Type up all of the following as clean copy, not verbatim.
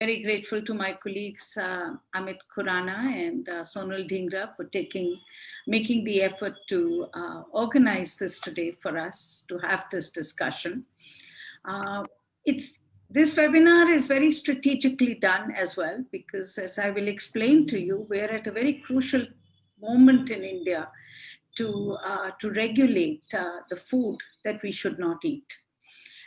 very grateful to my colleagues Amit Khurana and Sonal Dhingra for making the effort to organize this today for us to have this discussion. This webinar is very strategically done as well, because as I will explain to you, we're at a very crucial moment in India to regulate the food that we should not eat.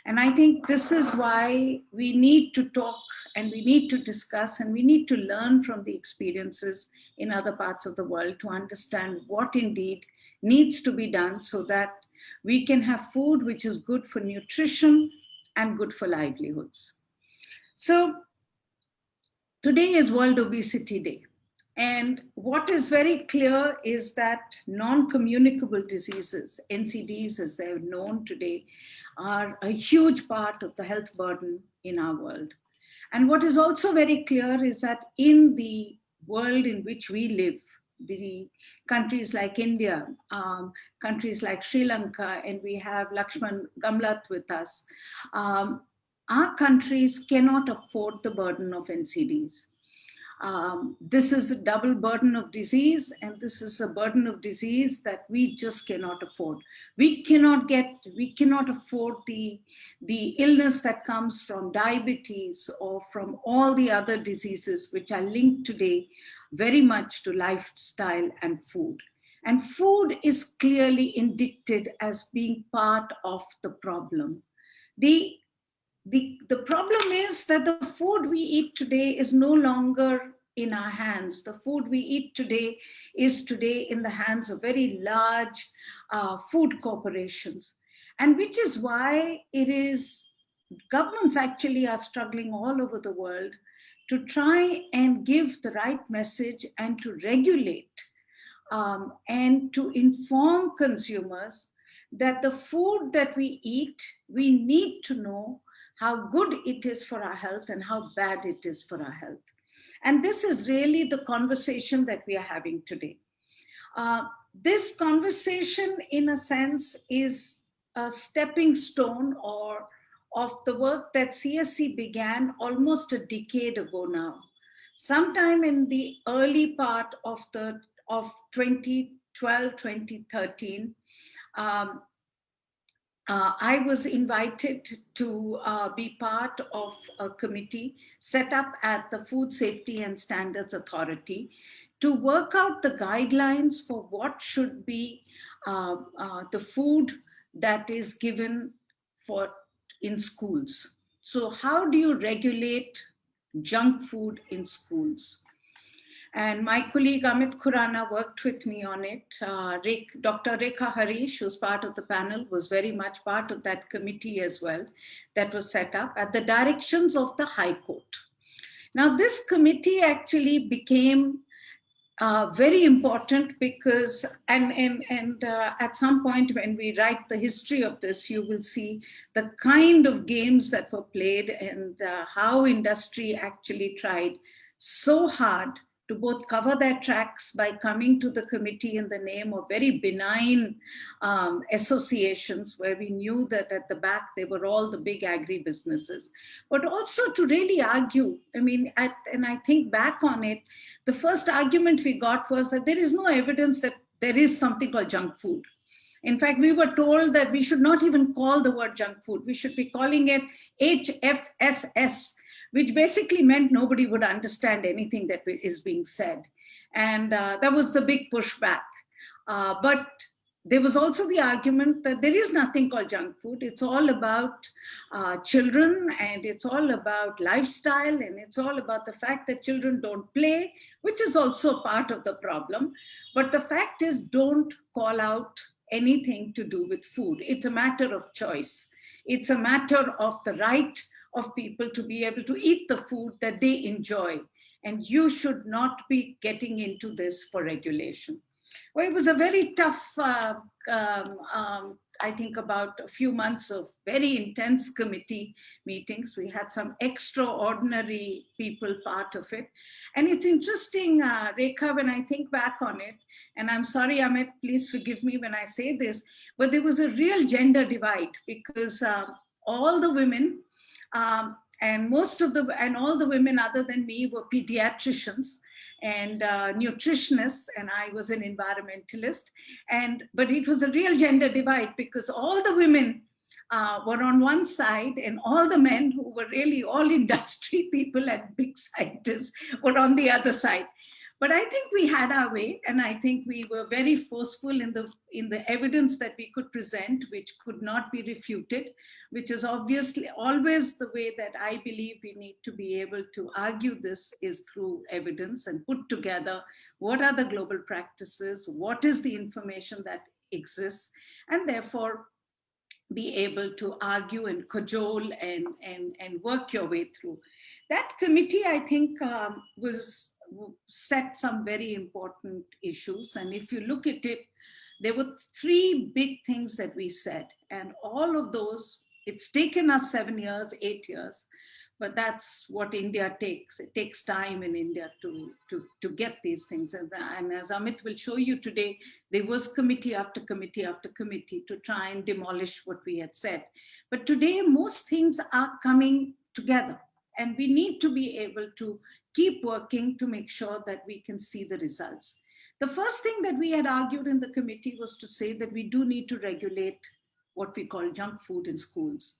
And I think this is why we need to talk and we need to discuss and we need to learn from the experiences in other parts of the world to understand what indeed needs to be done so that we can have food which is good for nutrition and good for livelihoods. So today is World Obesity Day. And what is very clear is that non-communicable diseases, NCDs as they're known today, are a huge part of the health burden in our world. And what is also very clear is that in the world in which we live, the countries like India, countries like Sri Lanka, and we have Lakshman Gamlat with us, our countries cannot afford the burden of NCDs. This is a double burden of disease, and this is a burden of disease that we just cannot afford. We cannot afford the illness that comes from diabetes or from all the other diseases which are linked today very much to lifestyle and food. And food is clearly indicted as being part of the problem. The problem is that the food we eat today is no longer in our hands. The food we eat today is today in the hands of very large food corporations. And which is why governments actually are struggling all over the world to try and give the right message and to regulate and to inform consumers that the food that we eat, we need to know how good it is for our health and how bad it is for our health. And this is really the conversation that we are having today. This conversation, in a sense, is a stepping stone of the work that CSC began almost a decade ago now. Sometime in the early part of 2012, 2013, I was invited to be part of a committee set up at the Food Safety and Standards Authority to work out the guidelines for what should be the food that is given in schools. So how do you regulate junk food in schools? And my colleague Amit Khurana worked with me on it. Dr. Rekha Harish, who's part of the panel, was very much part of that committee as well that was set up at the directions of the High Court. Now, this committee actually became very important because, at some point when we write the history of this, you will see the kind of games that were played and how industry actually tried so hard to both cover their tracks by coming to the committee in the name of very benign associations where we knew that at the back they were all the big agri-businesses, but also to really argue. I mean, and I think back on it, the first argument we got was that there is no evidence that there is something called junk food. In fact, we were told that we should not even call the word junk food. We should be calling it HFSS, which basically meant nobody would understand anything that is being said. And that was the big pushback. But there was also the argument that there is nothing called junk food. It's all about children, and it's all about lifestyle, and it's all about the fact that children don't play, which is also a part of the problem. But the fact is, don't call out anything to do with food. It's a matter of choice. It's a matter of the right of people to be able to eat the food that they enjoy. And you should not be getting into this for regulation. Well, it was a very tough, I think about a few months of very intense committee meetings. We had some extraordinary people part of it. And it's interesting, Rekha, when I think back on it, and I'm sorry, Amit, please forgive me when I say this, but there was a real gender divide because all the women, And all the women other than me were pediatricians and nutritionists, and I was an environmentalist. But it was a real gender divide, because all the women were on one side, and all the men, who were really all industry people and big scientists, were on the other side. But I think we had our way, and I think we were very forceful in the evidence that we could present, which could not be refuted, which is obviously always the way that I believe we need to be able to argue this, is through evidence and put together what are the global practices, what is the information that exists, and therefore be able to argue and cajole and work your way through. That committee, I think, set some very important issues. And if you look at it, there were three big things that we said. And all of those, it's taken us 7 years, 8 years, but that's what India takes. It takes time in India to get these things. And as Amit will show you today, there was committee after committee after committee to try and demolish what we had said. But today, most things are coming together, and we need to be able to keep working to make sure that we can see the results. The first thing that we had argued in the committee was to say that we do need to regulate what we call junk food in schools.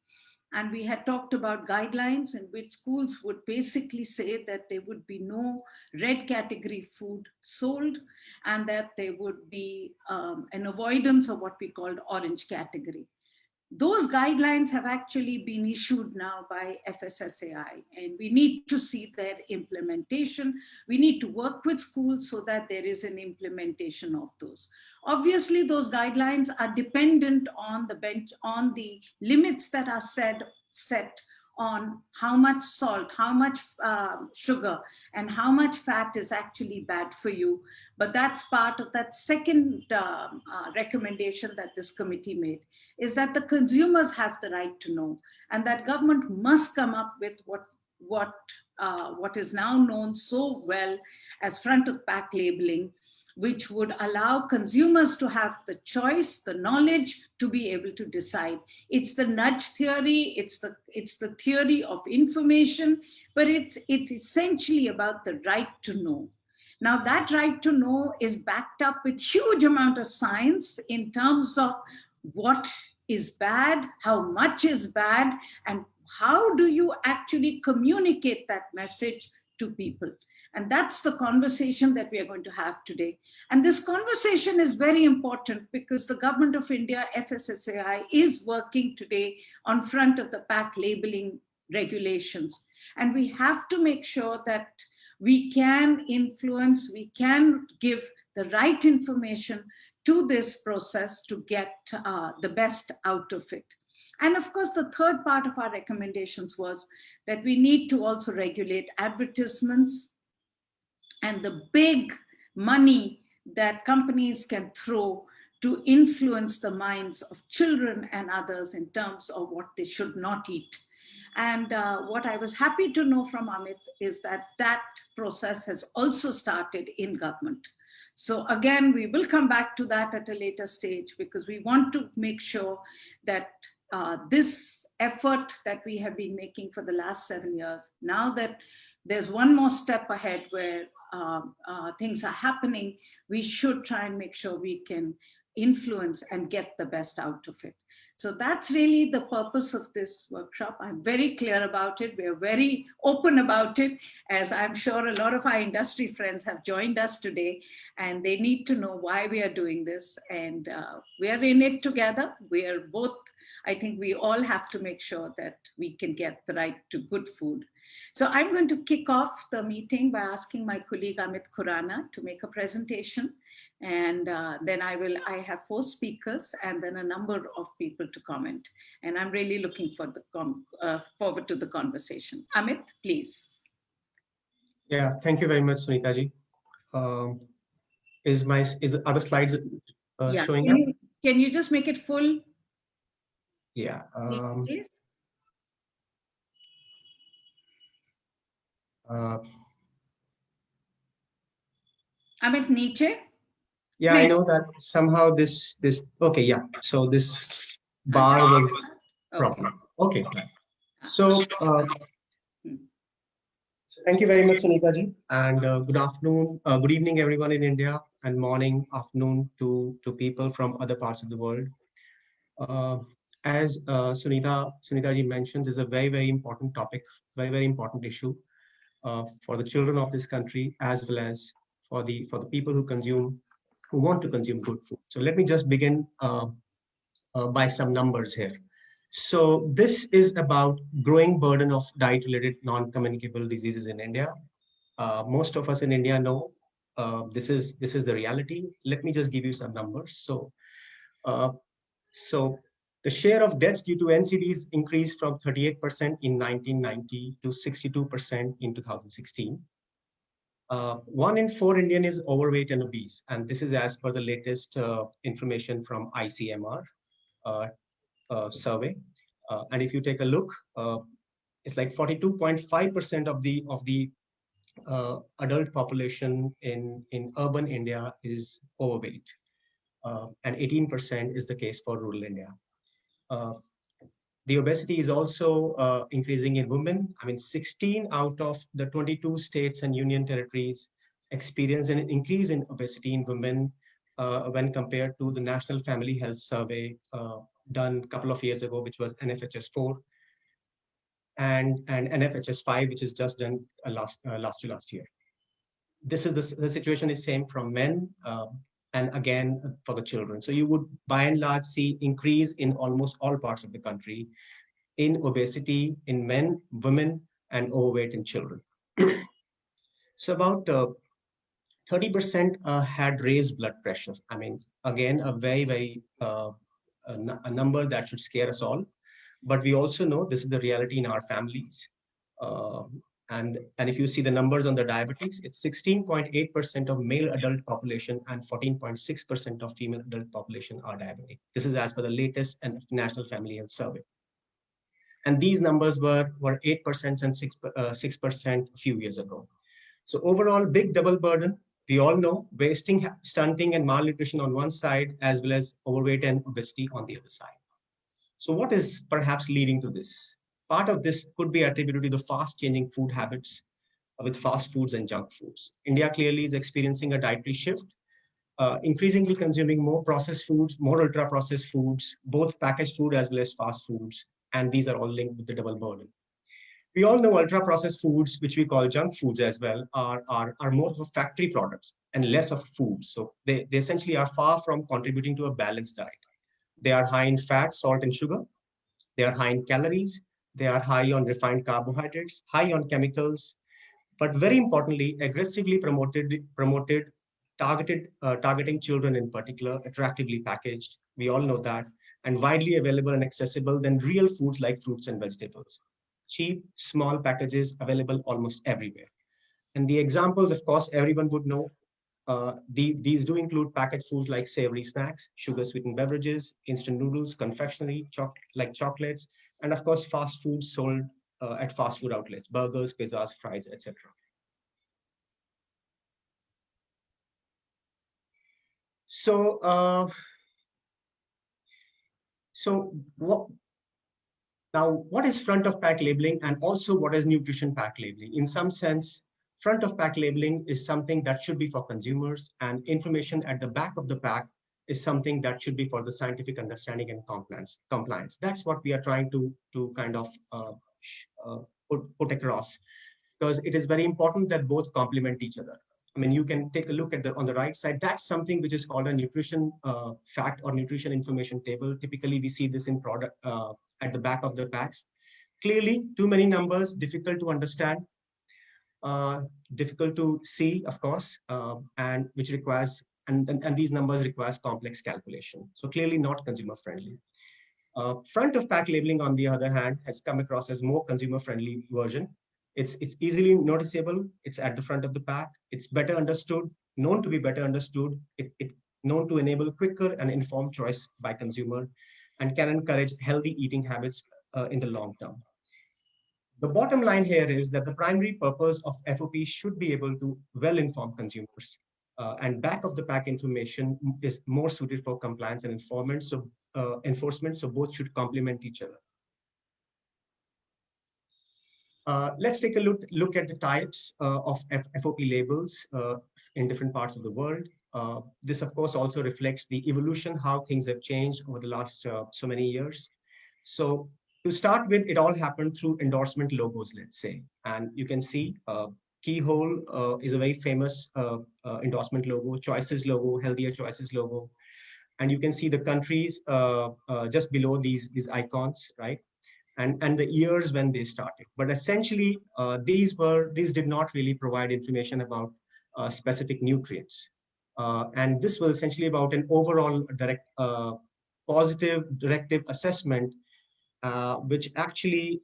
And we had talked about guidelines in which schools would basically say that there would be no red category food sold, and that there would be an avoidance of what we called orange category. Those guidelines have actually been issued now by FSSAI, and we need to see their implementation. We need to work with schools so that there is an implementation of those. Obviously, those guidelines are dependent on the limits that are set on how much salt, how much sugar, and how much fat is actually bad for you. But that's part of that second recommendation that this committee made, is that the consumers have the right to know, and that government must come up with what is now known so well as front of pack labeling, which would allow consumers to have the choice, the knowledge to be able to decide. It's the nudge theory, it's the theory of information, but it's essentially about the right to know. Now, that right to know is backed up with huge amount of science in terms of what is bad, how much is bad, and how do you actually communicate that message to people. And that's the conversation that we are going to have today. And this conversation is very important because the government of India, FSSAI, is working today on front of the pack labeling regulations. And we have to make sure that we can influence, we can give the right information to this process to get the best out of it. And of course, the third part of our recommendations was that we need to also regulate advertisements and the big money that companies can throw to influence the minds of children and others in terms of what they should not eat. And what I was happy to know from Amit is that that process has also started in government. So again, we will come back to that at a later stage, because we want to make sure that this effort that we have been making for the last 7 years, now that there's one more step ahead where things are happening, we should try and make sure we can influence and get the best out of it. So that's really the purpose of this workshop. I'm very clear about it. We're very open about it, as I'm sure a lot of our industry friends have joined us today, and they need to know why we are doing this. And we are in it together. We are both, I think we all have to make sure that we can get the right to good food. So I'm going to kick off the meeting by asking my colleague Amit Khurana to make a presentation. And then I have 4 speakers and then a number of people to comment. And I'm really looking forward to the conversation. Amit, please. Yeah, thank you very much, Sunita ji. Is the other slides showing up? Can you just make it full? Yeah. Please. Amit, niche? Yeah, I know that somehow this, okay, yeah. So this bar was problem. Okay. So Thank you very much, Sunita ji, and good afternoon, good evening, everyone in India, and morning, afternoon to people from other parts of the world. Uh, as Sunita ji mentioned, this is a very important topic, very important issue for the children of this country, as well as for the people who want to consume good food. So let me just begin by some numbers here. So this is about growing burden of diet-related non-communicable diseases in India. Most of us in India know this is the reality. Let me just give you some numbers. Uh, so the share of deaths due to NCDs increased from 38% in 1990 to 62% in 2016. 1 in 4 Indian is overweight and obese, and this is as per the latest information from ICMR uh, survey. And if you take a look, it's like 42.5% of the adult population in urban India is overweight, and 18% is the case for rural India. Uh, the obesity is also increasing in women. I mean, 16 out of the 22 states and union territories experience an increase in obesity in women when compared to the National Family Health Survey done a couple of years ago, which was NFHS 4 and NFHS 5, which is just done last year. This is the situation is same from men and again for the children. So you would by and large see increase in almost all parts of the country in obesity in men, women, and overweight in children. So about 30% had raised blood pressure. I mean, again, a very a number that should scare us all. But we also know this is the reality in our families. Uh, and if you see the numbers on the diabetics, it's 16.8% of male adult population and 14.6% of female adult population are diabetic. This is as per the latest and National Family Health Survey. And these numbers were 8% and 6% a few years ago. So overall, big double burden. We all know wasting, stunting, and malnutrition on one side, as well as overweight and obesity on the other side. So what is perhaps leading to this? Part of this could be attributed to the fast changing food habits with fast foods and junk foods. India clearly is experiencing a dietary shift, increasingly consuming more processed foods, more ultra processed foods, both packaged food as well as fast foods. And these are all linked with the double burden. We all know ultra processed foods, which we call junk foods as well, are more of factory products and less of food. So they essentially are far from contributing to a balanced diet. They are high in fat, salt, and sugar. They are high in calories. They are high on refined carbohydrates, high on chemicals, but very importantly, aggressively targeting children in particular, attractively packaged. We all know that, and widely available and accessible than real foods like fruits and vegetables. Cheap, small packages available almost everywhere. And the examples, of course, everyone would know. These do include packaged foods like savory snacks, sugar-sweetened beverages, instant noodles, confectionery, like chocolates, and of course, fast food sold at fast food outlets, burgers, pizzas, fries, etc. So, so what, now what is front of pack labeling and also what is nutrition pack labeling? In some sense, front of pack labeling is something that should be for consumers, and information at the back of the pack is something that should be for the scientific understanding and compliance. That's what we are trying to kind of uh, put across, because it is very important that both complement each other. I mean, you can take a look at the on the right side. That's something which is called a nutrition fact or nutrition information table. Typically, we see this in product at the back of the packs. Clearly, too many numbers, difficult to understand, uh, difficult to see, of course, and which requires and these numbers requires complex calculation. So clearly, not consumer friendly. Front of pack labeling, on the other hand, has come across as more consumer friendly version. It's easily noticeable. It's at the front of the pack. It's better understood, known to be better understood. It known to enable quicker and informed choice by consumer, and can encourage healthy eating habits in the long term. The bottom line here is that the primary purpose of FOP should be able to well-inform consumers. And back of the pack information is more suited for compliance and enforcement, so both should complement each other. Let's take a look at the types of FOP labels in different parts of the world. This, of course, also reflects the evolution, how things have changed over the last so many years. So to start with, it all happened through endorsement logos, let's say. And you can see Keyhole is a very famous endorsement logo, Choices logo, Healthier Choices logo. And you can see the countries just below these icons, right? And the years when they started. But essentially, these did not really provide information about specific nutrients. And this was essentially about an overall positive directive assessment, which actually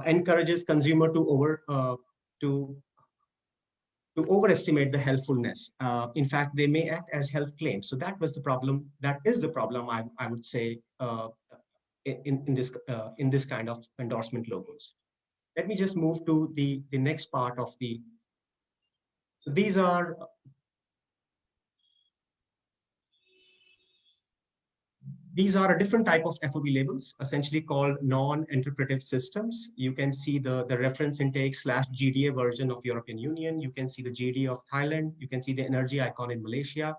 encourages consumer to to overestimate the helpfulness. In fact, they may act as health claims. So that was the problem. That is the problem, I would say, in this kind of endorsement logos. Let me just move to the next part of the. So these are a different type of FOB labels, essentially called non-interpretive systems. You can see the reference intake / GDA version of European Union. You can see the GDA of Thailand. You can see the energy icon in Malaysia.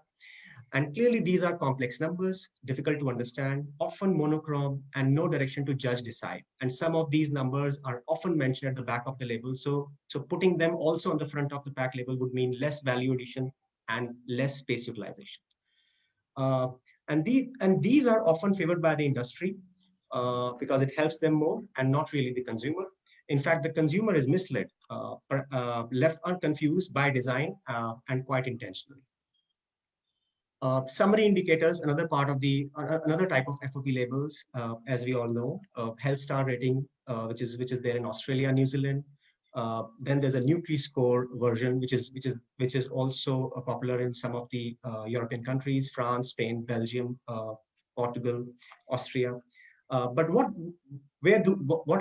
And clearly, these are complex numbers, difficult to understand, often monochrome, and no direction to judge decide. And some of these numbers are often mentioned at the back of the label. So putting them also on the front of the pack label would mean less value addition and less space utilization. Uh, and these are often favored by the industry because it helps them more and not really the consumer. In fact, the consumer is misled, left unconfused by design and quite intentionally. Summary indicators, another part of another type of FOP labels, as we all know, health star rating, which is there in Australia, New Zealand. Then there's a Nutri-Score version, which is also popular in some of the European countries, France, Spain, Belgium, Portugal, Austria. But what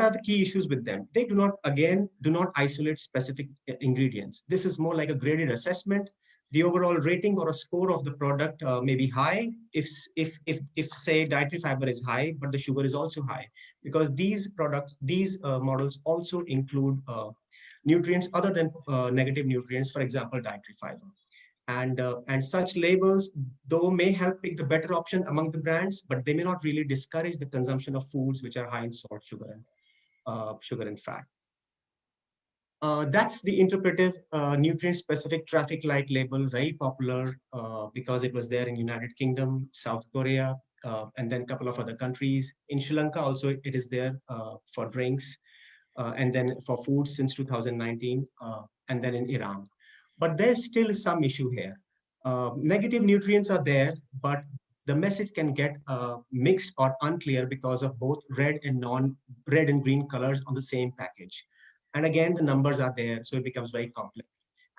are the key issues with them? They do not isolate specific ingredients. This is more like a graded assessment. The overall rating or a score of the product may be high if say dietary fiber is high, but the sugar is also high, because these models also include nutrients other than negative nutrients, for example, dietary fiber. And such labels, though, may help pick the better option among the brands, but they may not really discourage the consumption of foods which are high in salt, sugar and fat. That's the interpretive nutrient-specific traffic light label, very popular because it was there in United Kingdom, South Korea, and then a couple of other countries. In Sri Lanka also it is there for drinks, and then for food since 2019, and then in Iran. But there's still some issue here. Negative nutrients are there, but the message can get mixed or unclear because of both red and green colors on the same package. And again, the numbers are there, so it becomes very complex.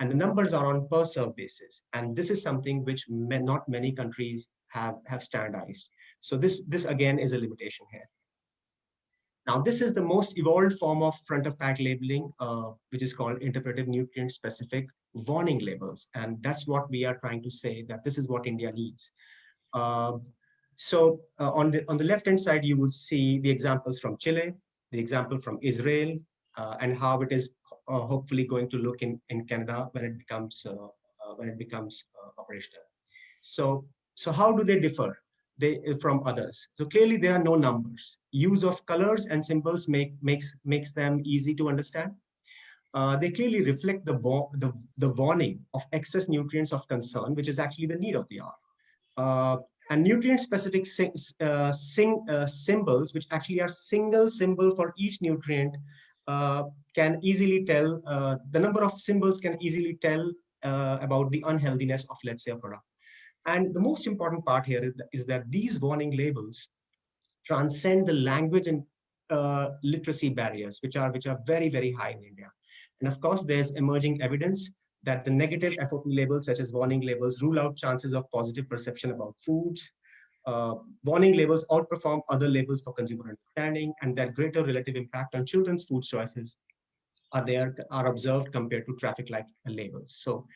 And the numbers are on per serve basis. And this is something which not many countries have standardized. So this again is a limitation here. Now, this is the most evolved form of front of pack labeling, which is called interpretive nutrient specific warning labels. And that's what we are trying to say, that this is what India needs. On the left-hand side, you would see the examples from Chile, the example from Israel, and how it is hopefully going to look in Canada when it becomes operational. So how do they differ from others? So clearly there are no numbers. Use of colors and symbols makes them easy to understand. They clearly reflect the warning of excess nutrients of concern, which is actually the need of the hour. And nutrient-specific symbols, which actually are single symbol for each nutrient, can easily tell, the number of symbols can easily tell about the unhealthiness of, let's say, a product. And the most important part here is that these warning labels transcend the language and literacy barriers, which are very, very high in India. And of course, there's emerging evidence that the negative FOP labels, such as warning labels, rule out chances of positive perception about foods. Warning labels outperform other labels for consumer understanding, and that greater relative impact on children's food choices are observed compared to traffic light labels. So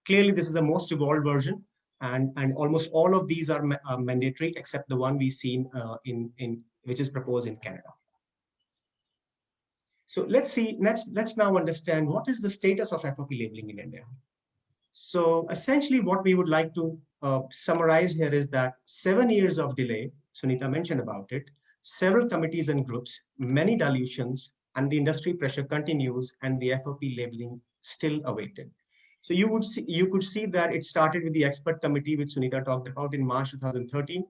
clearly, this is the most evolved version, and almost all of these are mandatory except the one we seen in which is proposed in Canada. So let's now understand what is the status of FOP labeling in India. So essentially what we would like to summarize here is that 7 years of delay, Sunita mentioned about it, several committees and groups, many dilutions, and the industry pressure continues, and the FOP labeling still awaited. So you could see that it started with the expert committee, which Sunita talked about in March 2013.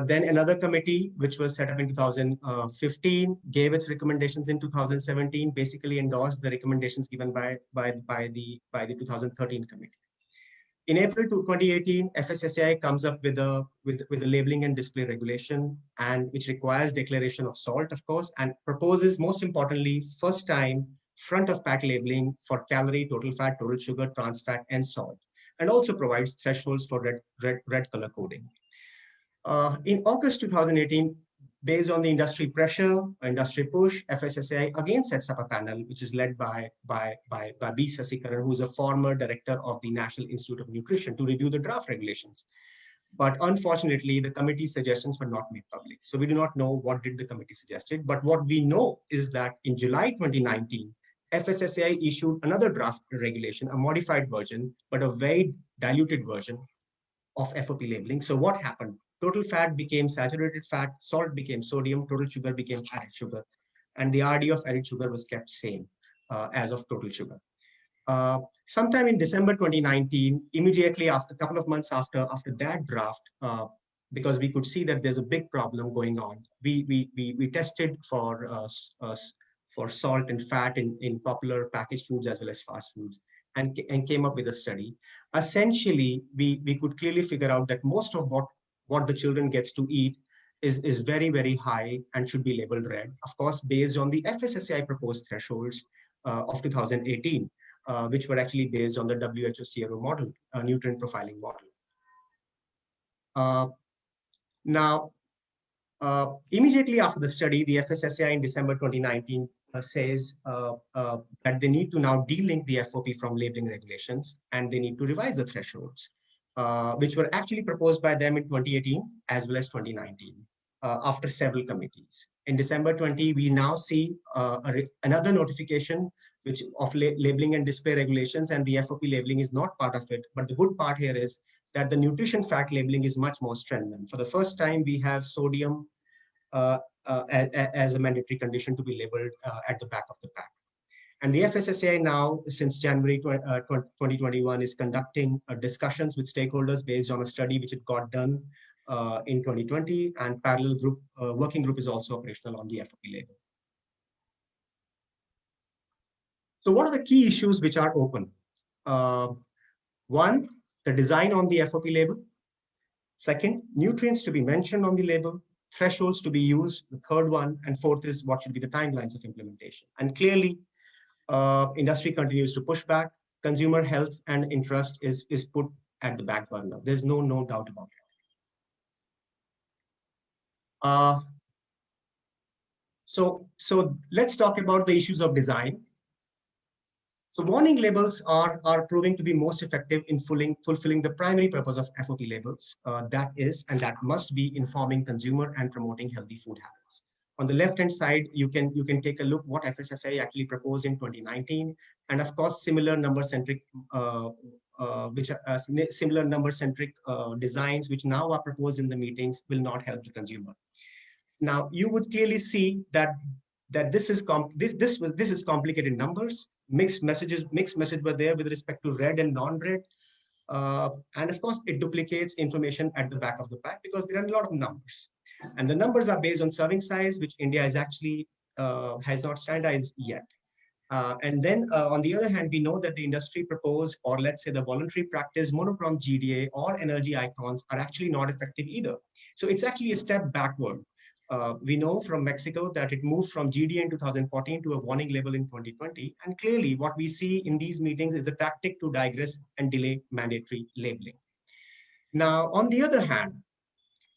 Then another committee, which was set up in 2015, gave its recommendations in 2017, basically endorsed the recommendations given by the 2013 committee. In April 2018, FSSAI comes up with a labeling and display regulation, and which requires declaration of salt, of course, and proposes, most importantly, first time front of pack labeling for calorie, total fat, total sugar, trans fat, and salt, and also provides thresholds for red color coding. In August 2018, based on the industry pressure, industry push, FSSAI again sets up a panel, which is led by B. Sasikaran, who is a former director of the National Institute of Nutrition, to review the draft regulations. But unfortunately, the committee's suggestions were not made public. So we do not know what did the committee suggested. But what we know is that in July 2019, FSSAI issued another draft regulation, a modified version, but a very diluted version of FOP labeling. So what happened? Total fat became saturated fat, salt became sodium, total sugar became added sugar, and the RD of added sugar was kept same as of total sugar. Sometime in December 2019, immediately after a couple of months after that draft, because we could see that there's a big problem going on, we tested for salt and fat in popular packaged foods as well as fast foods, and came up with a study. Essentially, we could clearly figure out that most of what the children gets to eat is very, very high and should be labeled red, of course, based on the FSSAI proposed thresholds of 2018, which were actually based on the WHO CRO model, nutrient profiling model. Now, immediately after the study, the FSSAI in December 2019 says that they need to now delink the FOP from labeling regulations, and they need to revise the thresholds, which were actually proposed by them in 2018 as well as 2019, after several committees. In December 20, we now see another notification which of labeling and display regulations, and the FOP labeling is not part of it. But the good part here is that the nutrition fact labeling is much more strengthened. For the first time, we have sodium as a mandatory condition to be labeled at the back of the pack. And the FSSAI now, since January 2021, is conducting discussions with stakeholders based on a study which it got done in 2020, and parallel group working group is also operational on the FOP label. So what are the key issues which are open? One, the design on the FOP label. Second, nutrients to be mentioned on the label, thresholds to be used, the third one, and fourth is what should be the timelines of implementation. And clearly, industry continues to push back. Consumer health and interest is put at the back burner. There's no doubt about it. So let's talk about the issues of design. So warning labels are proving to be most effective in fulfilling the primary purpose of FOP labels. That is, and that must be, informing consumer and promoting healthy food habits. On the left-hand side, you can take a look what FSSAI actually proposed in 2019, and of course, similar number-centric designs which now are proposed in the meetings will not help the consumer. Now, you would clearly see that this is complicated numbers, mixed messages were there with respect to red and non-red, and of course, it duplicates information at the back of the pack because there are a lot of numbers. And the numbers are based on serving size, which India is actually has not standardized yet. And then on the other hand, we know that the industry proposed, or let's say the voluntary practice, monochrome GDA or energy icons are actually not effective either. So it's actually a step backward. We know from Mexico that it moved from GDA in 2014 to a warning label in 2020. And clearly what we see in these meetings is a tactic to digress and delay mandatory labeling. Now, on the other hand,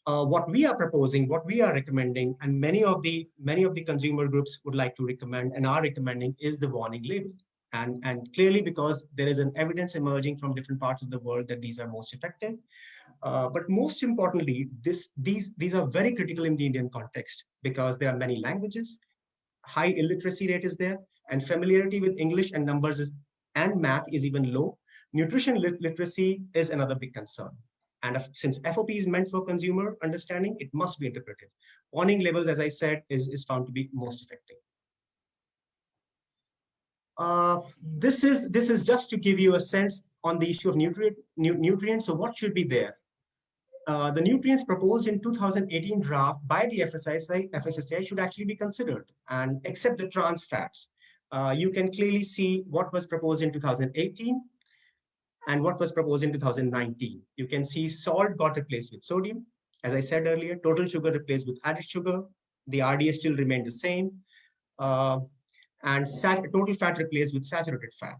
what we are proposing, what we are recommending, and many of the consumer groups would like to recommend and are recommending is the warning label. And clearly because there is an evidence emerging from different parts of the world that these are most effective. But most importantly, these are very critical in the Indian context because there are many languages. high illiteracy rate is there, and familiarity with English and numbers and math is even low. Nutrition literacy is another big concern. And since FOP is meant for consumer understanding, it must be interpreted. Warning labels, as I said, is found to be most effective. This is just to give you a sense on the issue of nutrients. So what should be there? The nutrients proposed in 2018 draft by the FSSAI should actually be considered, and except the trans fats. You can clearly see what was proposed in 2018 and what was proposed in 2019. You can see salt got replaced with sodium. As I said earlier, total sugar replaced with added sugar. The RDA still remained the same. Uh, and total fat replaced with saturated fat.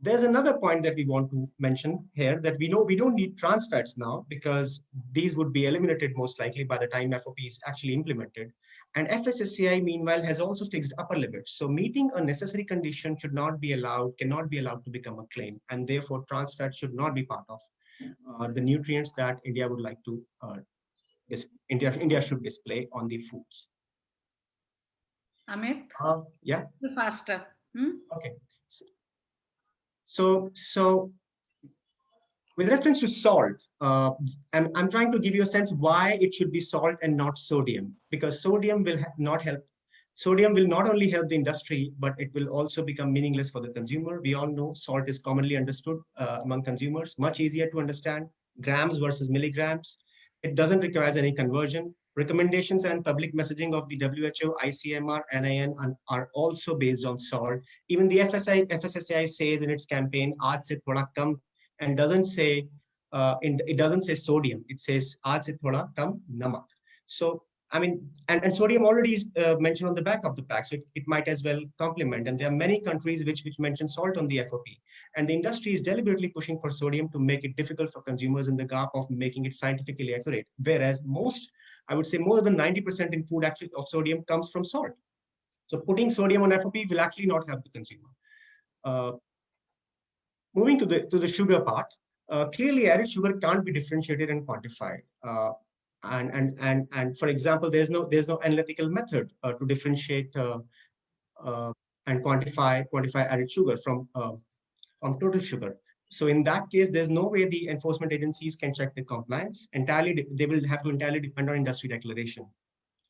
There's another point that we want to mention here, that we know we don't need trans fats now, because these would be eliminated most likely by the time FOP is actually implemented. And FSSAI, meanwhile, has also fixed upper limits. So meeting a necessary condition cannot be allowed to become a claim. And therefore, trans fats should not be part of the nutrients that India would like to, India should display on the foods. Amit? Yeah. Faster. Okay. So with reference to salt, I'm trying to give you a sense why it should be salt and not sodium, because sodium will not help. Sodium will not only help the industry, but it will also become meaningless for the consumer. We all know salt is commonly understood among consumers, much easier to understand, grams versus milligrams. It doesn't require any conversion. Recommendations and public messaging of the WHO, ICMR, NIN are also based on salt. Even the FSSAI says in its campaign, "Aaj se thoda kam," and it doesn't say sodium. It says "Aaj se thoda kam namak." So I mean, and sodium already is mentioned on the back of the pack, so it might as well complement. And there are many countries which mention salt on the FOP. And the industry is deliberately pushing for sodium to make it difficult for consumers in the gap of making it scientifically accurate. Whereas I would say more than 90% in food actually of sodium comes from salt. So putting sodium on FOP will actually not help the consumer. Moving to the sugar part, clearly added sugar can't be differentiated and quantified. And for example, there's no analytical method to differentiate and quantify added sugar from total sugar. So in that case, there's no way the enforcement agencies can check the compliance. They will have to entirely depend on industry declaration,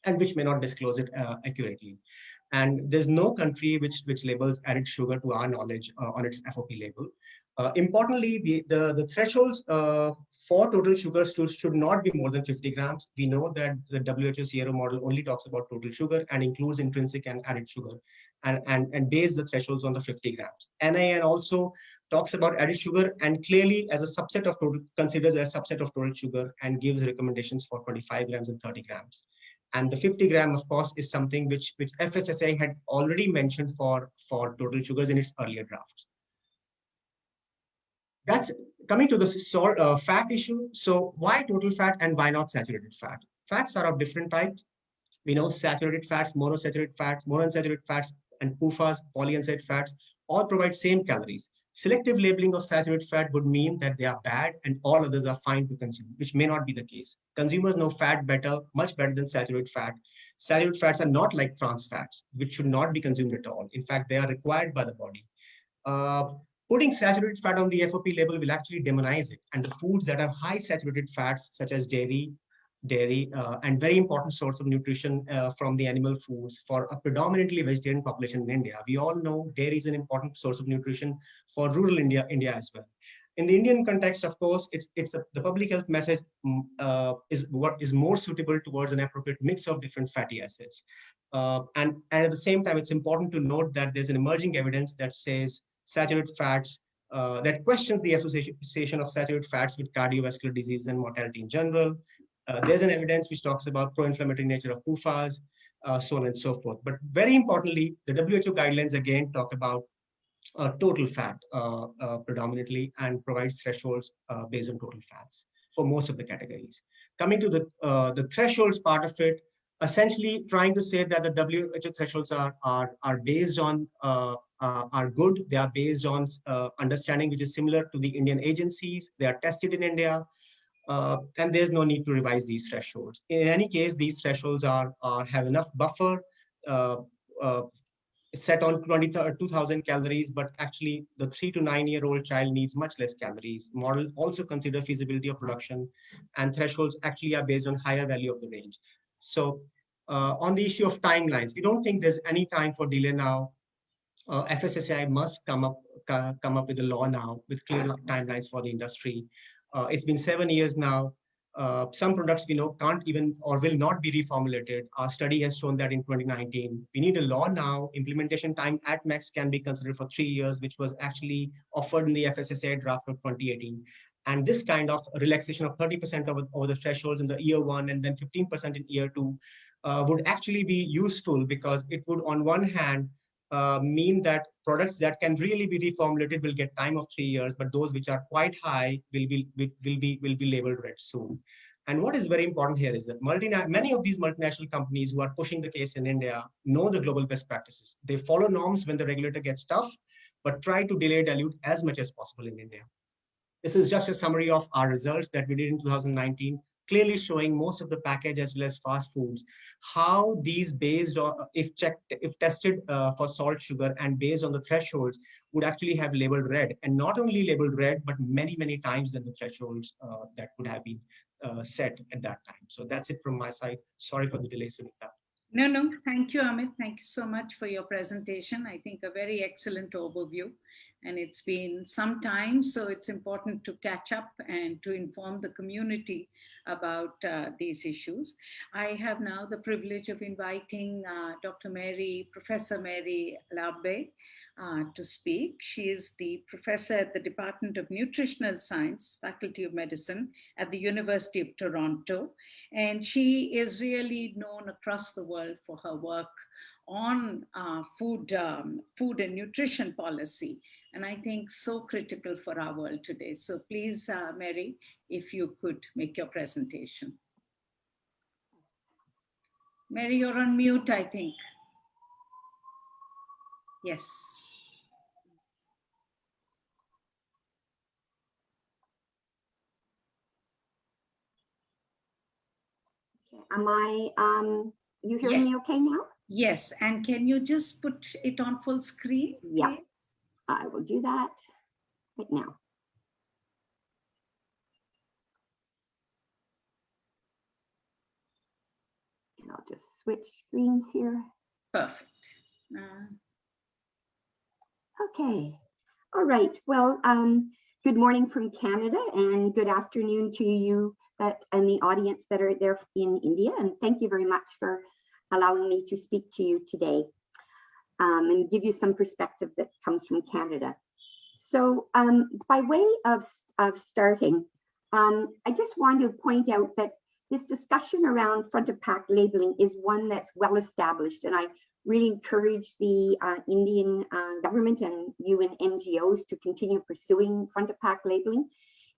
and which may not disclose it accurately. And there's no country which labels added sugar, to our knowledge, on its FOP label. Importantly, the thresholds for total sugar should not be more than 50 grams. We know that the WHO CRO model only talks about total sugar and includes intrinsic and added sugar, and base the thresholds on the 50 grams. NIN also talks about added sugar and clearly as a subset of total, considers as a subset of total sugar, and gives recommendations for 25 grams and 30 grams. And the 50 gram, of course, is something which FSSAI had already mentioned for total sugars in its earlier drafts. That's coming to the fat issue. So why total fat and why not saturated fat? Fats are of different types. We know saturated fats, monounsaturated fats, and PUFAs, polyunsaturated fats, all provide same calories. Selective labeling of saturated fat would mean that they are bad and all others are fine to consume, which may not be the case. Consumers know fat better, much better than saturated fat. Saturated fats are not like trans fats, which should not be consumed at all. In fact, they are required by the body. Putting saturated fat on the FOP label will actually demonize it. And the foods that have high saturated fats, such as dairy, and very important source of nutrition from the animal foods for a predominantly vegetarian population in India. We all know dairy is an important source of nutrition for rural India as well. In the Indian context, of course, the public health message is what is more suitable towards an appropriate mix of different fatty acids. And at the same time, it's important to note that there's an emerging evidence that says saturated fats, that questions the association of saturated fats with cardiovascular disease and mortality in general. There's an evidence which talks about pro-inflammatory nature of PUFAs, so on and so forth. But very importantly, the WHO guidelines again talk about total fat predominantly, and provides thresholds based on total fats for most of the categories. Coming to the thresholds part of it, essentially trying to say that the WHO thresholds are based on are good. They are based on understanding which is similar to the Indian agencies. They are tested in India. And there's no need to revise these thresholds. In any case, these thresholds have enough buffer set on 2,000 calories, but actually the 3 to 9 year old child needs much less calories. Model also consider feasibility of production, and thresholds actually are based on higher value of the range. So on the issue of timelines, we don't think there's any time for delay now. FSSAI must come up with a law now with clear timelines for the industry. It's been 7 years now. Some products we know can't even or will not be reformulated. Our study has shown that in 2019. We need a law now. Implementation time at max can be considered for 3 years, which was actually offered in the FSSAI draft of 2018. And this kind of relaxation of 30% over the thresholds in the year one and then 15% in year two would actually be useful, because it would, on one hand, mean that products that can really be reformulated will get time of 3 years, but those which are quite high will be labeled red soon. And what is very important here is that many of these multinational companies who are pushing the case in India know the global best practices. They follow norms when the regulator gets tough, but try to delay dilute as much as possible in India. This is just a summary of our results that we did in 2019, clearly showing most of the package as well as fast foods, how these based on, if tested for salt, sugar, and based on the thresholds, would actually have labeled red, and not only labeled red, but many times than the thresholds that would have been set at that time. So that's it from my side. Sorry for the delay, Sunita. No, thank you, Amit. Thank you so much for your presentation. I think a very excellent overview. And it's been some time, so it's important to catch up and to inform the community about these issues. I have now the privilege of inviting Professor Mary Labbe to speak. She is the professor at the Department of Nutritional Science, Faculty of Medicine at the University of Toronto. And she is really known across the world for her work on food and nutrition policy. And I think so critical for our world today. So please, Mary, if you could make your presentation. Mary, you're on mute, I think. Yes. Okay. Am I, you hearing me okay now? Yes, and can you just put it on full screen? Yeah, please? I will do that right now. And I'll just switch screens here. Perfect. Okay. All right. Well, good morning from Canada and good afternoon to you and the audience that are there in India. And thank you very much for allowing me to speak to you today and give you some perspective that comes from Canada. So by way of starting, I just want to point out that this discussion around front of pack labeling is one that's well established, and I really encourage the Indian government and UN NGOs to continue pursuing front of pack labeling.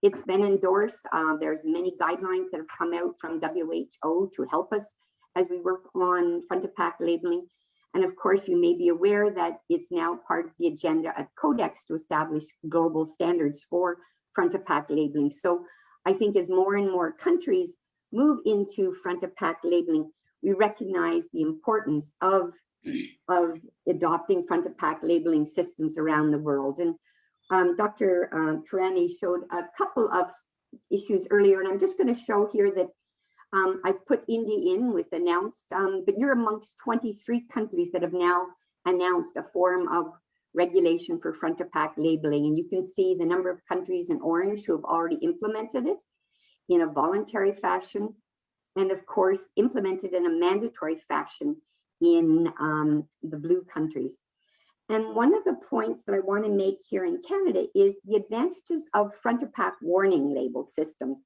It's been endorsed. There's many guidelines that have come out from WHO to help us as we work on front of pack labeling. And of course, you may be aware that it's now part of the agenda at Codex to establish global standards for front of pack labeling. So I think as more and more countries move into front of pack labeling, we recognize the importance of adopting front of pack labeling systems around the world. And Dr. Karani showed a couple of issues earlier, and I'm just going to show here that I put India in with announced, but you're amongst 23 countries that have now announced a form of regulation for front of pack labeling. And you can see the number of countries in orange who have already implemented it in a voluntary fashion, and of course, implemented in a mandatory fashion in the blue countries. And one of the points that I want to make here in Canada is the advantages of front of pack warning label systems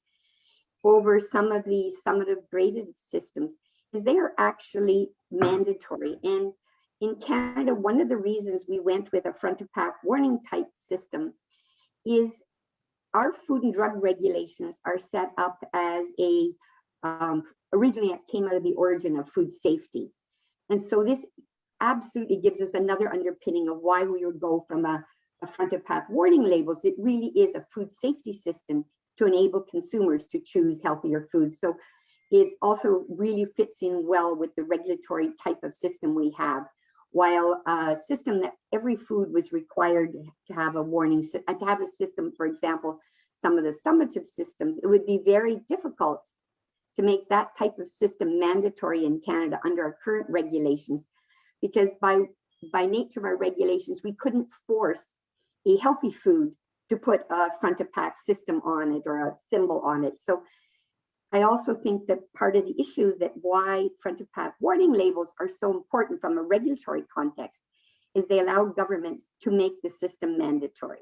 over some of the summative graded systems is they are actually mandatory. And in Canada, one of the reasons we went with a front of pack warning type system is our food and drug regulations are set up as a, originally it came out of the origin of food safety. And so this absolutely gives us another underpinning of why we would go from a front of pack warning labels. It really is a food safety system to enable consumers to choose healthier foods. So it also really fits in well with the regulatory type of system we have. while a system that every food was required to have a warning, to have a system, for example, some of the summative systems, it would be very difficult to make that type of system mandatory in Canada under our current regulations, because by nature of our regulations, we couldn't force a healthy food to put a front of pack system on it or a symbol on it. So I also think that part of the issue that why front of pack warning labels are so important from a regulatory context is they allow governments to make the system mandatory.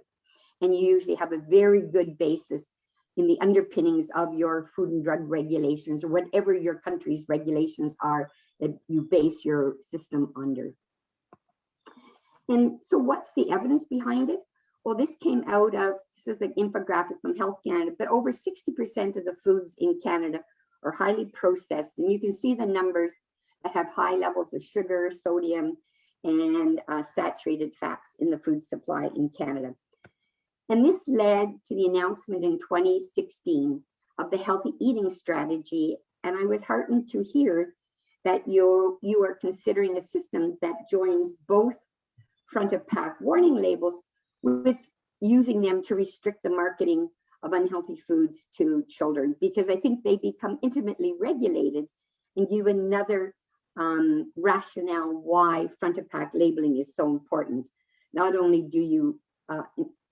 And you usually have a very good basis in the underpinnings of your food and drug regulations or whatever your country's regulations are that you base your system under. And so what's the evidence behind it? Well, this came out of, this is an infographic from Health Canada, but over 60% of the foods in Canada are highly processed. And you can see the numbers that have high levels of sugar, sodium, and saturated fats in the food supply in Canada. And this led to the announcement in 2016 of the Healthy Eating Strategy. And I was heartened to hear that you are considering a system that joins both front of pack warning labels with using them to restrict the marketing of unhealthy foods to children, because I think they become intimately regulated and give another rationale why front of pack labeling is so important. Not only do you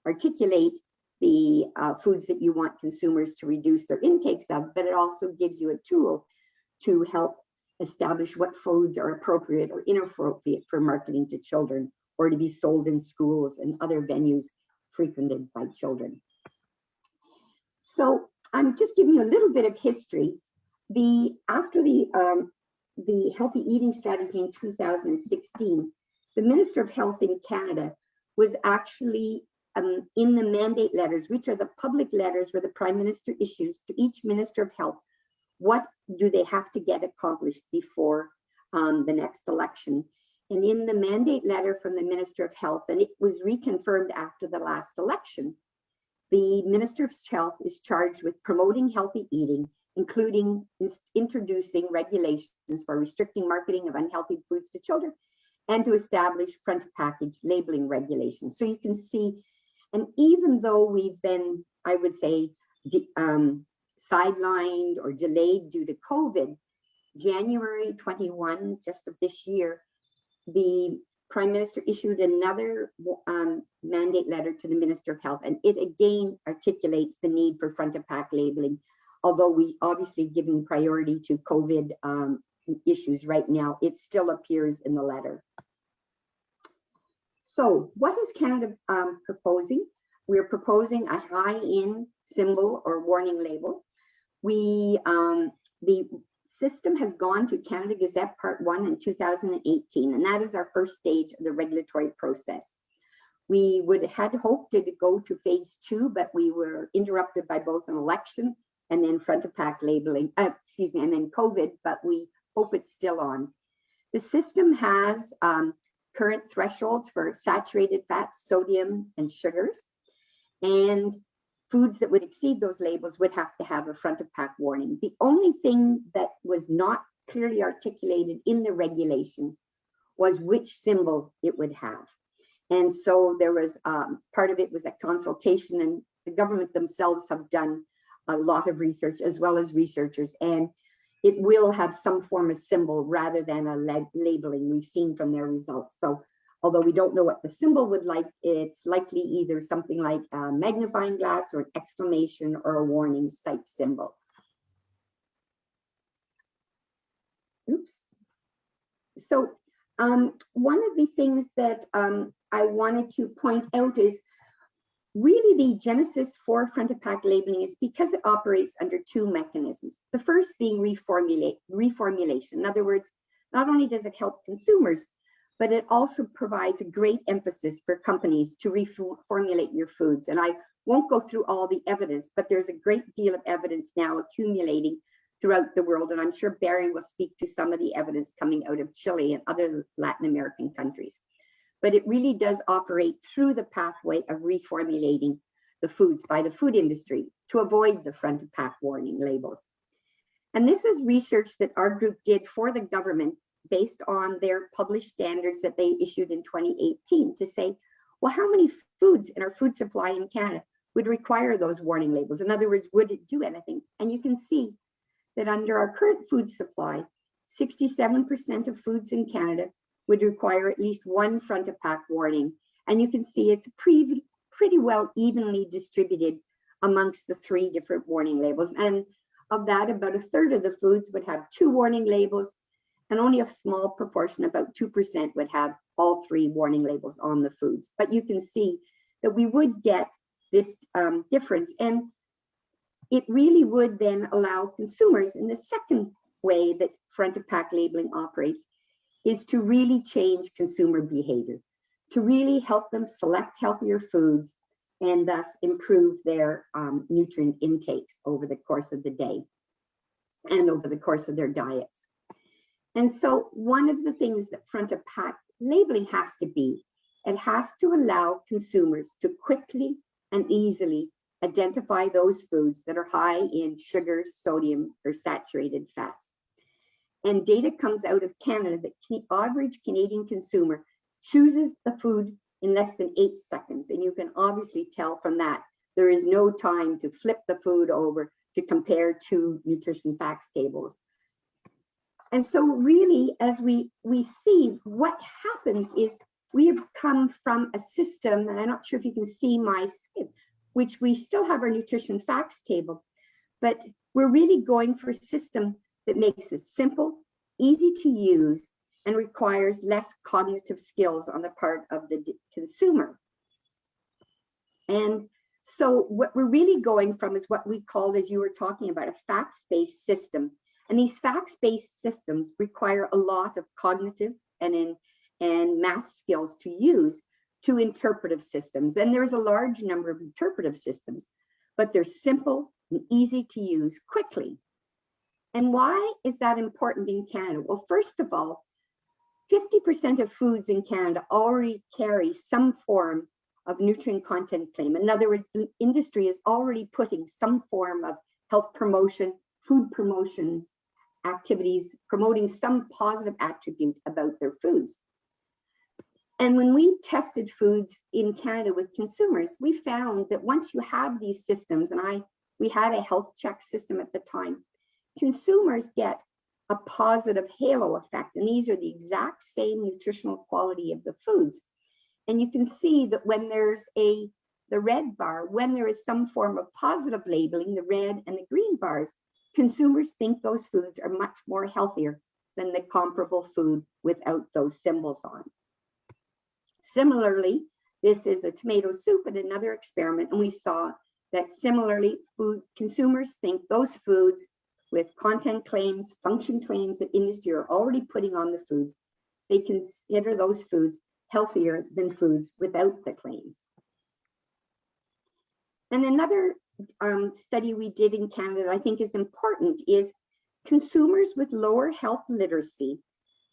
articulate the foods that you want consumers to reduce their intakes of, but it also gives you a tool to help establish what foods are appropriate or inappropriate for marketing to children, or to be sold in schools and other venues frequented by children. So I'm just giving you a little bit of history. After the Healthy Eating Strategy in 2016, the Minister of Health in Canada was actually in the mandate letters, which are the public letters where the Prime Minister issues to each Minister of Health, what do they have to get accomplished before the next election. And in the mandate letter from the Minister of Health, and it was reconfirmed after the last election, the Minister of Health is charged with promoting healthy eating, including introducing regulations for restricting marketing of unhealthy foods to children, and to establish front of package labeling regulations. So you can see, and even though we've been, I would say, sidelined or delayed due to COVID, January 21, just of this year, the Prime Minister issued another mandate letter to the Minister of Health, and it again articulates the need for front of pack labeling, although we obviously giving priority to COVID issues right now, it still appears in the letter. So what is Canada proposing? We're proposing a high-in symbol or warning label. The system has gone to Canada Gazette Part 1 in 2018, and that is our first stage of the regulatory process. We had hoped to go to phase 2, but we were interrupted by both an election and then front of pack labeling, and then COVID, but we hope it's still on. The system has current thresholds for saturated fats, sodium, and sugars, and foods that would exceed those labels would have to have a front of pack warning. The only thing that was not clearly articulated in the regulation was which symbol it would have. And so there was, part of it was a consultation, and the government themselves have done a lot of research as well as researchers, and it will have some form of symbol rather than a labeling we've seen from their results. So although we don't know what the symbol would like, it's likely either something like a magnifying glass or an exclamation or a warning type symbol. Oops. So one of the things that I wanted to point out is really the genesis for front of pack labeling is because it operates under two mechanisms. The first being reformulation. In other words, not only does it help consumers, but it also provides a great emphasis for companies to reformulate your foods. And I won't go through all the evidence, but there's a great deal of evidence now accumulating throughout the world. And I'm sure Barry will speak to some of the evidence coming out of Chile and other Latin American countries. But it really does operate through the pathway of reformulating the foods by the food industry to avoid the front of pack warning labels. And this is research that our group did for the government based on their published standards that they issued in 2018 to say, well, how many foods in our food supply in Canada would require those warning labels? In other words, would it do anything? And you can see that under our current food supply, 67% of foods in Canada would require at least one front of pack warning. And you can see it's pretty well evenly distributed amongst the 3 different warning labels. And of that, about a third of the foods would have 2 warning labels, and only a small proportion, about 2%, would have all 3 warning labels on the foods. But you can see that we would get this difference. And it really would then allow consumers, in the second way that front of pack labeling operates, is to really change consumer behavior, to really help them select healthier foods and thus improve their nutrient intakes over the course of the day and over the course of their diets. And so one of the things that front of pack labeling has to be, it has to allow consumers to quickly and easily identify those foods that are high in sugar, sodium, or saturated fats. And data comes out of Canada that the average Canadian consumer chooses the food in less than 8 seconds. And you can obviously tell from that, there is no time to flip the food over to compare 2 nutrition facts tables. And so really, as we see, what happens is we have come from a system, and I'm not sure if you can see my skip, which we still have our nutrition facts table, but we're really going for a system that makes it simple, easy to use, and requires less cognitive skills on the part of the consumer. And so what we're really going from is what we call, as you were talking about, a facts-based system. And these facts-based systems require a lot of cognitive and math skills to use to interpretive systems. And there's a large number of interpretive systems, but they're simple and easy to use quickly. And why is that important in Canada? Well, first of all, 50% of foods in Canada already carry some form of nutrient content claim. In other words, the industry is already putting some form of health promotion, food promotion activities, promoting some positive attribute about their foods. And when we tested foods in Canada with consumers, we found that once you have these systems, and we had a health check system at the time, consumers get a positive halo effect. And these are the exact same nutritional quality of the foods. And you can see that when there's the red bar, when there is some form of positive labeling, the red and the green bars, consumers think those foods are much more healthier than the comparable food without those symbols on. Similarly, this is a tomato soup in another experiment, and we saw that similarly, consumers think those foods with content claims, function claims that industry are already putting on the foods, they consider those foods healthier than foods without the claims. And another study we did in Canada that I think is important is consumers with lower health literacy.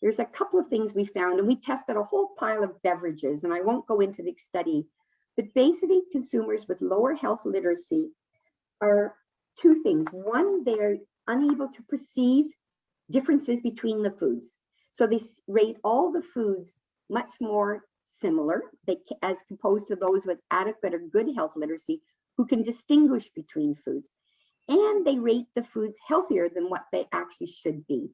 There's a couple of things we found, and we tested a whole pile of beverages, and I won't go into the study, but basically consumers with lower health literacy are 2 things. One, they're unable to perceive differences between the foods. So they rate all the foods much more similar, as opposed to those with adequate or good health literacy who can distinguish between foods. And they rate the foods healthier than what they actually should be.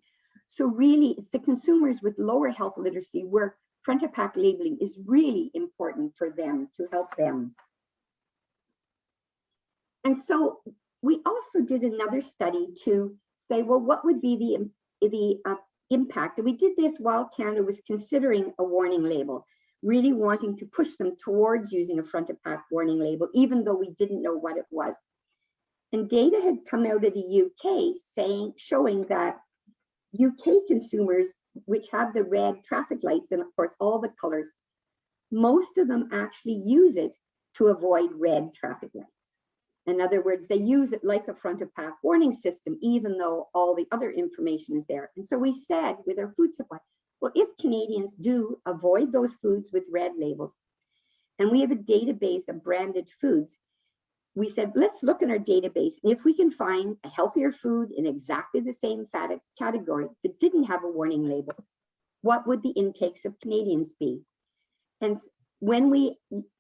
So really, it's the consumers with lower health literacy where front of pack labeling is really important for them to help them. And so we also did another study to say, well, what would be the impact? And we did this while Canada was considering a warning label, really wanting to push them towards using a front of pack warning label, even though we didn't know what it was. And data had come out of the UK showing that UK consumers, which have the red traffic lights and of course all the colors, most of them actually use it to avoid red traffic lights. In other words, they use it like a front of pack warning system, even though all the other information is there. And so we said with our food supply, well, if Canadians do avoid those foods with red labels, and we have a database of branded foods, we said, let's look in our database, and if we can find a healthier food in exactly the same fat category that didn't have a warning label, what would the intakes of Canadians be? And when we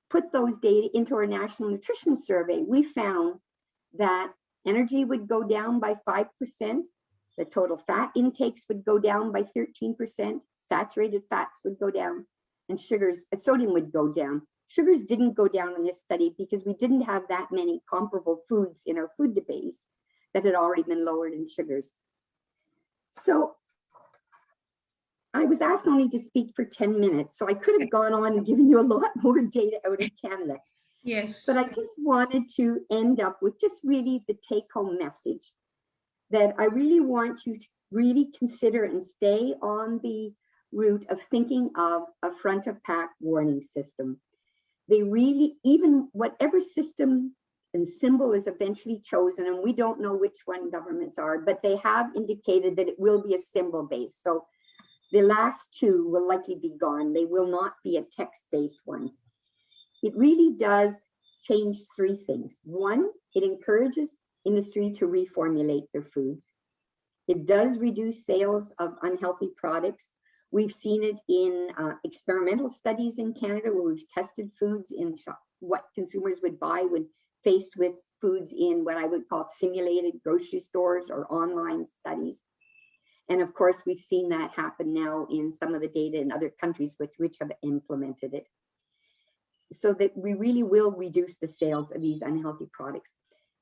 put those data into our National Nutrition Survey, we found that energy would go down by 5%, the total fat intakes would go down by 13%, saturated fats would go down, and sodium would go down. Sugars didn't go down in this study because we didn't have that many comparable foods in our food debates that had already been lowered in sugars. So I was asked only to speak for 10 minutes, so I could have gone on and given you a lot more data out of Canada. Yes. But I just wanted to end up with just really the take-home message that I really want you to really consider and stay on the route of thinking of a front of pack warning system. They really, even whatever system and symbol is eventually chosen, and we don't know which one governments are, but they have indicated that it will be a symbol based. So the last two will likely be gone. They will not be a text-based ones. It really does change three things. One, it encourages industry to reformulate their foods. It does reduce sales of unhealthy products. We've seen it in experimental studies in Canada where we've tested foods in what consumers would buy when faced with foods in what I would call simulated grocery stores or online studies. And of course, we've seen that happen now in some of the data in other countries which have implemented it. So that we really will reduce the sales of these unhealthy products.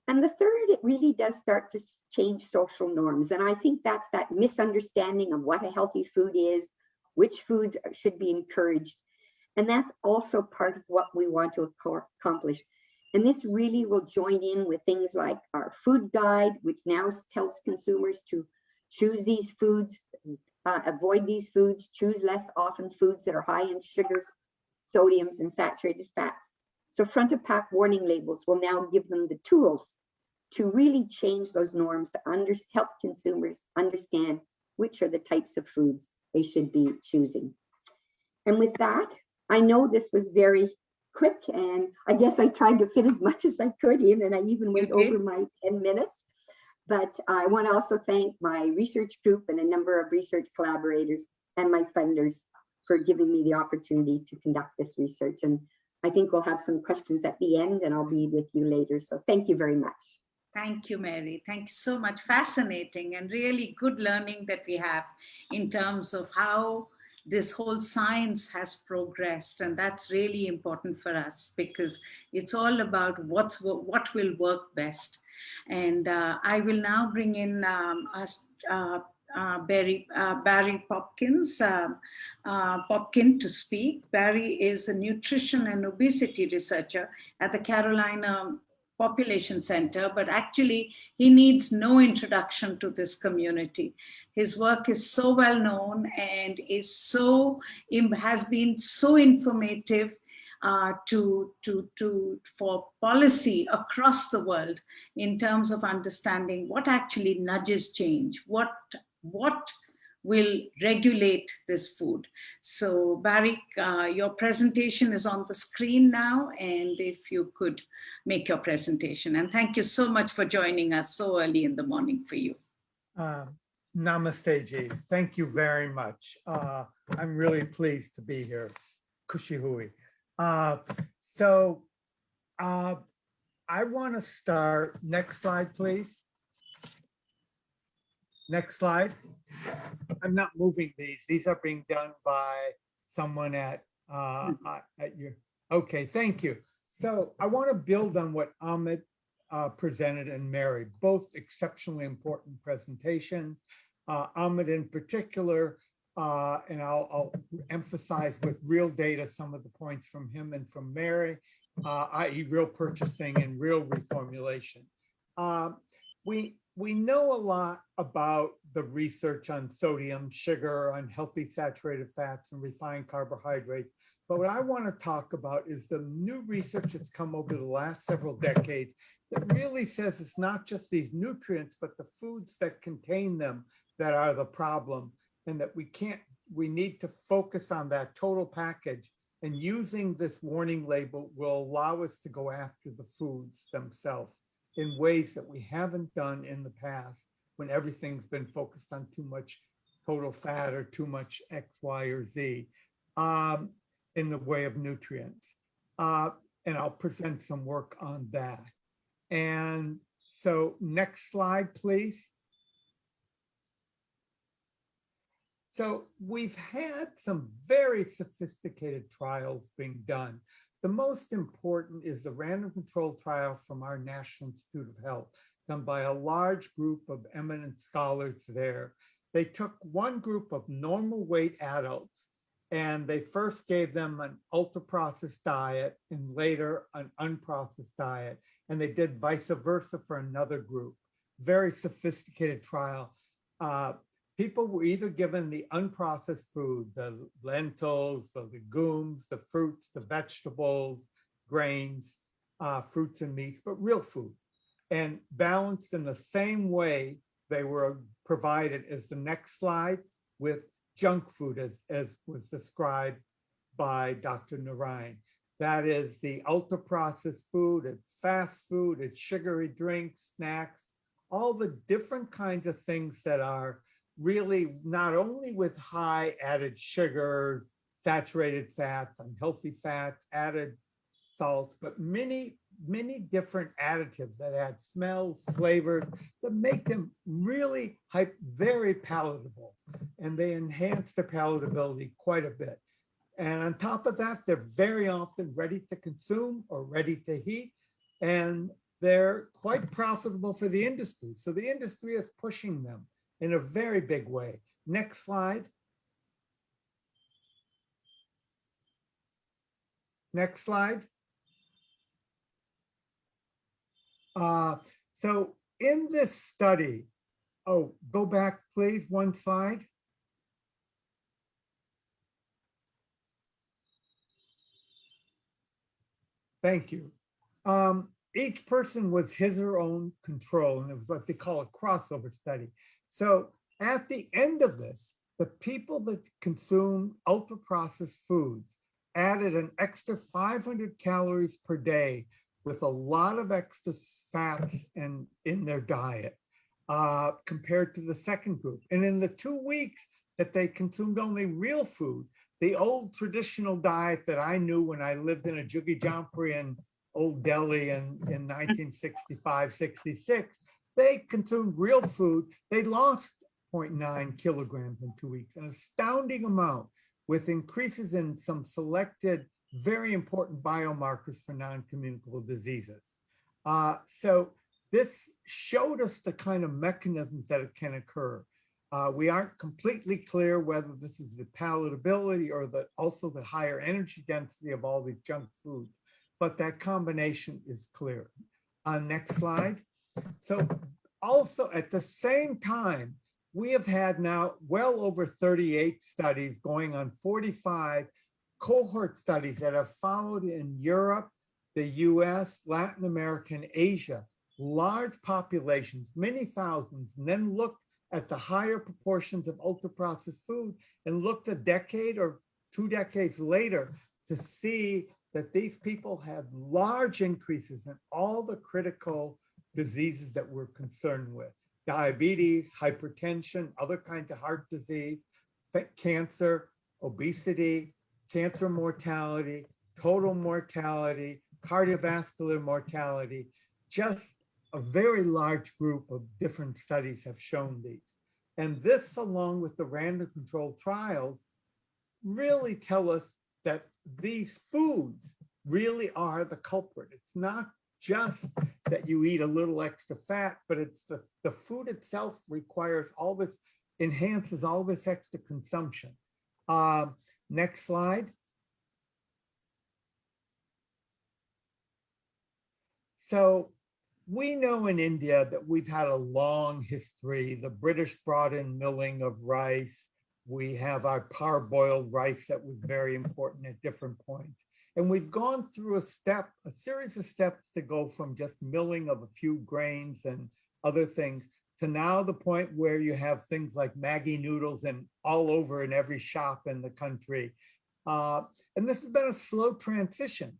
And the third, it really does start to change social norms. And I think that's that misunderstanding of what a healthy food is, which foods should be encouraged. And that's also part of what we want to accomplish. And this really will join in with things like our food guide, which now tells consumers to choose these foods, avoid these foods, choose less often foods that are high in sugars, sodiums, and saturated fats. So front of pack warning labels will now give them the tools to really change those norms to help consumers understand which are the types of foods they should be choosing. And with that, I know this was very quick, and I guess I tried to fit as much as I could in, and I even went over my 10 minutes. But I want to also thank my research group and a number of research collaborators and my funders for giving me the opportunity to conduct this research. And I think we'll have some questions at the end, and I'll be with you later. So thank you very much. Thank you, Mary. Thank you so much. Fascinating and really good learning that we have in terms of how this whole science has progressed. And that's really important for us because it's all about what will work best. And I will now bring in Barry Popkin to speak. Barry is a nutrition and obesity researcher at the Carolina Population Center, but actually he needs no introduction to this community. His work is so well known and has been so informative for policy across the world in terms of understanding what actually nudges change, what will regulate this food. So Barry, your presentation is on the screen now, and if you could make your presentation. And thank you so much for joining us so early in the morning for you. Namaste, Ji. Thank you very much. I'm really pleased to be here. Kushi hui. I want to start. Next slide, please. Next slide. I'm not moving these. These are being done by someone at your. Okay, thank you. So I want to build on what Amit presented and Mary, both exceptionally important presentations. Amit in particular, and I'll emphasize with real data some of the points from him and from Mary, i.e. real purchasing and real reformulation. We know a lot about the research on sodium, sugar, on healthy saturated fats and refined carbohydrates. But what I want to talk about is the new research that's come over the last several decades that really says it's not just these nutrients, but the foods that contain them that are the problem, and that we need to focus on that total package. And using this warning label will allow us to go after the foods themselves in ways that we haven't done in the past when everything's been focused on too much total fat or too much X, Y, or Z in the way of nutrients. And I'll present some work on that. And so next slide, please. So we've had some very sophisticated trials being done. The most important is the random control trial from our National Institute of Health, done by a large group of eminent scholars there. They took one group of normal weight adults and they first gave them an ultra-processed diet and later an unprocessed diet. And they did vice versa for another group. Very sophisticated trial. People were either given the unprocessed food, the lentils, the legumes, the fruits, the vegetables, grains, fruits and meats, but real food, and balanced in the same way they were provided as the next slide with junk food as was described by Dr. Narayan. That is the ultra-processed food, it's fast food, it's sugary drinks, snacks, all the different kinds of things that are really not only with high added sugars, saturated fats, unhealthy fats, added salts, but many different additives that add smells, flavors, that make them really very palatable. And they enhance the palatability quite a bit. And on top of that, they're very often ready to consume or ready to heat. And they're quite profitable for the industry. So the industry is pushing them in a very big way. Next slide. Next slide. So in this study, oh, go back, please, one slide. Thank you. Each person was his or her own control, and it was what they call a crossover study. So at the end of this, the people that consumed ultra-processed foods added an extra 500 calories per day with a lot of extra fats in their diet compared to the second group. And in the 2 weeks that they consumed only real food, the old traditional diet that I knew when I lived in a Juggy Jampri in Old Delhi in 1965, 66, they consumed real food. They lost 0.9 kilograms in 2 weeks, an astounding amount, with increases in some selected very important biomarkers for non-communicable diseases. So this showed us the kind of mechanisms that it can occur. We aren't completely clear whether this is the palatability or also the higher energy density of all these junk foods, but that combination is clear. Next slide. So also at the same time, we have had now well over 38 studies going on 45 cohort studies that have followed in Europe, the US, Latin America, and Asia, large populations, many thousands, and then looked at the higher proportions of ultra-processed food and looked a decade or 2 decades later to see that these people had large increases in all the critical diseases that we're concerned with: diabetes, hypertension, other kinds of heart disease, cancer, obesity, cancer mortality, total mortality, cardiovascular mortality. Just a very large group of different studies have shown these. And this, along with the random controlled trials, really tell us that these foods really are the culprit. It's not just that you eat a little extra fat, but it's the food itself requires all this, enhances all this extra consumption. Next slide. So we know in India that we've had a long history. The British brought in milling of rice. We have our parboiled rice that was very important at different points. And we've gone through a series of steps to go from just milling of a few grains and other things to now the point where you have things like Maggi noodles and all over in every shop in the country. And this has been a slow transition,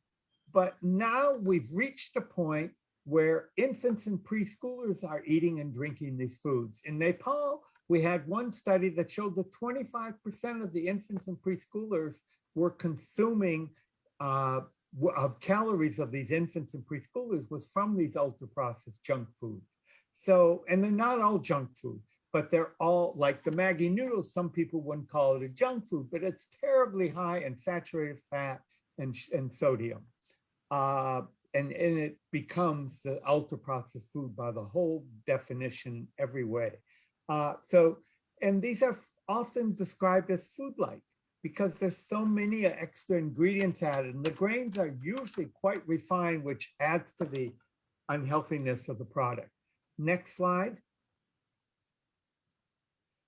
but now we've reached a point where infants and preschoolers are eating and drinking these foods. In Nepal, we had one study that showed that 25% of the infants and preschoolers were consuming of calories of these infants and preschoolers was from these ultra processed junk foods. So, and they're not all junk food, but they're all like the Maggie noodles. Some people wouldn't call it a junk food, but it's terribly high in saturated fat and sodium. And it becomes the ultra processed food by the whole definition every way. And these are often described as food-like because there's so many extra ingredients added, and the grains are usually quite refined, which adds to the unhealthiness of the product. Next slide.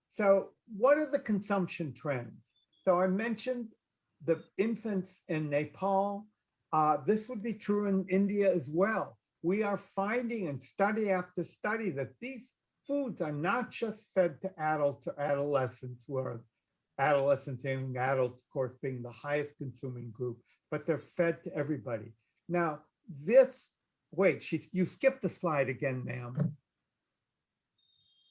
So what are the consumption trends? So I mentioned the infants in Nepal. This would be true in India as well. We are finding in study after study that these foods are not just fed to adults or adolescents, who are adolescents and adults, of course, being the highest consuming group, but they're fed to everybody. Now, this, wait, you skipped the slide again, ma'am.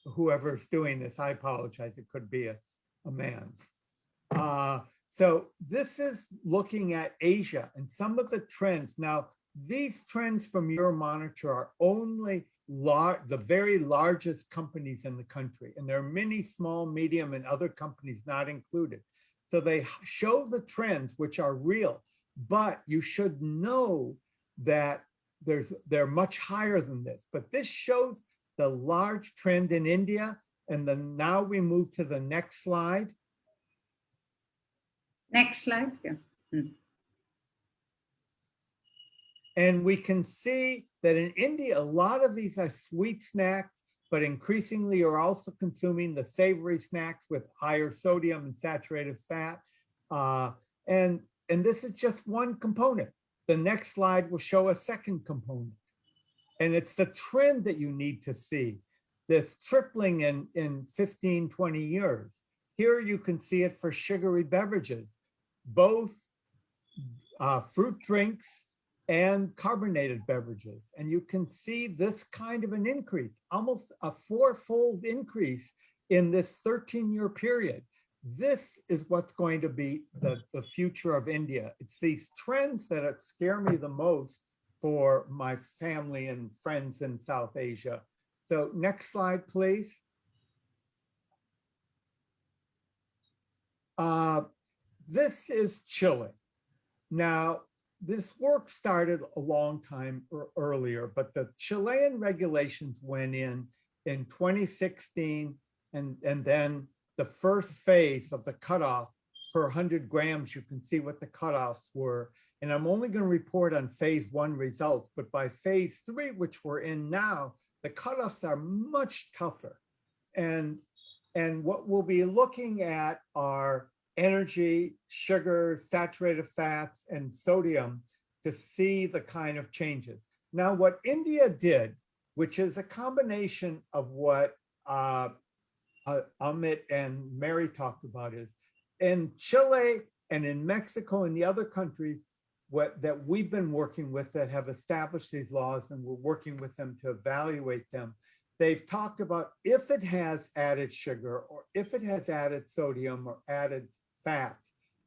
Whoever's doing this, I apologize. It could be a man. So this is looking at Asia and some of the trends. Now, these trends from Euromonitor are only the very largest companies in the country, and there are many small, medium, and other companies not included. So they show the trends, which are real, but you should know that they're much higher than this. But this shows the large trend in India. And then now we move to the next slide. Next slide. Yeah. And we can see that in India, a lot of these are sweet snacks, but increasingly you're also consuming the savory snacks with higher sodium and saturated fat. And this is just one component. The next slide will show a second component. And it's the trend that you need to see, this tripling in 15, 20 years. Here you can see it for sugary beverages, both fruit drinks and carbonated beverages. And you can see this kind of an increase, almost a 4-fold increase in this 13-year period. This is what's going to be the future of India. It's these trends that scare me the most for my family and friends in South Asia. So next slide, please. This is Chile. Now, this work started a long time earlier, but the Chilean regulations went in 2016, and then the first phase of the cutoff per 100 grams, you can see what the cutoffs were. And I'm only going to report on phase 1 results, but by phase 3, which we're in now, the cutoffs are much tougher. And what we'll be looking at are energy, sugar, saturated fats, and sodium to see the kind of changes. Now, what India did, which is a combination of what Amit and Mary talked about, is in Chile and in Mexico and the other countries that we've been working with that have established these laws, and we're working with them to evaluate them. They've talked about if it has added sugar or if it has added sodium or added fat,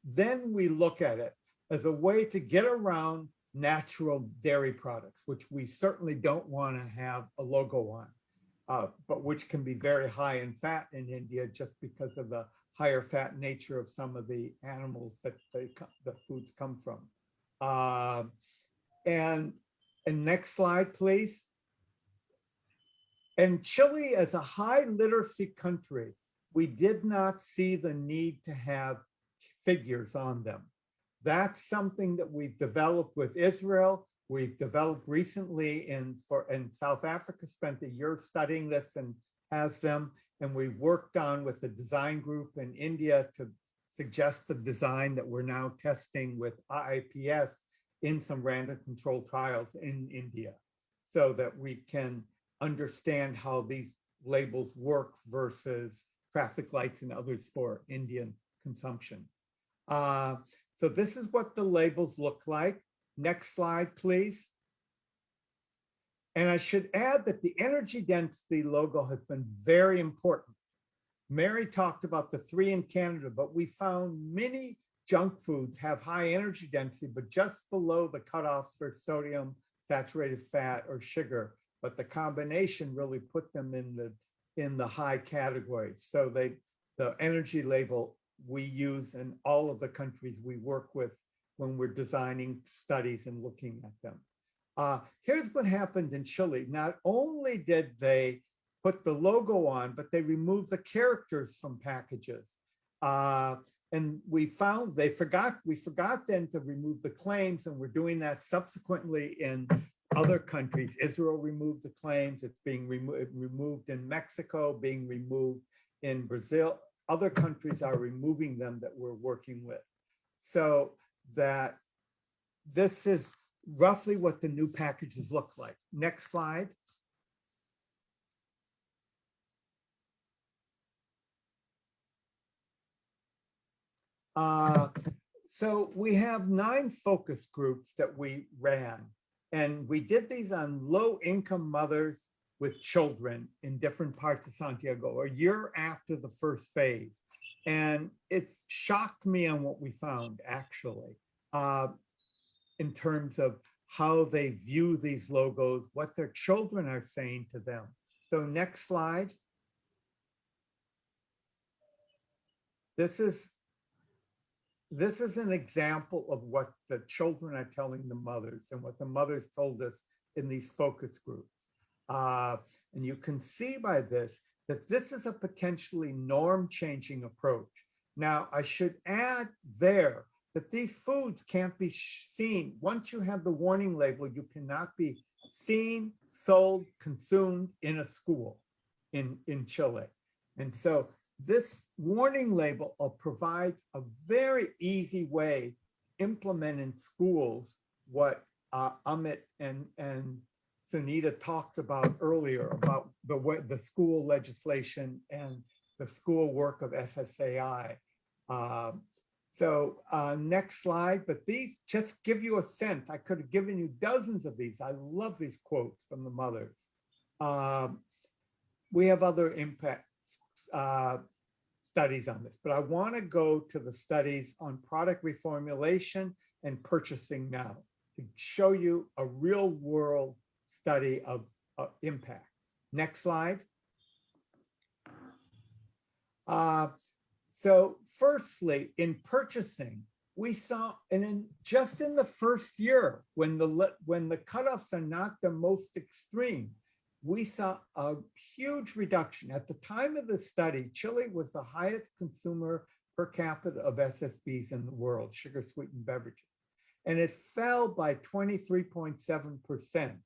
then we look at it as a way to get around natural dairy products, which we certainly don't want to have a logo on, but which can be very high in fat in India just because of the higher fat nature of some of the animals that the foods come from. And next slide, please. And Chile, as a high literacy country, we did not see the need to have figures on them. That's something that we've developed with Israel. We've developed recently in South Africa, spent a year studying this and has them. And we've worked on with the design group in India to suggest the design that we're now testing with IIPS in some random controlled trials in India, so that we can understand how these labels work versus traffic lights and others for Indian consumption. So this is what the labels look like. Next slide, please. And I should add that the energy density logo has been very important Mary talked about the 3 in Canada, but we found many junk foods have high energy density, but just below the cutoff for sodium, saturated fat, or sugar. But the combination really put them in the high category. So the energy label we use in all of the countries we work with when we're designing studies and looking at them. Here's what happened in Chile. Not only did they put the logo on, but they removed the characters from packages. And we found we forgot then to remove the claims, and we're doing that subsequently in other countries. Israel removed the claims. It's being removed in Mexico, being removed in Brazil. Other countries are removing them that we're working with. So that this is roughly what the new packages look like. Next slide. So we have 9 focus groups that we ran, and we did these on low-income mothers with children in different parts of Santiago a year after the first phase. And it shocked me on what we found, actually, in terms of how they view these logos, what their children are saying to them. So next slide. This is an example of what the children are telling the mothers and what the mothers told us in these focus groups. And you can see by this that this is a potentially norm-changing approach. Now, I should add there that these foods can't be seen. Once you have the warning label, you cannot be seen, sold, consumed in a school in Chile. And so this warning label provides a very easy way to implement in schools what Amit and Sunita talked about earlier about the school legislation and the school work of SSAI. Next slide, but these just give you a sense. I could have given you dozens of these. I love these quotes from the mothers. We have other impact studies on this, but I want to go to the studies on product reformulation and purchasing now to show you a real world study of impact. Next slide. So firstly, in purchasing, we saw, and just in the first year, when the cutoffs are not the most extreme, we saw a huge reduction. At the time of the study, Chile was the highest consumer per capita of SSBs in the world, sugar sweetened beverages. And it fell by 23.7%.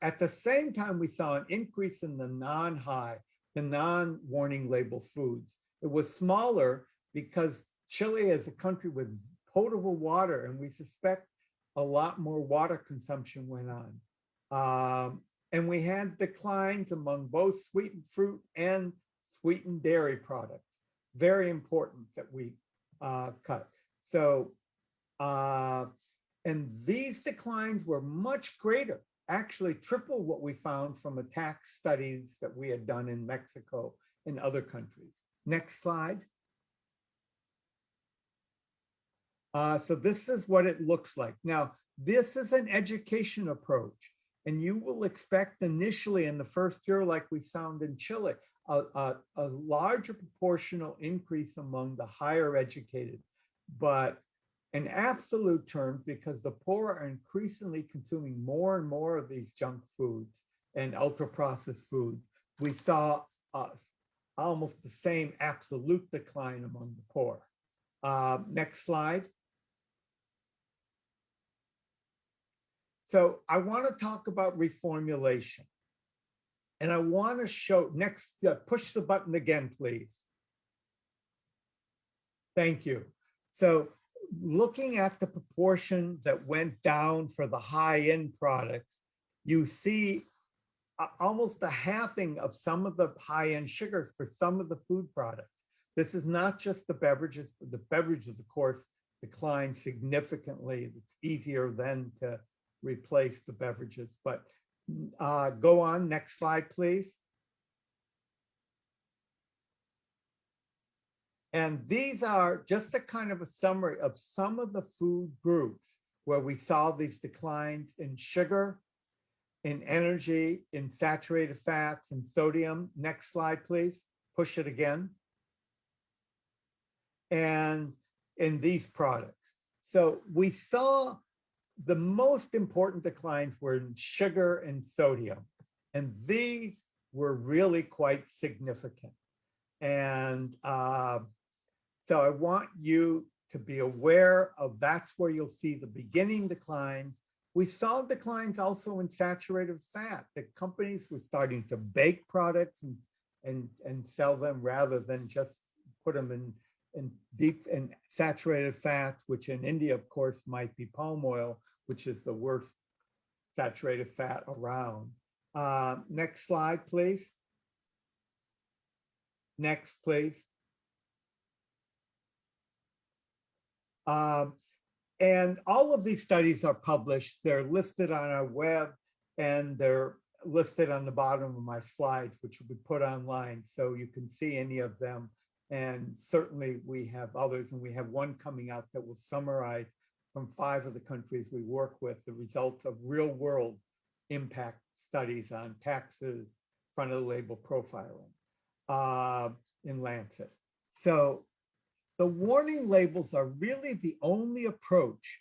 At the same time, we saw an increase in the non-warning label foods. It was smaller because Chile is a country with potable water, and we suspect a lot more water consumption went on. And we had declines among both sweetened fruit and sweetened dairy products. Very important that we cut. So, and these declines were much greater, actually triple what we found from attack studies that we had done in Mexico and other countries. Next slide. So this is what it looks like. Now, this is an education approach. And you will expect initially in the first year, like we found in Chile, a larger proportional increase among the higher educated. But in absolute terms, because the poor are increasingly consuming more and more of these junk foods and ultra-processed foods, we saw almost the same absolute decline among the poor. Next slide. So I want to talk about reformulation. And I want to show next, push the button again, please. Thank you. So looking at the proportion that went down for the high-end products, you see almost a halving of some of the high-end sugars for some of the food products. This is not just the beverages, but the beverages, of course, decline significantly. It's easier then to replace the beverages, but go on, next slide, please. And these are just a kind of a summary of some of the food groups where we saw these declines in sugar, in energy, in saturated fats, and sodium. Next slide, please. Push it again. And in these products. So we saw the most important declines were in sugar and sodium. And these were really quite significant. And so I want you to be aware of that's where you'll see the beginning declines. We saw declines also in saturated fat. The companies were starting to bake products and sell them rather than just put them in deep and saturated fats, which in India, of course, might be palm oil, which is the worst saturated fat around. Next slide, please. Next, please. And all of these studies are published. They're listed on our web, and they're listed on the bottom of my slides, which will be put online, so you can see any of them. And certainly we have others, and we have one coming out that will summarize from 5 of the countries we work with the results of real world impact studies on taxes, front of the label profiling in Lancet. So the warning labels are really the only approach,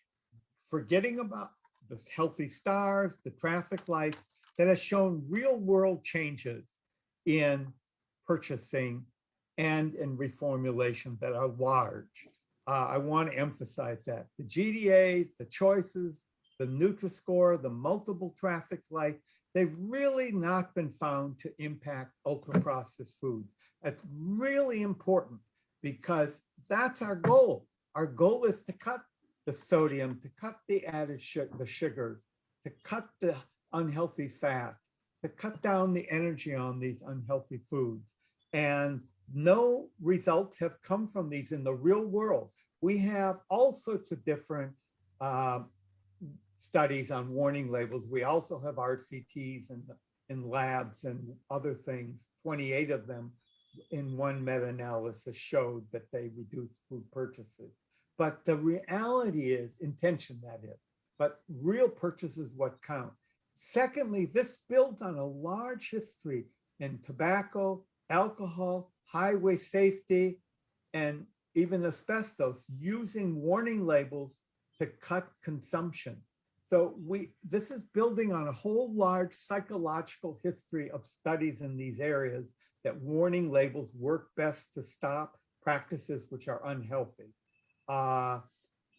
forgetting about the healthy stars, the traffic lights, that has shown real world changes in purchasing and in reformulation that are large. I want to emphasize that. The GDAs, the choices, the Nutri-Score, the multiple traffic lights, they've really not been found to impact ultra-processed foods. That's really important because that's our goal. Our goal is to cut the sodium, to cut the added the sugars, to cut the unhealthy fat, to cut down the energy on these unhealthy foods. And no results have come from these in the real world. We have all sorts of different studies on warning labels. We also have RCTs in labs and other things, 28 of them in one meta-analysis showed that they reduced food purchases. But the reality is, intention that is, but real purchases what count. Secondly, this builds on a large history in tobacco, alcohol, highway safety, and even asbestos, using warning labels to cut consumption. So this is building on a whole large psychological history of studies in these areas that warning labels work best to stop practices which are unhealthy.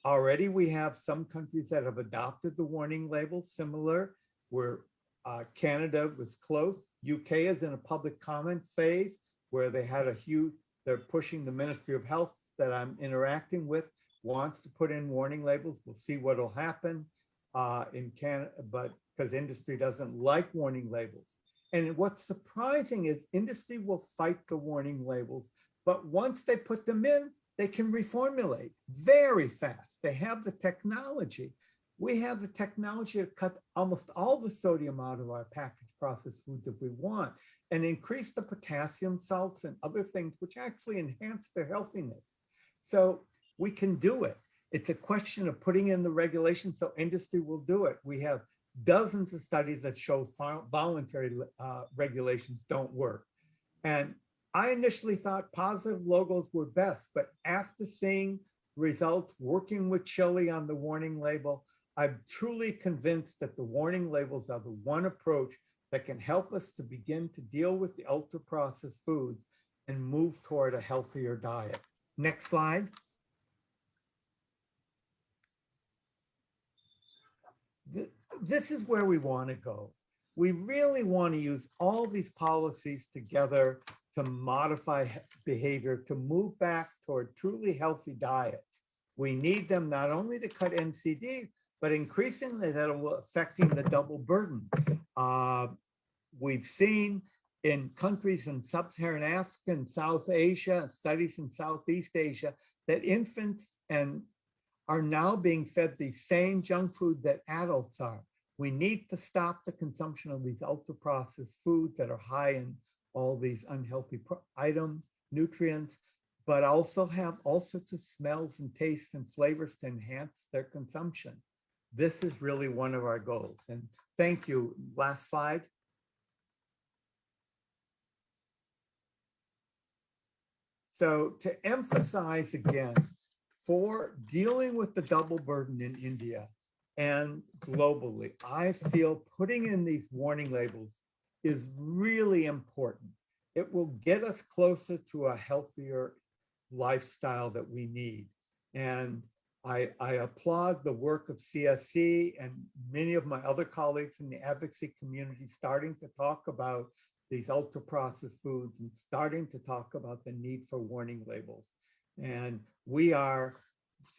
Already we have some countries that have adopted the warning label, similar where Canada was close. UK is in a public comment phase where they had they're pushing the Ministry of Health that I'm interacting with, wants to put in warning labels. We'll see what'll happen in Canada, but because industry doesn't like warning labels. And what's surprising is industry will fight the warning labels, but once they put them in, they can reformulate very fast. They have the technology. We have the technology to cut almost all the sodium out of our packaged processed foods if we want, and increase the potassium salts and other things which actually enhance their healthiness. So we can do it. It's a question of putting in the regulation so industry will do it. We have dozens of studies that show voluntary regulations don't work. And I initially thought positive logos were best, but after seeing results working with Chile on the warning label, I'm truly convinced that the warning labels are the one approach that can help us to begin to deal with the ultra-processed foods and move toward a healthier diet. Next slide. This is where we want to go. We really want to use all these policies together to modify behavior, to move back toward truly healthy diets. We need them not only to cut NCD, but increasingly that will affecting the double burden. We've seen in countries in sub-Saharan Africa and South Asia, studies in Southeast Asia, that infants are now being fed the same junk food that adults are. We need to stop the consumption of these ultra-processed foods that are high in all these unhealthy items, nutrients, but also have all sorts of smells and tastes and flavors to enhance their consumption. This is really one of our goals. And thank you. Last slide. So to emphasize again, for dealing with the double burden in India and globally, I feel putting in these warning labels is really important. It will get us closer to a healthier lifestyle that we need. And I applaud the work of CSC and many of my other colleagues in the advocacy community starting to talk about these ultra processed foods and starting to talk about the need for warning labels. And we are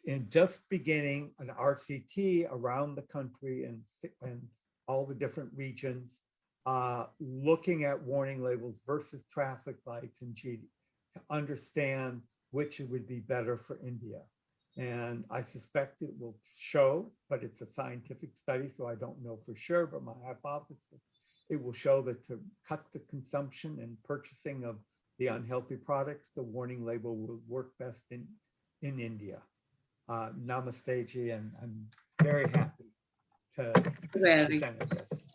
in just beginning an RCT around the country and all the different regions, looking at warning labels versus traffic lights and GD to understand which would be better for India. And I suspect it will show, but it's a scientific study, so I don't know for sure, but my hypothesis, it will show that to cut the consumption and purchasing of the unhealthy products, the warning label will work best in India. Namaste, Ji, and I'm very happy to present this.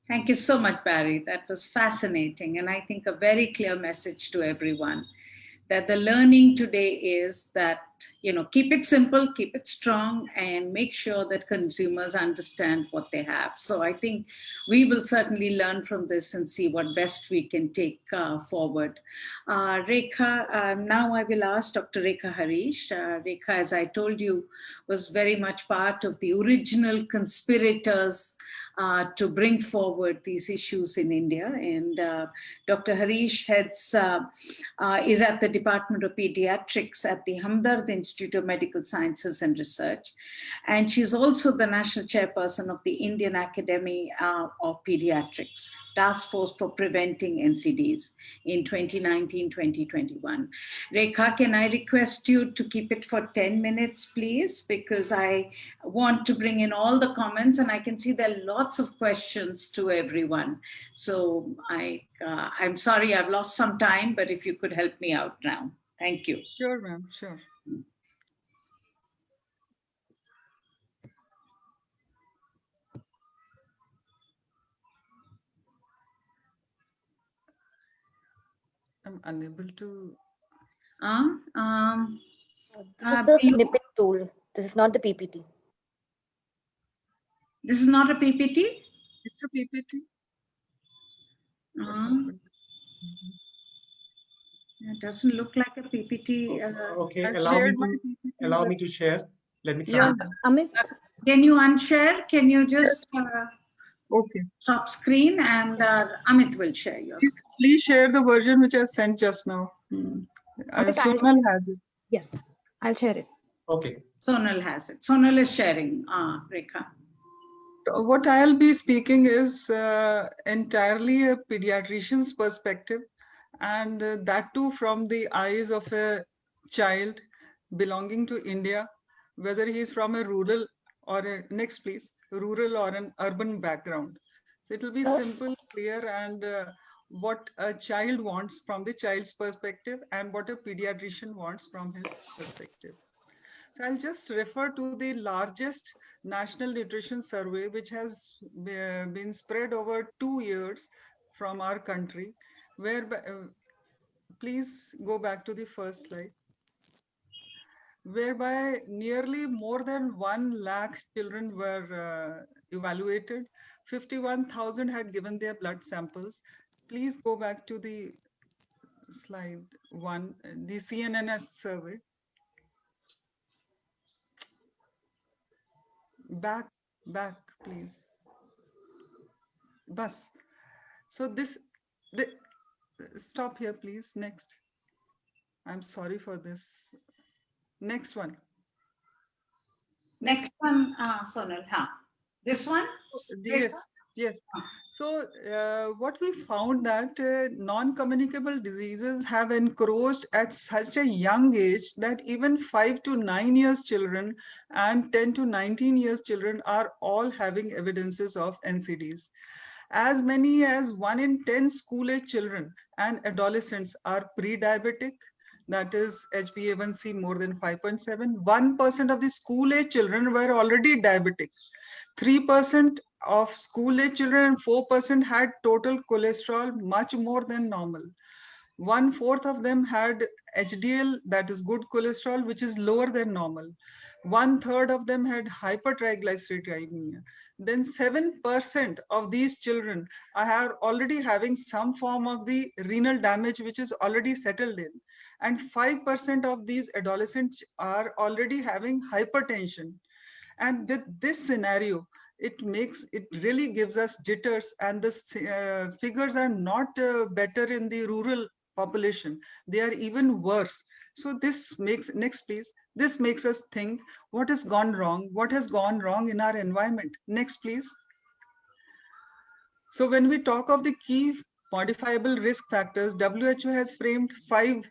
Thank you so much, Barry. That was fascinating. And I think a very clear message to everyone that the learning today is that, keep it simple, keep it strong, and make sure that consumers understand what they have. So I think we will certainly learn from this and see what best we can take forward. Rekha, now I will ask Dr. Rekha Harish. Rekha, as I told you, was very much part of the original conspirators to bring forward these issues in India. And Dr. Harish is at the Department of Pediatrics at the Hamdard Institute of Medical Sciences and Research. And she's also the national chairperson of the Indian Academy of Pediatrics, Task Force for Preventing NCDs in 2019-2021. Rekha, can I request you to keep it for 10 minutes, please? Because I want to bring in all the comments, and I can see there are lots of questions to everyone. So I'm sorry I've lost some time, but if you could help me out now. Thank you. Sure, ma'am, sure. I'm unable to. This is a snippet tool. This is not the PPT. This is not a PPT? It's a PPT. It doesn't look like a PPT. Okay, I've allow shared my PPT, allow but- me to share. Let me try. Yeah. Amit, Can you unshare? Can you just Okay. stop screen, and Amit will share your screen. Please share the version which I sent just now. Amit, I- Sonal has it. yes, I'll share it. Okay. Sonal has it. Sonal is sharing, Rekha. So what I'll be speaking is entirely a pediatrician's perspective, and that too from the eyes of a child belonging to India, whether he's from a rural or next please, rural or an urban background. So it'll be simple, clear, and what a child wants from the child's perspective and what a pediatrician wants from his perspective. So I'll just refer to the largest national nutrition survey, which has been spread over 2 years from our country, where, please go back to the first slide, whereby nearly more than 1 lakh children were evaluated. 51,000 had given their blood samples. Please go back to the slide 1, the CNNS survey. Back, please. Bus. So stop here, please. Next. I'm sorry for this. Next one. Next one, Sonal. This one? Yes, yes. So what we found that non-communicable diseases have encroached at such a young age that even 5 to 9 years children and 10 to 19 years children are all having evidences of NCDs. As many as 1 in 10 school-age children and adolescents are pre-diabetic, that is HbA1c more than 5.7. 1% of the school age children were already diabetic. 3% of school age children and 4% had total cholesterol much more than normal. 1/4 of them had HDL, that is good cholesterol, which is lower than normal. 1/3 of them had hypertriglyceridemia. Then 7% of these children are already having some form of the renal damage, which is already settled in. And 5% of these adolescents are already having hypertension. And this scenario, it really gives us jitters, and the figures are not better in the rural population. They are even worse. So this makes, next please, this makes us think what has gone wrong, what has gone wrong in our environment. Next please. So when we talk of the key modifiable risk factors, WHO has framed 5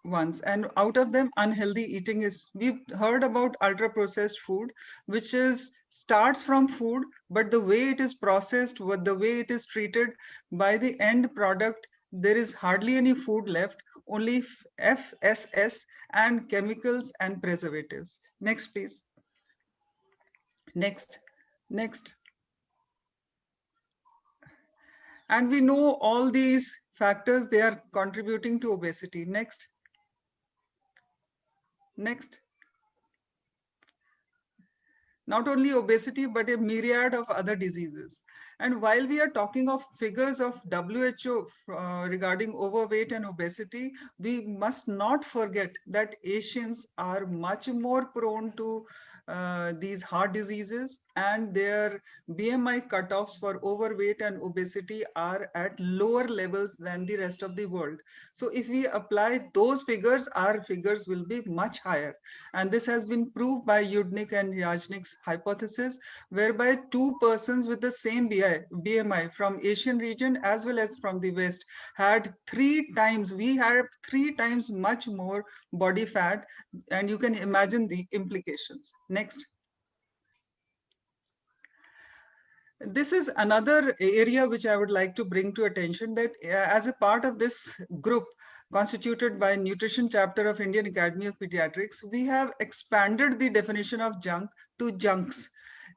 ones, and out of them unhealthy eating is, we've heard about ultra processed food, which is starts from food, but the way it is processed, what the way it is treated, by the end product there is hardly any food left, only FSS and chemicals and preservatives. Next please. Next. And we know all these factors, they are contributing to obesity. Next. Not only obesity, but a myriad of other diseases. And while we are talking of figures of WHO regarding overweight and obesity, we must not forget that Asians are much more prone to these heart diseases, and their BMI cutoffs for overweight and obesity are at lower levels than the rest of the world. So if we apply those figures, our figures will be much higher. And this has been proved by Yudnik and Yajnik's hypothesis, whereby two persons with the same BMI from Asian region as well as from the West had 3 times, we have 3 times much more body fat, and you can imagine the implications. Next. This is another area which I would like to bring to attention, that as a part of this group constituted by Nutrition Chapter of Indian Academy of Pediatrics, we have expanded the definition of junk to junks.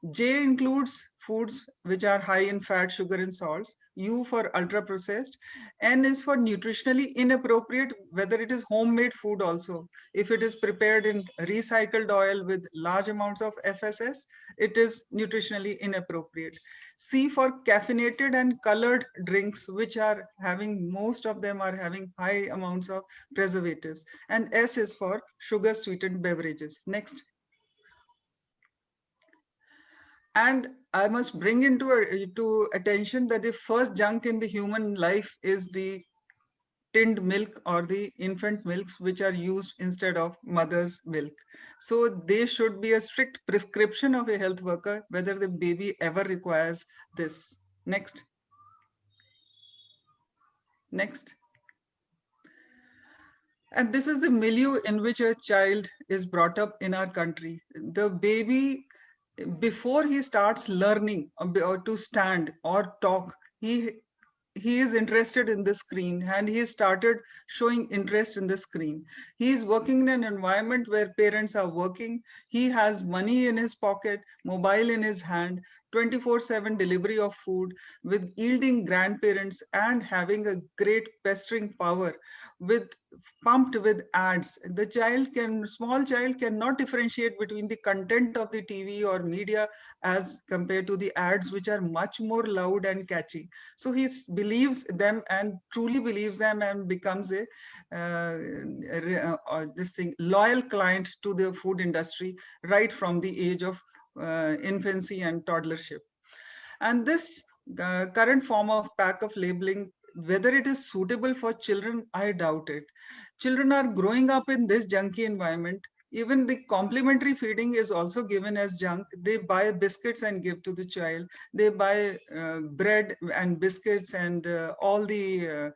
J includes foods which are high in fat, sugar, and salts. U for ultra processed. N is for nutritionally inappropriate, whether it is homemade food also. If it is prepared in recycled oil with large amounts of FSS, it is nutritionally inappropriate. C for caffeinated and colored drinks, which are having, most of them are having high amounts of preservatives. And S is for sugar sweetened beverages. Next. And I must bring to attention that the first junk in the human life is the tinned milk or the infant milks, which are used instead of mother's milk. So they should be a strict prescription of a health worker, whether the baby ever requires this. Next. And this is the milieu in which a child is brought up in our country. The baby, before he starts learning or to stand or talk, he is interested in the screen, and he started showing interest in the screen. He is working in an environment where parents are working. He has money in his pocket, mobile in his hand, 24/7 delivery of food, with yielding grandparents and having a great pestering power, pumped with ads. Small child cannot differentiate between the content of the TV or media as compared to the ads, which are much more loud and catchy. So he believes them and truly believes them, and becomes a loyal client to the food industry right from the age of infancy and toddlership. And this current form of pack of labeling, whether it is suitable for children, I doubt it. Children are growing up in this junky environment. Even the complimentary feeding is also given as junk. They buy biscuits and give to the child. They buy bread and biscuits and all the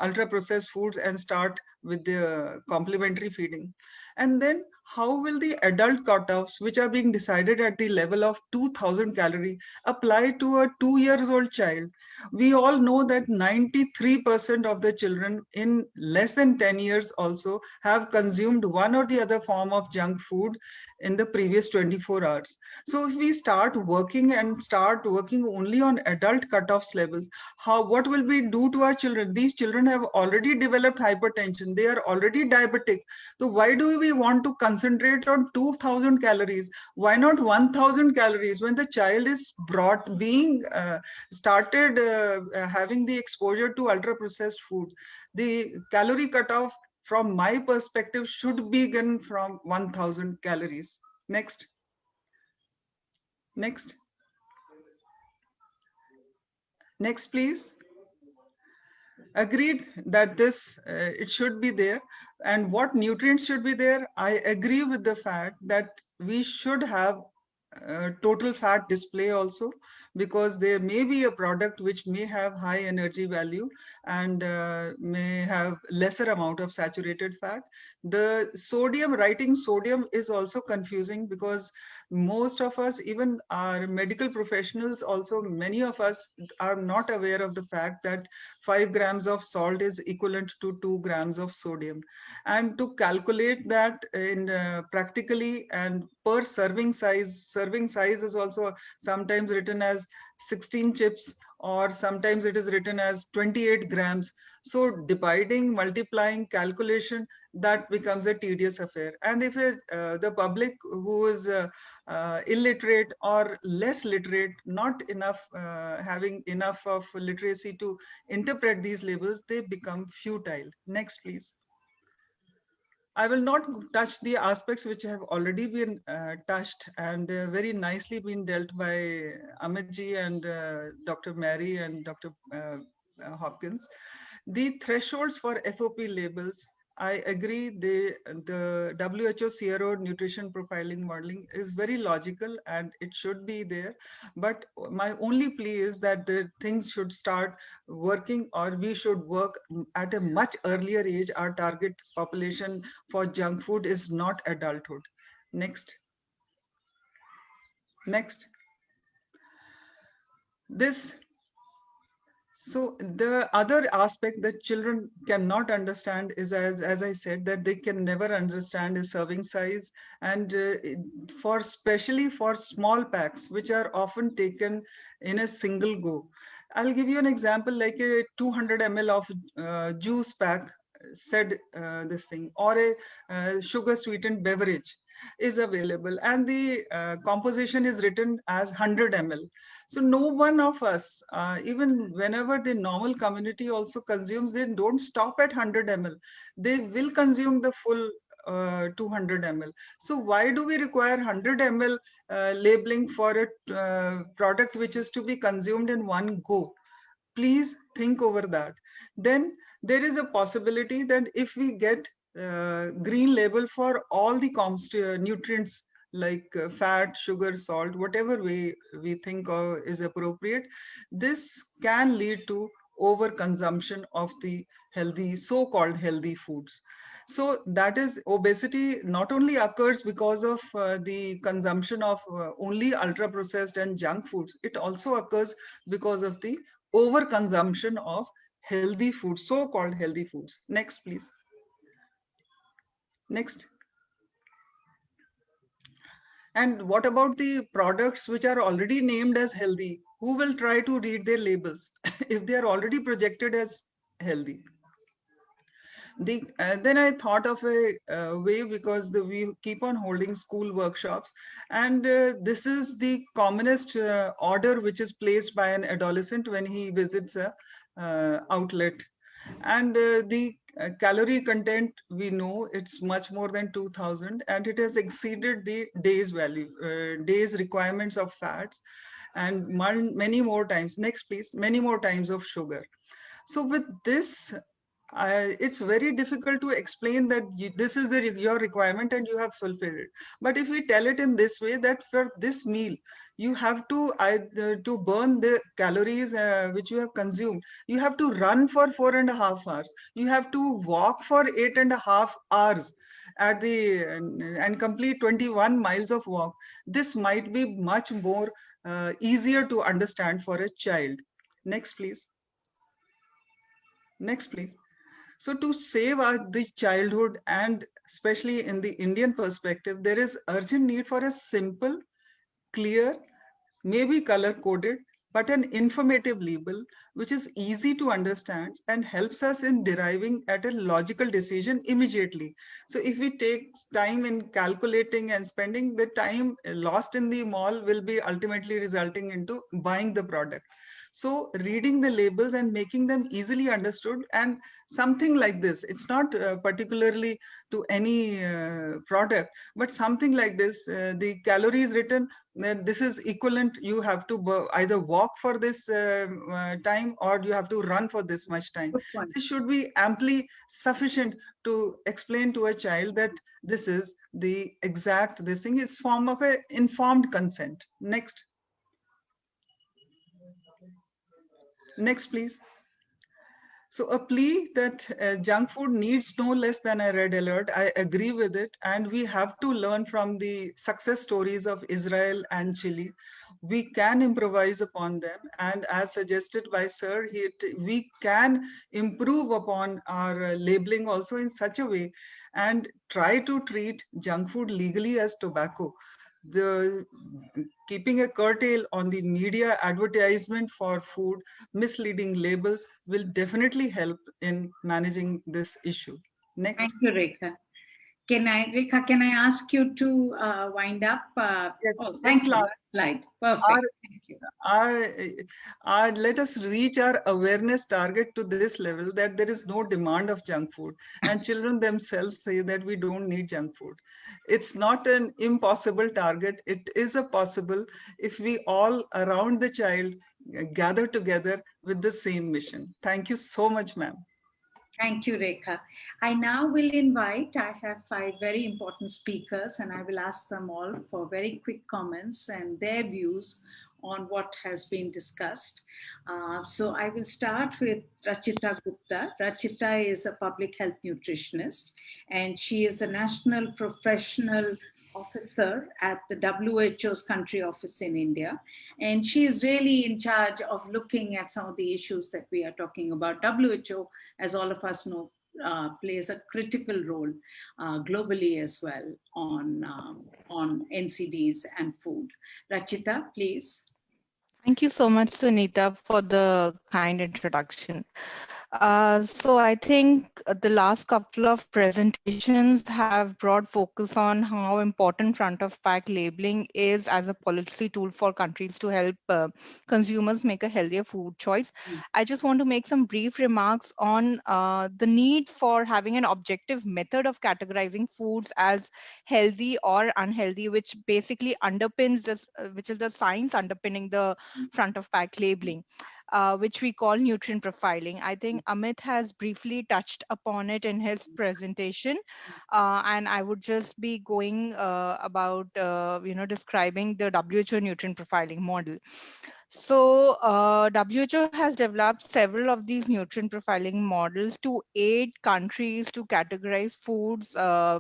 ultra processed foods and start with the complimentary feeding. And then how will the adult cutoffs, which are being decided at the level of 2000 calorie, apply to a 2 years old child? We all know that 93% of the children in less than 10 years also have consumed one or the other form of junk food in the previous 24 hours. So if we start working only on adult cutoffs levels, what will we do to our children? These children have already developed hypertension. They are already diabetic. So why do we want to concentrate on 2000 calories? Why not 1000 calories when the child is started having the exposure to ultra processed food? The calorie cutoff from my perspective should begin from 1000 calories. Next. Next. Next, please. Agreed that this it should be there. And what nutrients should be there? I agree with the fact that we should have total fat display also, because there may be a product which may have high energy value and may have lesser amount of saturated fat. The sodium, writing sodium is also confusing, because most of us, even our medical professionals also, many of us are not aware of the fact that 5 grams of salt is equivalent to 2 grams of sodium. And to calculate that in practically and per serving size is also sometimes written as 16 chips, or sometimes it is written as 28 grams. So dividing, multiplying, calculation, that becomes a tedious affair. And if the public who is illiterate or less literate, not enough having enough of literacy to interpret these labels, they become futile. Next, please. I will not touch the aspects which have already been touched and very nicely been dealt by Amitji and Dr. Mary and Dr. Hopkins. The thresholds for FoP labels, I agree, the WHO CRO nutrition profiling modeling is very logical and it should be there. But my only plea is that the things should start working, or we should work at a much earlier age. Our target population for junk food is not adulthood. Next. Next. This. So the other aspect that children cannot understand is, as I said, that they can never understand is serving size, and for especially for small packs, which are often taken in a single go. I'll give you an example, like a 200 ml of juice pack, said this thing, or a sugar sweetened beverage is available, and the composition is written as 100 ml. So no one of us, even whenever the normal community also consumes, they don't stop at 100 ml. They will consume the full 200 ml. So why do we require 100 ml labeling for a product which is to be consumed in one go? Please think over that. Then there is a possibility that if we get green label for all the nutrients like fat, sugar, salt, whatever way we think is appropriate, this can lead to overconsumption of the healthy, so-called healthy foods. So that is, obesity not only occurs because of the consumption of only ultra processed and junk foods, it also occurs because of the overconsumption of healthy foods, so-called healthy foods. Next, please. Next. And what about the products which are already named as healthy? Who will try to read their labels if they are already projected as healthy? Then I thought of a way, because we keep on holding school workshops, and this is the commonest order which is placed by an adolescent when he visits a outlet. And the calorie content, we know it's much more than 2000, and it has exceeded the day's requirements of fats, and many more times. Next, please. Many more times of sugar. So with this, it's very difficult to explain that this is your requirement and you have fulfilled it. But if we tell it in this way, that for this meal, you have to burn the calories which you have consumed, you have to run for 4.5 hours. You have to walk for 8.5 hours. at the and complete 21 miles of walk, this might be much more easier to understand for a child. Next, please. Next, please. So to save the childhood, and especially in the Indian perspective, there is urgent need for a simple, clear, maybe color coded, but an informative label which is easy to understand and helps us in deriving at a logical decision immediately. So if we take time in calculating and spending, the time lost in the mall will be ultimately resulting into buying the product. So reading the labels and making them easily understood, and something like this, it's not particularly to any product, but something like this, the calories written, this is equivalent, you have to either walk for this time, or you have to run for this much time. Good point. This should be amply sufficient to explain to a child that this is the exact, this thing is form of a informed consent. Next. Next, please. So a plea that junk food needs no less than a red alert, I agree with it. And we have to learn from the success stories of Israel and Chile. We can improvise upon them. And as suggested by Sir, we can improve upon our labeling also in such a way and try to treat junk food legally as tobacco. The keeping a curtail on the media advertisement for food, misleading labels will definitely help in managing this issue. Next. Thank you, Rekha. Rekha, can I ask you to wind up? Yes, Oh, thank it's you. last. Last slide. Perfect. Our, Thank you. let us reach our awareness target to this level that there is no demand of junk food, and children themselves say that we don't need junk food. It's not an impossible target. It is a possible if we all around the child gather together with the same mission. Thank you so much, ma'am. Thank you, Rekha. I now will invite, I have 5 very important speakers, and I will ask them all for very quick comments and their views on what has been discussed. So I will start with Rachita Gupta. Rachita is a public health nutritionist, and she is the National Professional Officer at the WHO's country office in India. And she is really in charge of looking at some of the issues that we are talking about. WHO, as all of us know, plays a critical role globally as well on NCDs and food. Rachita, please. Thank you so much, Sunita, for the kind introduction. So I think the last couple of presentations have brought focus on how important front of pack labeling is as a policy tool for countries to help consumers make a healthier food choice. I just want to make some brief remarks on the need for having an objective method of categorizing foods as healthy or unhealthy, which basically underpins this, which is the science underpinning the front of pack labeling. Which we call nutrient profiling. I think Amit has briefly touched upon it in his presentation, and I would just be going about describing the WHO nutrient profiling model. So WHO has developed several of these nutrient profiling models to aid countries to categorize foods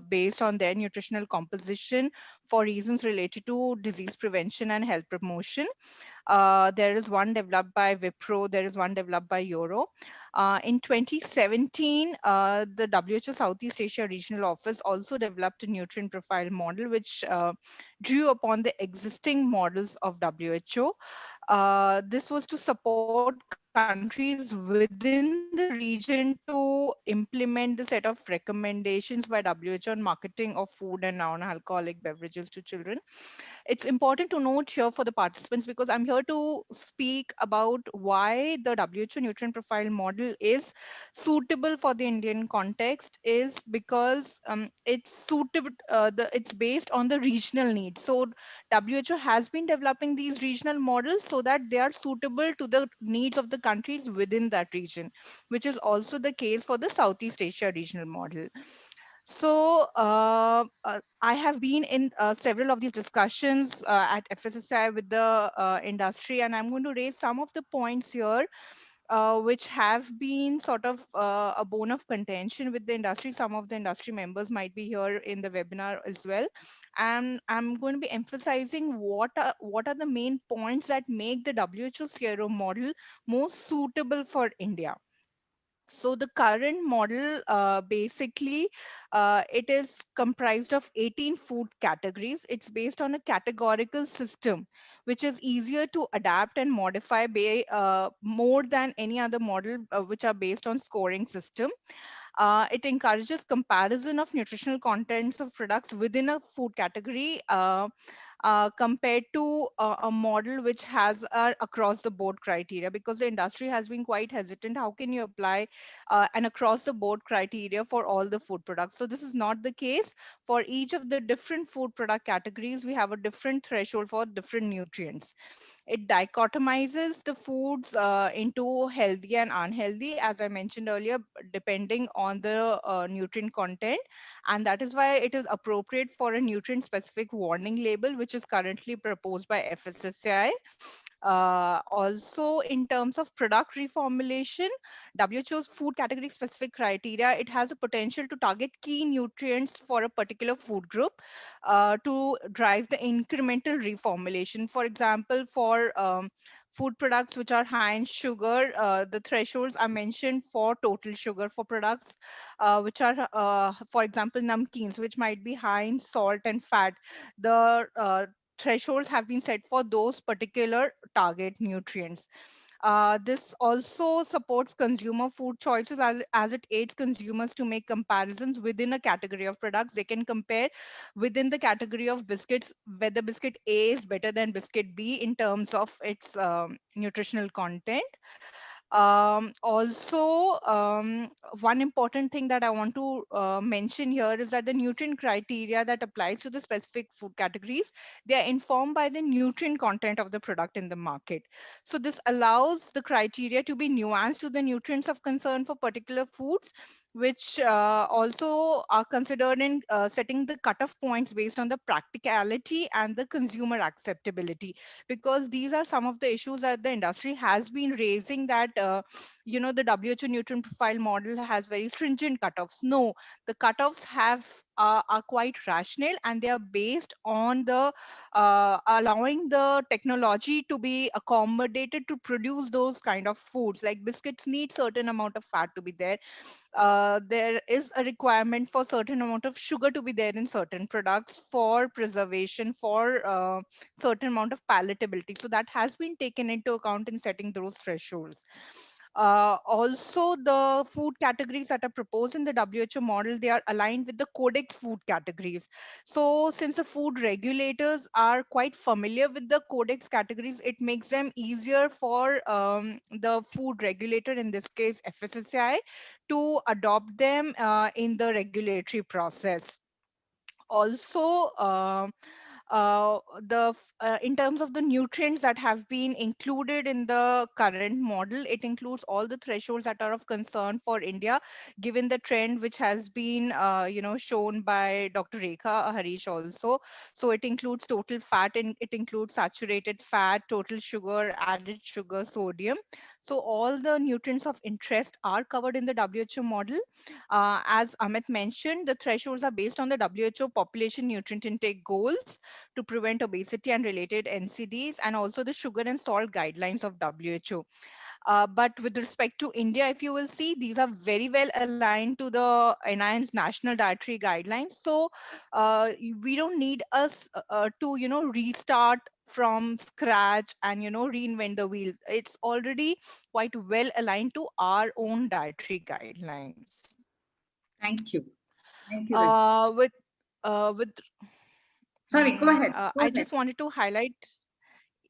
based on their nutritional composition for reasons related to disease prevention and health promotion. There is one developed by Wipro, there is one developed by Euro. In 2017, the WHO Southeast Asia Regional Office also developed a nutrient profile model, which drew upon the existing models of WHO. This was to support countries within the region to implement the set of recommendations by WHO on marketing of food and non-alcoholic beverages to children. It's important to note here for the participants because I'm here to speak about why the WHO nutrient profile model is suitable for the Indian context is because it's based on the regional needs. So WHO has been developing these regional models so that they are suitable to the needs of the countries within that region, which is also the case for the Southeast Asia regional model. So I have been in several of these discussions at FSSI with the industry, and I'm going to raise some of the points here which have been sort of a bone of contention with the industry. Some of the industry members might be here in the webinar as well. And I'm going to be emphasizing what are the main points that make the WHO CRO model most suitable for India. So the current model, basically, it is comprised of 18 food categories. It's based on a categorical system, which is easier to adapt and modify more than any other model, which are based on scoring system. It encourages comparison of nutritional contents of products within a food category, compared to a model which has across the board criteria, because the industry has been quite hesitant. How can you apply an across the board criteria for all the food products? So this is not the case. For each of the different food product categories, we have a different threshold for different nutrients. It dichotomizes the foods into healthy and unhealthy, as I mentioned earlier, depending on the nutrient content. And that is why it is appropriate for a nutrient specific warning label, which is currently proposed by FSSAI. Also, in terms of product reformulation, WHO's food category specific criteria, it has a potential to target key nutrients for a particular food group to drive the incremental reformulation. For example, for food products which are high in sugar, the thresholds are mentioned for total sugar. For products which are, for example, namkeens, which might be high in salt and fat, the thresholds have been set for those particular target nutrients. This also supports consumer food choices, as it aids consumers to make comparisons within a category of products. They can compare within the category of biscuits whether biscuit A is better than biscuit B in terms of its nutritional content. Also, one important thing that I want to mention here is that the nutrient criteria that applies to the specific food categories, they are informed by the nutrient content of the product in the market. So this allows the criteria to be nuanced to the nutrients of concern for particular foods, which also are considered in setting the cutoff points based on the practicality and the consumer acceptability, because these are some of the issues that the industry has been raising, that the WHO nutrient profile model has very stringent cutoffs. No, the cutoffs are quite rational, and they are based on the allowing the technology to be accommodated to produce those kind of foods. Like biscuits need certain amount of fat to be there. There is a requirement for certain amount of sugar to be there in certain products for preservation, for certain amount of palatability. So that has been taken into account in setting those thresholds. Also, the food categories that are proposed in the WHO model, they are aligned with the codex food categories. So since the food regulators are quite familiar with the codex categories, it makes them easier for the food regulator, in this case FSSAI, to adopt them in the regulatory process. Also, in terms of the nutrients that have been included in the current model, it includes all the thresholds that are of concern for India, given the trend which has been shown by Dr. Rekha Harish also. So it includes total fat, and it includes saturated fat, total sugar, added sugar, sodium. So all the nutrients of interest are covered in the WHO model. As Amit mentioned, the thresholds are based on the WHO population nutrient intake goals to prevent obesity and related NCDs, and also the sugar and salt guidelines of WHO. But with respect to India, if you will see, these are very well aligned to the NIN's national dietary guidelines. So we don't need us to, restart from scratch and, reinvent the wheel. It's already quite well aligned to our own dietary guidelines. Thank you. Thank you. With Sorry, go ahead. Go I ahead. just wanted to highlight.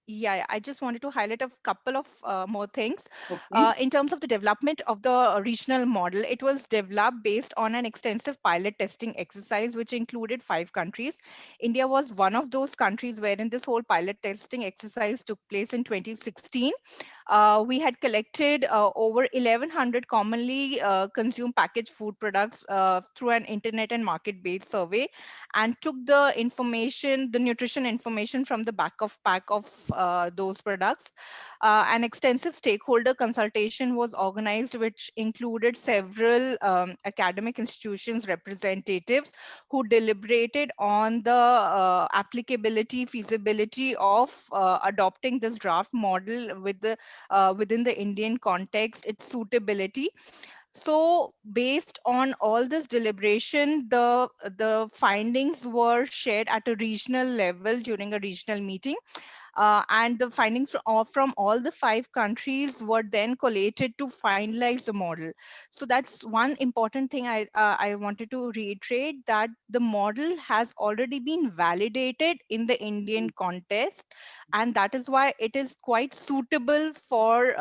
Yeah, I just wanted to highlight a couple of more things. Okay. In terms of the development of the regional model, it was developed based on an extensive pilot testing exercise, which included 5 countries. India was one of those countries wherein this whole pilot testing exercise took place in 2016. We had collected over 1,100 commonly consumed packaged food products through an internet and market-based survey, and took the information, the nutrition information from the back of pack of those products. An extensive stakeholder consultation was organized, which included several academic institutions representatives who deliberated on the applicability, feasibility of adopting this draft model within the Indian context, its suitability. So based on all this deliberation, the findings were shared at a regional level during a regional meeting. And the findings from all the 5 countries were then collated to finalize the model. So that's one important thing I wanted to reiterate, that the model has already been validated in the Indian context, and that is why it is quite suitable for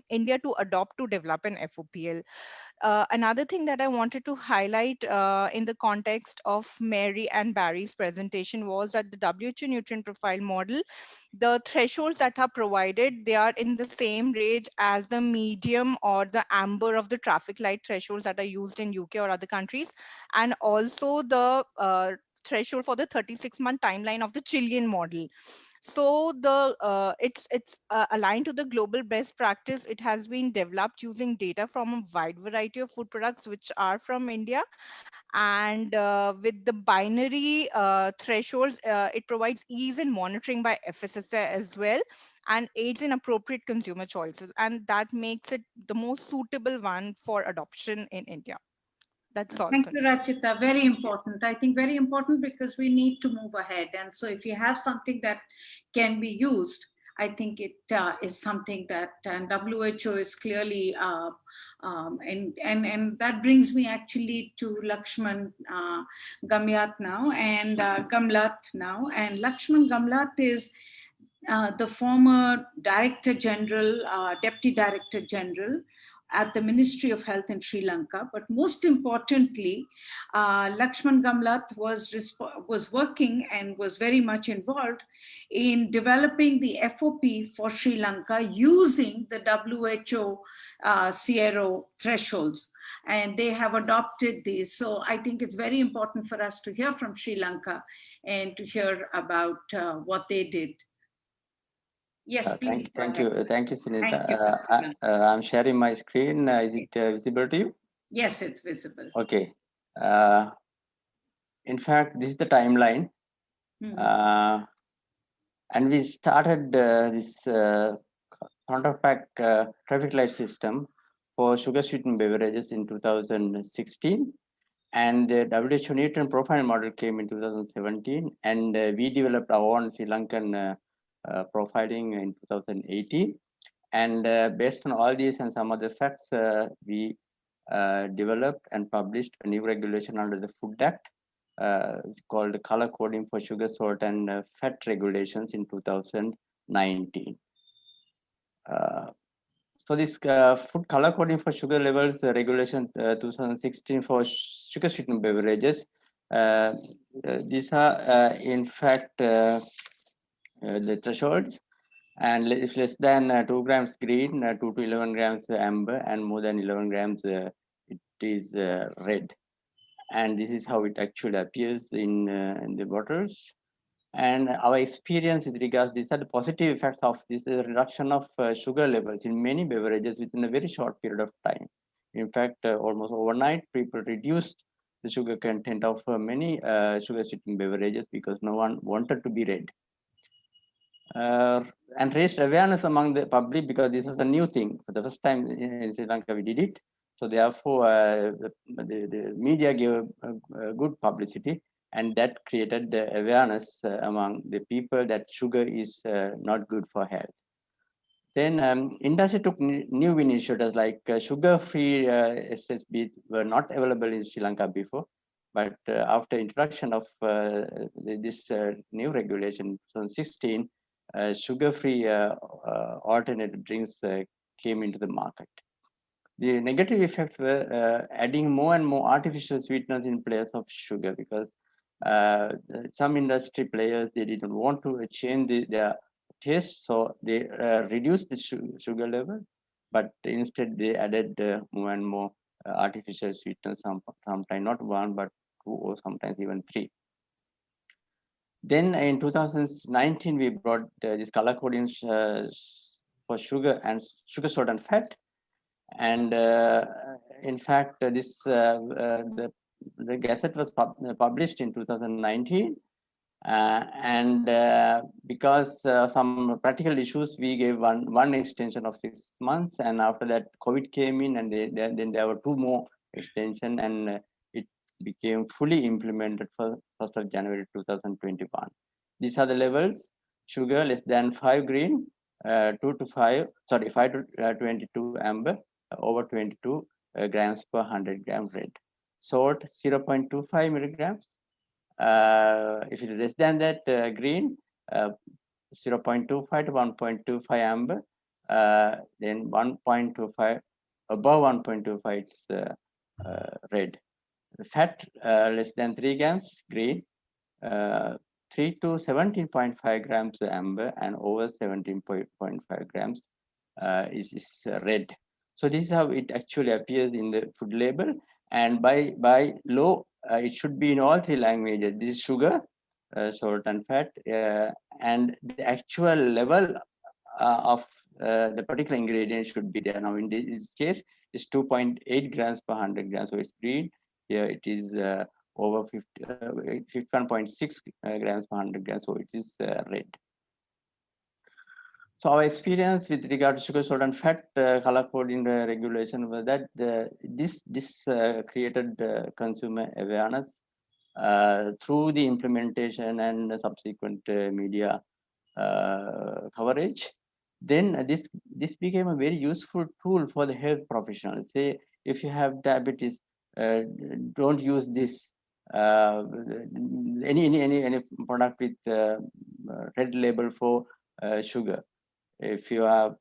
India to adopt to develop an FOPL. Another thing that I wanted to highlight in the context of Mary and Barry's presentation was that the WHO nutrient profile model, the thresholds that are provided, they are in the same range as the medium or the amber of the traffic light thresholds that are used in UK or other countries, and also the threshold for the 36-month timeline of the Chilean model. So the it's aligned to the global best practice. It has been developed using data from a wide variety of food products which are from India, and with the binary thresholds, it provides ease in monitoring by FSSA as well, and aids in appropriate consumer choices, and that makes it the most suitable one for adoption in India. That's all. Thank you, Sunita. Rachita. Very important. I think very important because we need to move ahead. And so if you have something that can be used, I think it is something that WHO is clearly, and that brings me actually to Lakshman Gamyat now, and Gamlat now. And Lakshman Gamlat is the former Director General, Deputy Director General at the Ministry of Health in Sri Lanka. But most importantly, Lakshman Gamlat was working and was very much involved in developing the FOP for Sri Lanka using the WHO CRO thresholds. And they have adopted these. So I think it's very important for us to hear from Sri Lanka and to hear about what they did. Yes, please. Thank you, Sunita. Thank you. I'm sharing my screen. Is it visible to you? Yes, it's visible. Okay. In fact, this is the timeline. And we started this front of pack traffic light system for sugar sweetened beverages in 2016. And the WHO nutrient profile model came in 2017. And we developed our own Sri Lankan profiling in 2018. And based on all these and some other facts, we developed and published a new regulation under the Food Act called color coding for sugar, salt, and fat regulations in 2019. So this food color coding for sugar levels regulation 2016 for sugar sweetened beverages. These are in fact the thresholds, and if less than 2 grams green, 2 to 11 grams amber, and more than 11 grams it is red. And this is how it actually appears in the bottles. And our experience with regards, these are the positive effects of this reduction of sugar levels in many beverages within a very short period of time. In fact, almost overnight, people reduced the sugar content of many sugar sweetened beverages because no one wanted to be red. And raised awareness among the public because this is a new thing. For the first time in Sri Lanka, we did it. So therefore, the media gave a good publicity, and that created the awareness among the people that sugar is not good for health. Then industry took new initiatives like sugar-free SSB were not available in Sri Lanka before, but after introduction of this new regulation, 2016, sugar-free alternative drinks came into the market. The negative effects were adding more and more artificial sweeteners in place of sugar, because some industry players, they didn't want to change their taste, so they reduced the sugar level, but instead they added more and more artificial sweeteners, sometimes not 1 but 2 or sometimes even 3. Then in 2019, we brought this color coding for sugar and sugar, salt, and fat. And in fact, the Gazette was published in 2019. And because some practical issues, we gave one extension of 6 months, and after that COVID came in, and then there were 2 more extension, and it became fully implemented for 1st of January 2021. These are the levels: sugar less than 5 green, 5 to 22 amber, over 22 grams per 100 gram red. Salt 0.25 milligrams. If it is less than that, green, 0.25 to 1.25 amber, then 1.25, above 1.25 is red. Fat less than 3 grams, green, 3 to 17.5 grams amber, and over 17.5 grams is red. So this is how it actually appears in the food label. And by law, it should be in all 3 languages. This is sugar, salt, and fat, and the actual level of the particular ingredient should be there. Now in this case, it's 2.8 grams per 100 grams, so it's green. Here it is over 51.6 grams per 100 grams, so it is red. So our experience with regard to sugar, salt, and fat color coding regulation was that this created consumer awareness through the implementation and subsequent media coverage. Then this became a very useful tool for the health professionals. Say if you have diabetes, don't use this any product with red label for sugar. If you are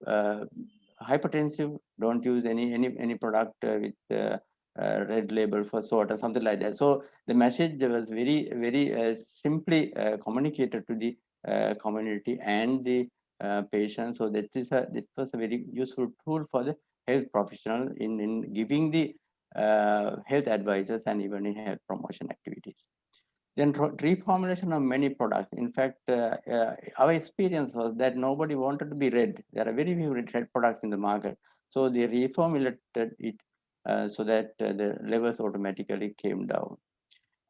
hypertensive, don't use any product with red label for salt or something like that. So the message was very simply communicated to the community and the patients. So that was a very useful tool for the health professional in giving the health advices and even in health promotion activities. Then reformulation of many products. In fact, our experience was that nobody wanted to be red. There are very few red products in the market. So they reformulated it so that the levels automatically came down.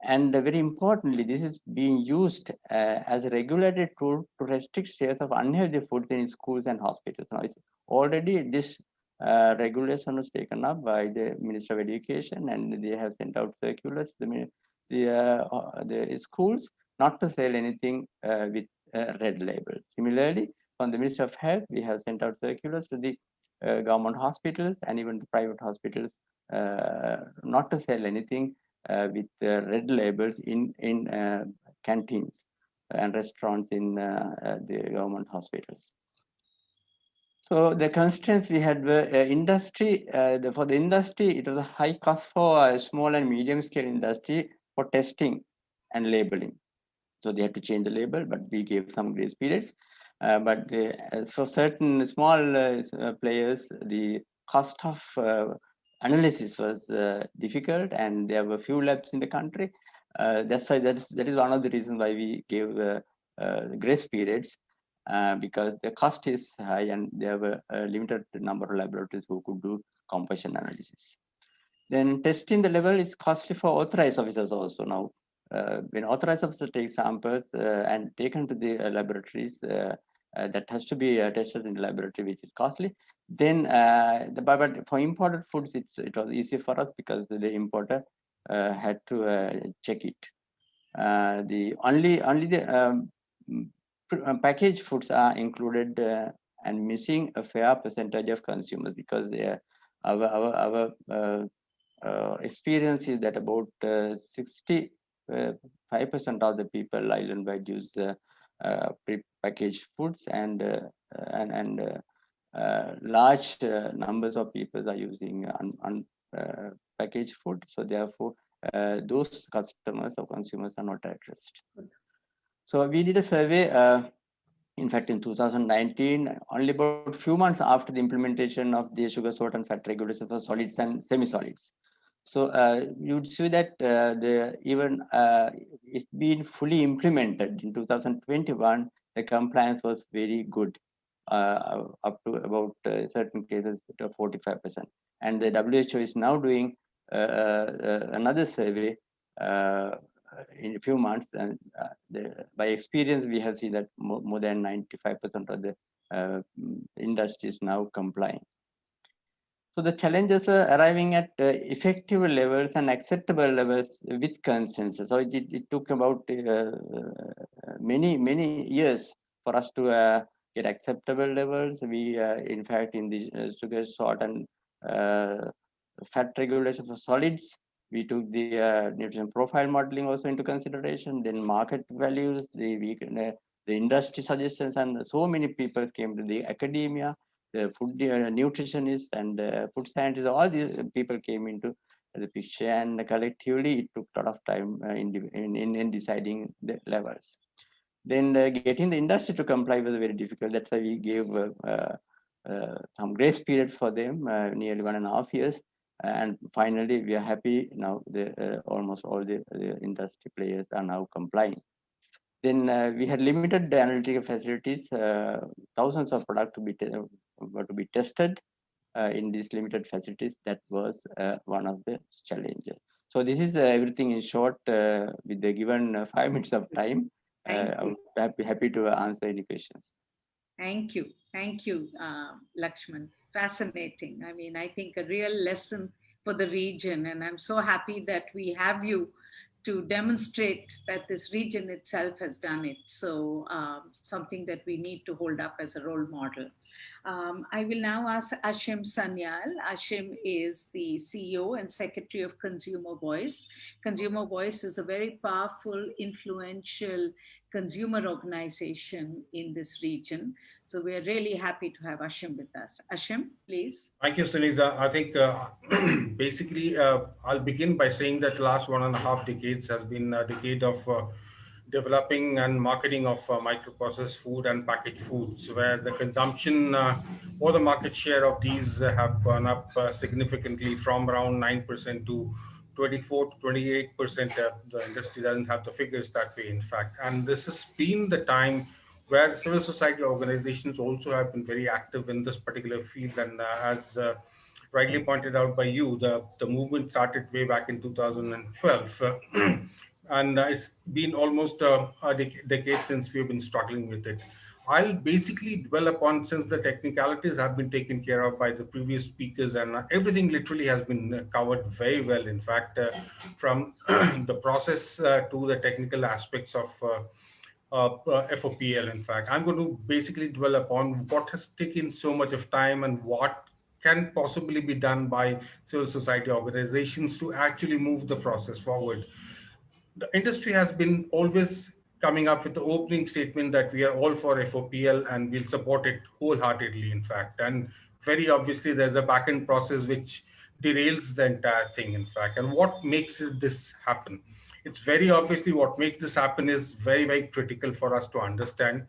And very importantly, this is being used as a regulated tool to restrict sales of unhealthy foods in schools and hospitals. Now, it's already this regulation was taken up by the Minister of Education, and they have sent out circulars to the schools not to sell anything with red label. Similarly, from the Minister of Health, we have sent out circulars to the government hospitals and even the private hospitals not to sell anything with red labels in canteens and restaurants in the government hospitals. So the constraints we had were industry. For the industry, it was a high cost for small and medium scale industry for testing and labeling. So they had to change the label, but we gave some grace periods. But for certain small players, the cost of analysis was difficult, and there were few labs in the country. That's why that is one of the reasons why we gave grace periods, because the cost is high and there were a limited number of laboratories who could do composition analysis. Then testing the level is costly for authorized officers also. Now, when authorized officers take samples and taken to the laboratories, that has to be tested in the laboratory, which is costly. Then, but for imported foods, it was easy for us because the importer had to check it. The only the packaged foods are included and missing a fair percentage of consumers, because they are our experience is that about 65% of the people island-wide use pre-packaged foods, and large numbers of people are using unpackaged food. So therefore, those customers or consumers are not addressed. So we did a survey. In fact, in 2019, only about a few months after the implementation of the sugar, salt, and fat regulations for solids and semi-solids. So you'd see that it's been fully implemented in 2021. The compliance was very good, up to about certain cases 45%. And the WHO is now doing another survey in a few months, and by experience we have seen that more than 95% of the industry is now complying. So the challenges are arriving at effective levels and acceptable levels with consensus. So it took about many years for us to get acceptable levels. We, in fact, in the sugar, salt, and fat regulation for solids, we took the nutrition profile modeling also into consideration. Then market values, the industry suggestions, and so many people came to the academia, the food nutritionists and food scientists. All these people came into the picture, and collectively it took a lot of time in deciding the levels. Then getting the industry to comply was very difficult. That's why we gave some grace period for them, nearly 1.5 years. And finally, we are happy now. Almost all the industry players are now complying. Then we had limited analytical facilities, thousands of products were to be tested in these limited facilities. That was one of the challenges. So this is everything in short. With the given 5 minutes of time, I would be happy to answer any questions. Thank you, Lakshman. Fascinating. I mean, I think a real lesson for the region, and I'm so happy that we have you to demonstrate that this region itself has done it. So something that we need to hold up as a role model. I will now ask Ashim Sanyal. Ashim is the CEO and Secretary of Consumer Voice. Consumer Voice is a very powerful, influential consumer organization in this region. So we are really happy to have Ashim with us. Ashim, please. Thank you, Sunita. I think basically I'll begin by saying that last 1.5 decades has been a decade of developing and marketing of microprocessed food and packaged foods, where the consumption or the market share of these have gone up significantly from around 9% to 24 to 28%. The industry doesn't have the figures that way, in fact. And this has been the time where civil society organizations also have been very active in this particular field. And as rightly pointed out by you, the movement started way back in 2012. And it's been almost a decade since we've been struggling with it. I'll basically dwell upon, since the technicalities have been taken care of by the previous speakers, and everything literally has been covered very well. In fact, from the process to the technical aspects of FOPL, in fact, I'm going to basically dwell upon what has taken so much of time and what can possibly be done by civil society organizations to actually move the process forward. The industry has been always coming up with the opening statement that we are all for FOPL and we'll support it wholeheartedly, in fact. And very obviously, there's a back-end process which derails the entire thing, in fact. And what makes this happen? It's very obviously what makes this happen is very, very critical for us to understand.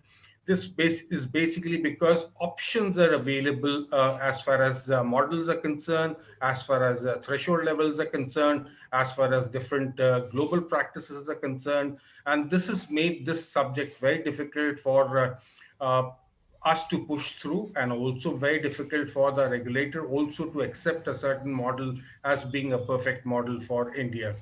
This is basically because options are available as far as models are concerned, as far as threshold levels are concerned, as far as different global practices are concerned. And this has made this subject very difficult for us to push through, and also very difficult for the regulator also to accept a certain model as being a perfect model for India.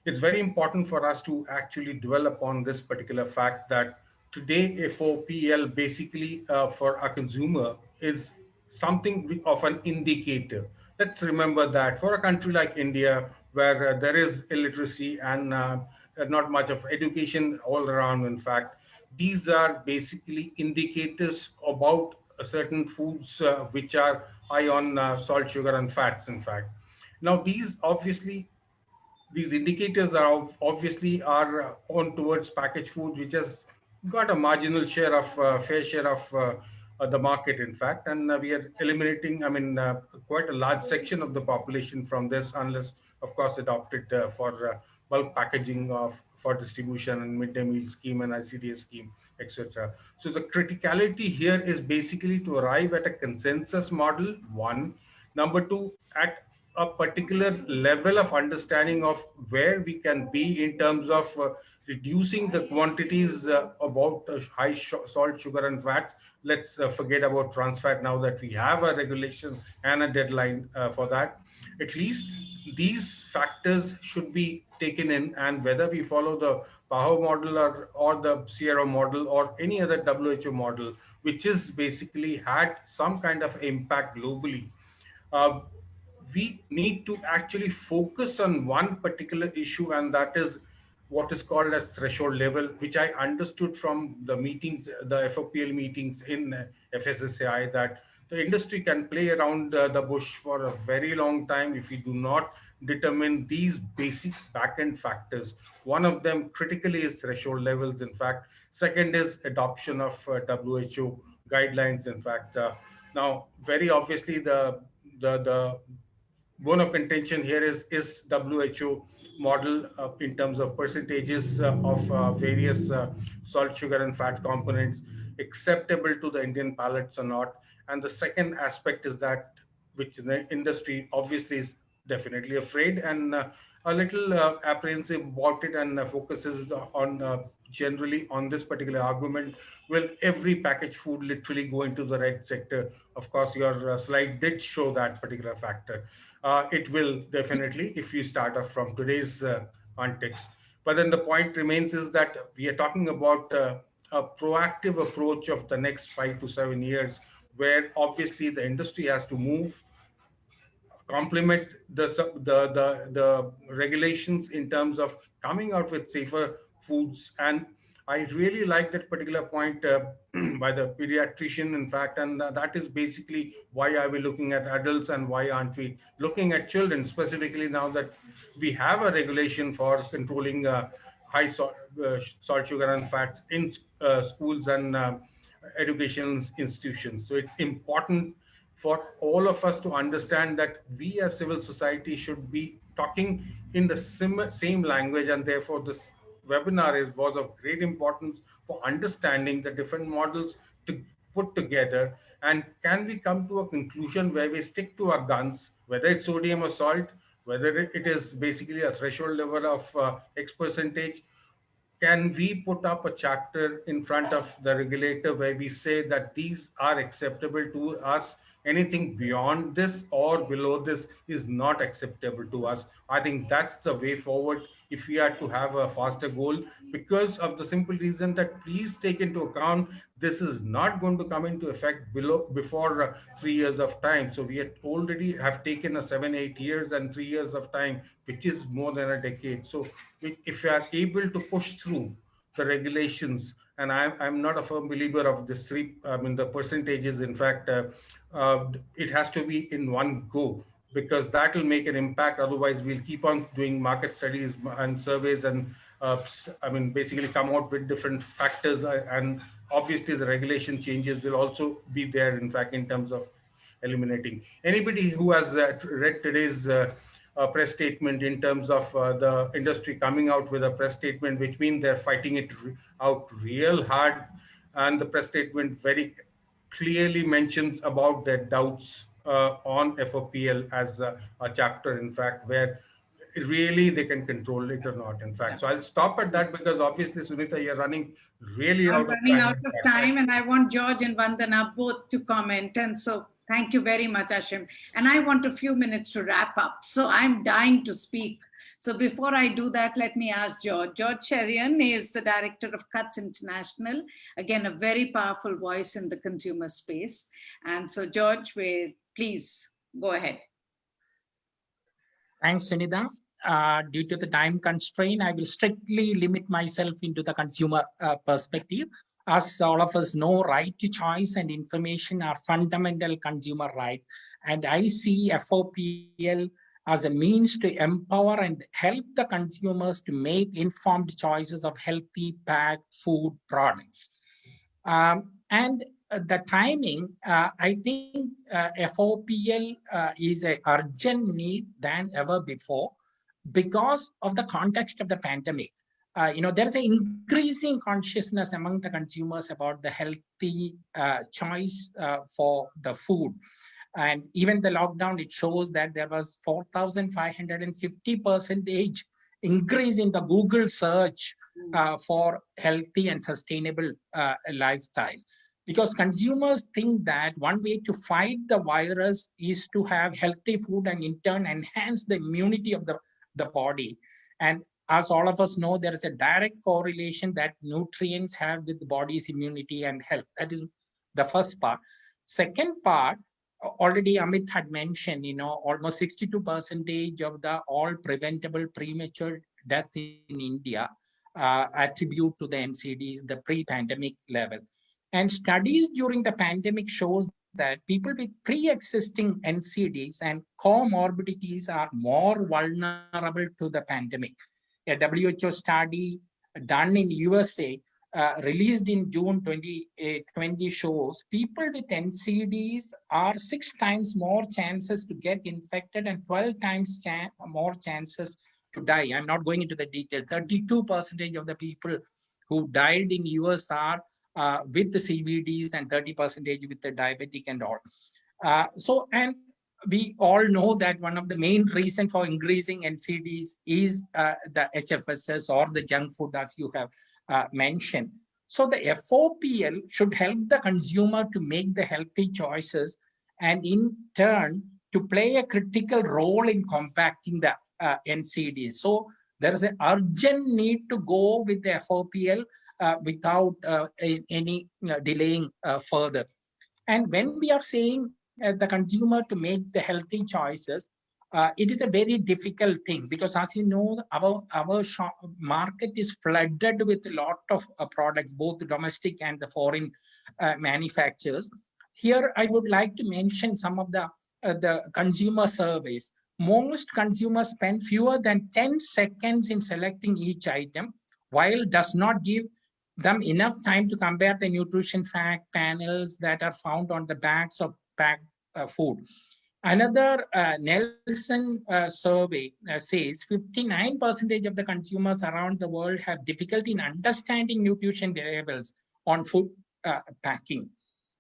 It's very important for us to actually dwell upon this particular fact that today FOPL basically for a consumer is something of an indicator. Let's remember that for a country like India, where there is illiteracy and not much of education all around, in fact, these are basically indicators about certain foods which are high on salt, sugar, and fats, in fact. Now, these indicators are obviously are on towards packaged food, which has got a marginal share of fair share of the market, in fact, and we are eliminating, I mean, quite a large section of the population from this, unless, of course, adopted for bulk packaging of for distribution and midday meal scheme and ICDA scheme, etc. So the criticality here is basically to arrive at a consensus model. One, number two, at a particular level of understanding of where we can be in terms of reducing the quantities about high salt, sugar, and fats. Let's forget about trans fat now that we have a regulation and a deadline for that. At least these factors should be taken in, and whether we follow the PAHO model or the Sierra model or any other WHO model, which is basically had some kind of impact globally. Uh, we need to actually focus on one particular issue, and that is what is called as threshold level, which I understood from the meetings, the FOPL meetings in FSSAI, that the industry can play around the bush for a very long time if we do not determine these basic back-end factors. One of them critically is threshold levels, in fact. Second is adoption of WHO guidelines, in fact. Now, very obviously, the bone of contention here is WHO model in terms of percentages of various salt, sugar, and fat components acceptable to the Indian palates or not. And the second aspect is that which the industry obviously is definitely afraid and a little apprehensive about it, and focuses on generally on this particular argument. Will every packaged food literally go into the red sector? Of course, your slide did show that particular factor. It will definitely if you start off from today's context. But then the point remains is that we are talking about a proactive approach of the next 5 to 7 years, where obviously the industry has to move, complement the regulations in terms of coming out with safer foods. And I really like that particular point by the pediatrician, in fact, and that is basically why are we looking at adults and why aren't we looking at children specifically, now that we have a regulation for controlling high salt, sugar, and fats in schools and education institutions. So it's important for all of us to understand that we as civil society should be talking in the same language, and therefore this webinar was of great importance for understanding the different models to put together. And can we come to a conclusion where we stick to our guns, whether it's sodium or salt, whether it is basically a threshold level of X percentage? Can we put up a chapter in front of the regulator where we say that these are acceptable to us? Anything beyond this or below this is not acceptable to us. I think that's the way forward if we are to have a faster goal, because of the simple reason that please take into account this is not going to come into effect before 3 years of time. So we already have taken a 7 8 years and 3 years of time, which is more than a decade. So if we are able to push through the regulations, and I'm not a firm believer of this three, I mean, the percentages, in fact, it has to be in one go, because that will make an impact. Otherwise, we'll keep on doing market studies and surveys and, I mean, basically come out with different factors. And obviously, the regulation changes will also be there, in fact, in terms of eliminating. Anybody who has read today's press statement in terms of the industry coming out with a press statement, which means they're fighting it out real hard. And the press statement very clearly mentions about their doubts on FOPL as a chapter, in fact, where really they can control it or not, in fact. So I'll stop at that, because obviously, Sunita, you're running really I'm out of running time. out of time, and I want George and Vandana both to comment. And so thank you very much, Ashim. And I want a few minutes to wrap up. So I'm dying to speak. So before I do that, let me ask George. George Cherian is the director of Cuts International. Again, a very powerful voice in the consumer space. And so George, please go ahead. Thanks, Sunita. Due to the time constraint, I will strictly limit myself into the consumer perspective. As all of us know, right to choice and information are fundamental consumer rights. And I see FOPL as a means to empower and help the consumers to make informed choices of healthy packed food products. And the timing, I think FOPL is an urgent need than ever before because of the context of the pandemic. There's an increasing consciousness among the consumers about the healthy choice for the food. And even the lockdown, it shows that there was 4,550% increase in the Google search for healthy and sustainable lifestyle. Because consumers think that one way to fight the virus is to have healthy food and in turn enhance the immunity of the body. And as all of us know, there is a direct correlation that nutrients have with the body's immunity and health. That is the first part. Second part, already Amit had mentioned, almost 62% of the all preventable premature death in India attribute to the NCDs, the pre-pandemic level. And studies during the pandemic shows that people with pre-existing NCDs and comorbidities are more vulnerable to the pandemic. A WHO study done in USA released in June 2020 shows people with NCDs are 6 times more chances to get infected and 12 times more chances to die. I'm not going into the detail. 32% of the people who died in US are with the CVDs and 30% with the diabetic and all. And we all know that one of the main reasons for increasing NCDs is the HFSS or the junk food, as you have mentioned. So the FOPL should help the consumer to make the healthy choices and in turn to play a critical role in combating the NCDs. So there is an urgent need to go with the FOPL without any delaying further. And when we are saying the consumer to make the healthy choices, it is a very difficult thing because, as you know, our market is flooded with a lot of products, both domestic and the foreign manufacturers. Here, I would like to mention some of the consumer surveys. Most consumers spend fewer than 10 seconds in selecting each item, while does not give them enough time to compare the nutrition fact panels that are found on the bags of packed food. Another Nelson survey says 59% of the consumers around the world have difficulty in understanding nutrition labels on food packing.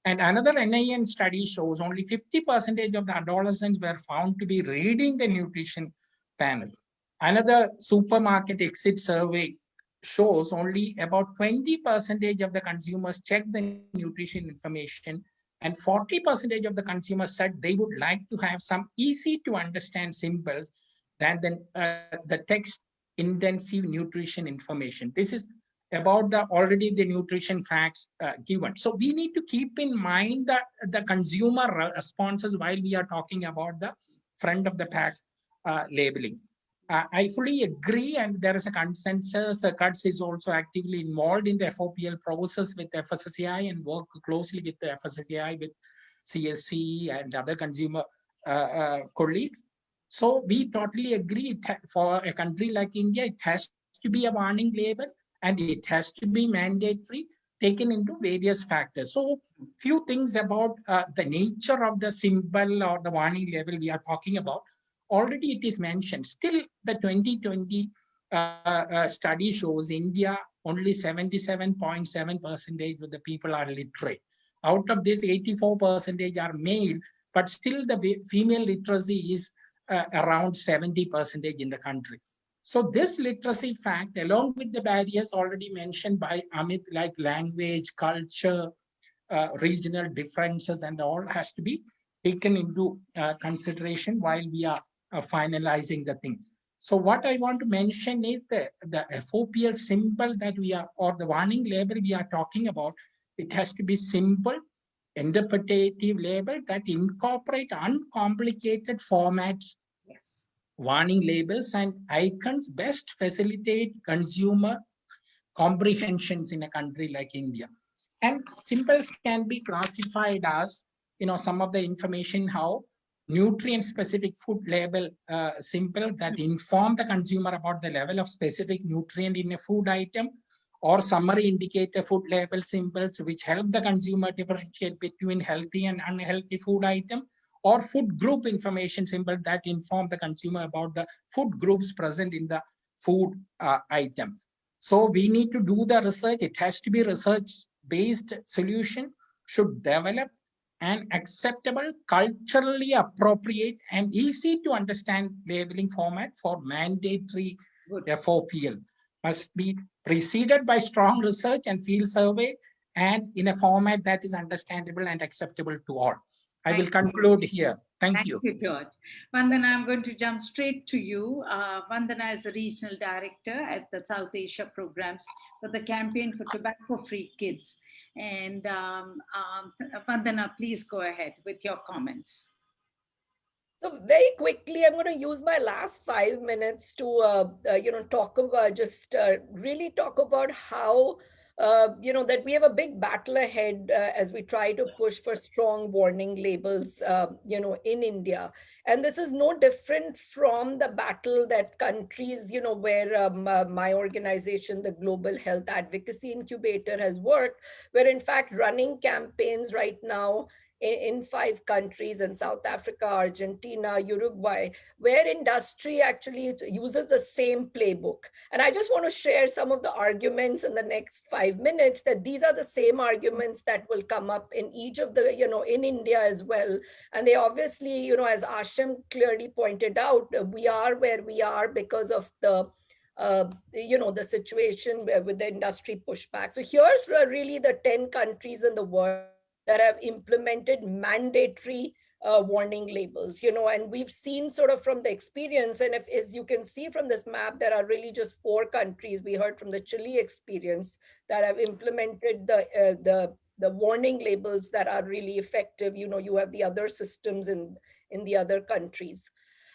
And another NIN study shows only 50% of the adolescents were found to be reading the nutrition panel. Another supermarket exit survey shows only about 20% of the consumers check the nutrition information, and 40% of the consumers said they would like to have some easy to understand symbols than the text intensive nutrition information. This is about already the nutrition facts given. So we need to keep in mind that the consumer responses while we are talking about the front of the pack labeling. I fully agree, and there is a consensus. CUTS is also actively involved in the FOPL process with FSSAI and work closely with the FSSAI, with CSC and other consumer colleagues. So we totally agree. For a country like India, it has to be a warning label and it has to be mandatory, taken into various factors. So few things about the nature of the symbol or the warning label we are talking about. Already it is mentioned. Still, the 2020 study shows India only 77.7% of the people are literate. Out of this, 84% are male, but still the female literacy is around 70% in the country. So this literacy fact, along with the barriers already mentioned by Amit, like language, culture, regional differences and all, has to be taken into consideration while we are finalizing the thing. So what I want to mention is the FOPL symbol that we are, or the warning label we are talking about, it has to be simple, interpretative label that incorporate uncomplicated formats. Yes. Warning labels and icons best facilitate consumer comprehensions in a country like India. And symbols can be classified as, some of the information how nutrient-specific food label symbol that inform the consumer about the level of specific nutrient in a food item, or summary indicator food label symbols which help the consumer differentiate between healthy and unhealthy food item, or food group information symbol that inform the consumer about the food groups present in the food item. So we need to do the research. It has to be research-based solution, should develop and acceptable, culturally appropriate, and easy to understand labeling format for mandatory Good. FOPL. Must be preceded by strong research and field survey, and in a format that is understandable and acceptable to all. I will conclude here. Thank you. Thank you, George. Vandana, I'm going to jump straight to you. Vandana is the regional director at the South Asia programs for the Campaign for Tobacco-Free Kids. And Vandana, please go ahead with your comments. So very quickly, I'm going to use my last 5 minutes to, talk about really talk about how, that we have a big battle ahead as we try to push for strong warning labels, in India. And this is no different from the battle that countries, where my organization, the Global Health Advocacy Incubator, has worked, where in fact running campaigns right now in 5 countries, in South Africa, Argentina, Uruguay, where industry actually uses the same playbook. And I just want to share some of the arguments in the next 5 minutes, that these are the same arguments that will come up in each of the, in India as well. And they obviously, as Ashim clearly pointed out, we are where we are because of the the situation with the industry pushback. So here's really the 10 countries in the world that have implemented mandatory warning labels, and we've seen sort of from the experience, and if, as you can see from this map, there are really just 4 countries. We heard from the Chile experience that have implemented the warning labels that are really effective. You have the other systems in the other countries.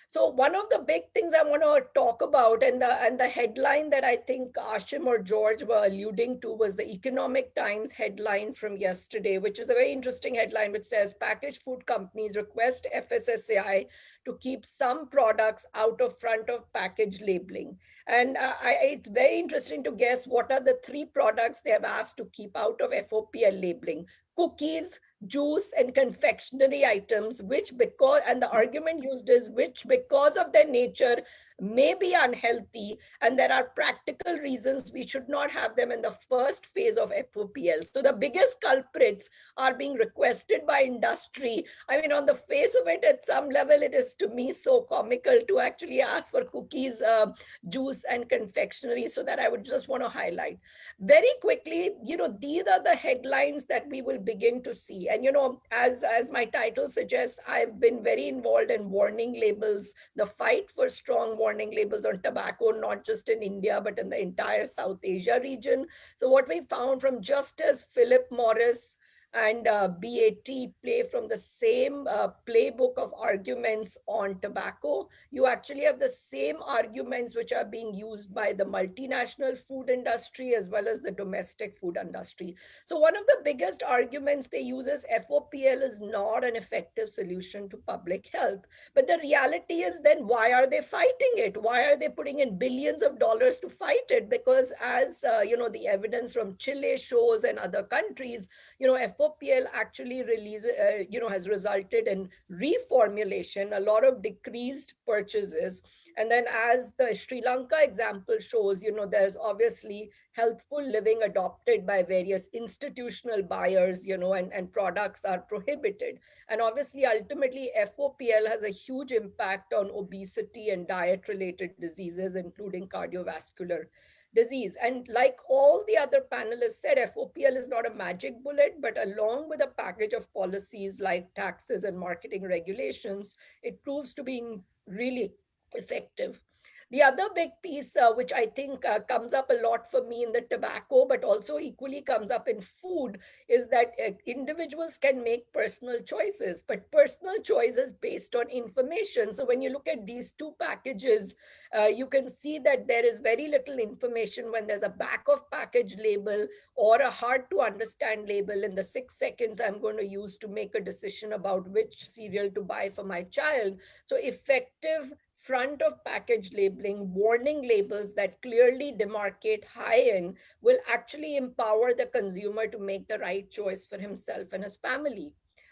So one of the big things I want to talk about, and the headline that I think Ashim or George were alluding to, was the Economic Times headline from yesterday, which is a very interesting headline, which says packaged food companies request FSSAI to keep some products out of front of package labeling. And it's very interesting to guess what are the 3 products they have asked to keep out of FOPL labeling: cookies, juice, and confectionery items, which because, and the argument used is, which because of their nature may be unhealthy, and there are practical reasons we should not have them in the first phase of FOPL. So the biggest culprits are being requested by industry. I mean, on the face of it, at some level, it is to me so comical to actually ask for cookies, juice, and confectionery. So that I would just want to highlight very quickly, these are the headlines that we will begin to see. And, as my title suggests, I've been very involved in warning labels, the fight for strong warning labels on tobacco, not just in India, but in the entire South Asia region. So what we found, from just as Philip Morris and BAT play from the same playbook of arguments on tobacco, you actually have the same arguments which are being used by the multinational food industry as well as the domestic food industry. So one of the biggest arguments they use is FOPL is not an effective solution to public health. But the reality is, then why are they fighting it? Why are they putting in billions of dollars to fight it? Because as the evidence from Chile shows and other countries, FOPL actually has resulted in reformulation, a lot of decreased purchases. And then, as the Sri Lanka example shows, there's obviously healthful living adopted by various institutional buyers, and products are prohibited. And obviously, ultimately, FOPL has a huge impact on obesity and diet-related diseases, including cardiovascular disease. And like all the other panelists said, FOPL is not a magic bullet, but along with a package of policies like taxes and marketing regulations, it proves to be really effective. The other big piece, which I think comes up a lot for me in the tobacco, but also equally comes up in food, is that individuals can make personal choices, but personal choices based on information. So when you look at these 2 packages, you can see that there is very little information when there's a back of package label or a hard to understand label in the 6 seconds I'm going to use to make a decision about which cereal to buy for my child. So effective front of package labeling, warning labels that clearly demarcate high-end will actually empower the consumer to make the right choice for himself and his family.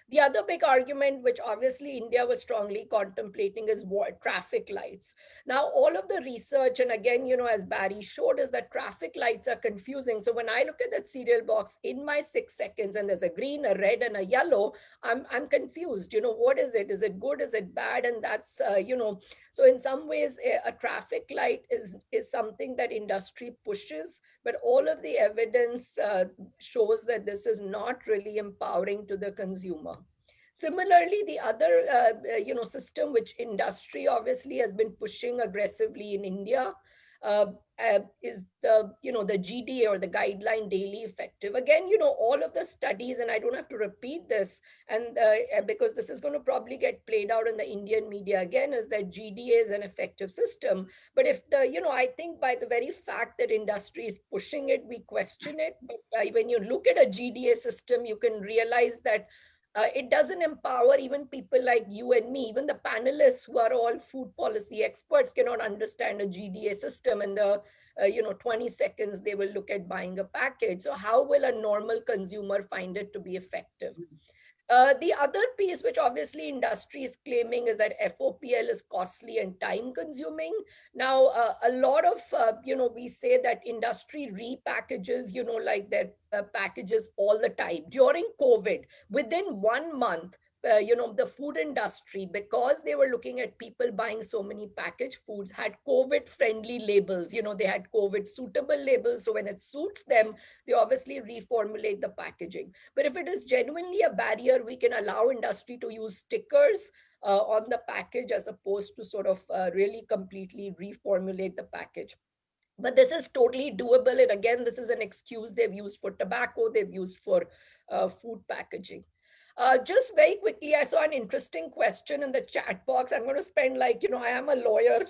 The other big argument, which obviously India was strongly contemplating, is traffic lights. Now, all of the research, and again, as Barry showed, is that traffic lights are confusing. So when I look at that cereal box in my 6 seconds and there's a green, a red, and a yellow, I'm confused. What is it? Is it good? Is it bad? And that's, so in some ways, a traffic light is something that industry pushes, but all of the evidence shows that this is not really empowering to the consumer. Similarly, the other system which industry obviously has been pushing aggressively in India uh, is the GDA, or the guideline daily effective. Again, all of the studies, and I don't have to repeat this, and because this is going to probably get played out in the Indian media again, is that GDA is an effective system. But if I think by the very fact that industry is pushing it, we question it. But when you look at a GDA system, you can realize that it doesn't empower even people like you and me. Even the panelists who are all food policy experts cannot understand a GDA system in the 20 seconds they will look at buying a package. So how will a normal consumer find it to be effective? The other piece, which obviously industry is claiming, is that FOPL is costly and time consuming. Now, a lot of, we say that industry repackages, like their packages all the time. During COVID, within 1 month, the food industry, because they were looking at people buying so many packaged foods, had COVID friendly labels. They had COVID suitable labels. So when it suits them, they obviously reformulate the packaging. But if it is genuinely a barrier, we can allow industry to use stickers on the package, as opposed to sort of really completely reformulate the package. But this is totally doable. And again, this is an excuse they've used for tobacco, they've used for food packaging. Just very quickly, I saw an interesting question in the chat box. I'm going to spend I am a lawyer,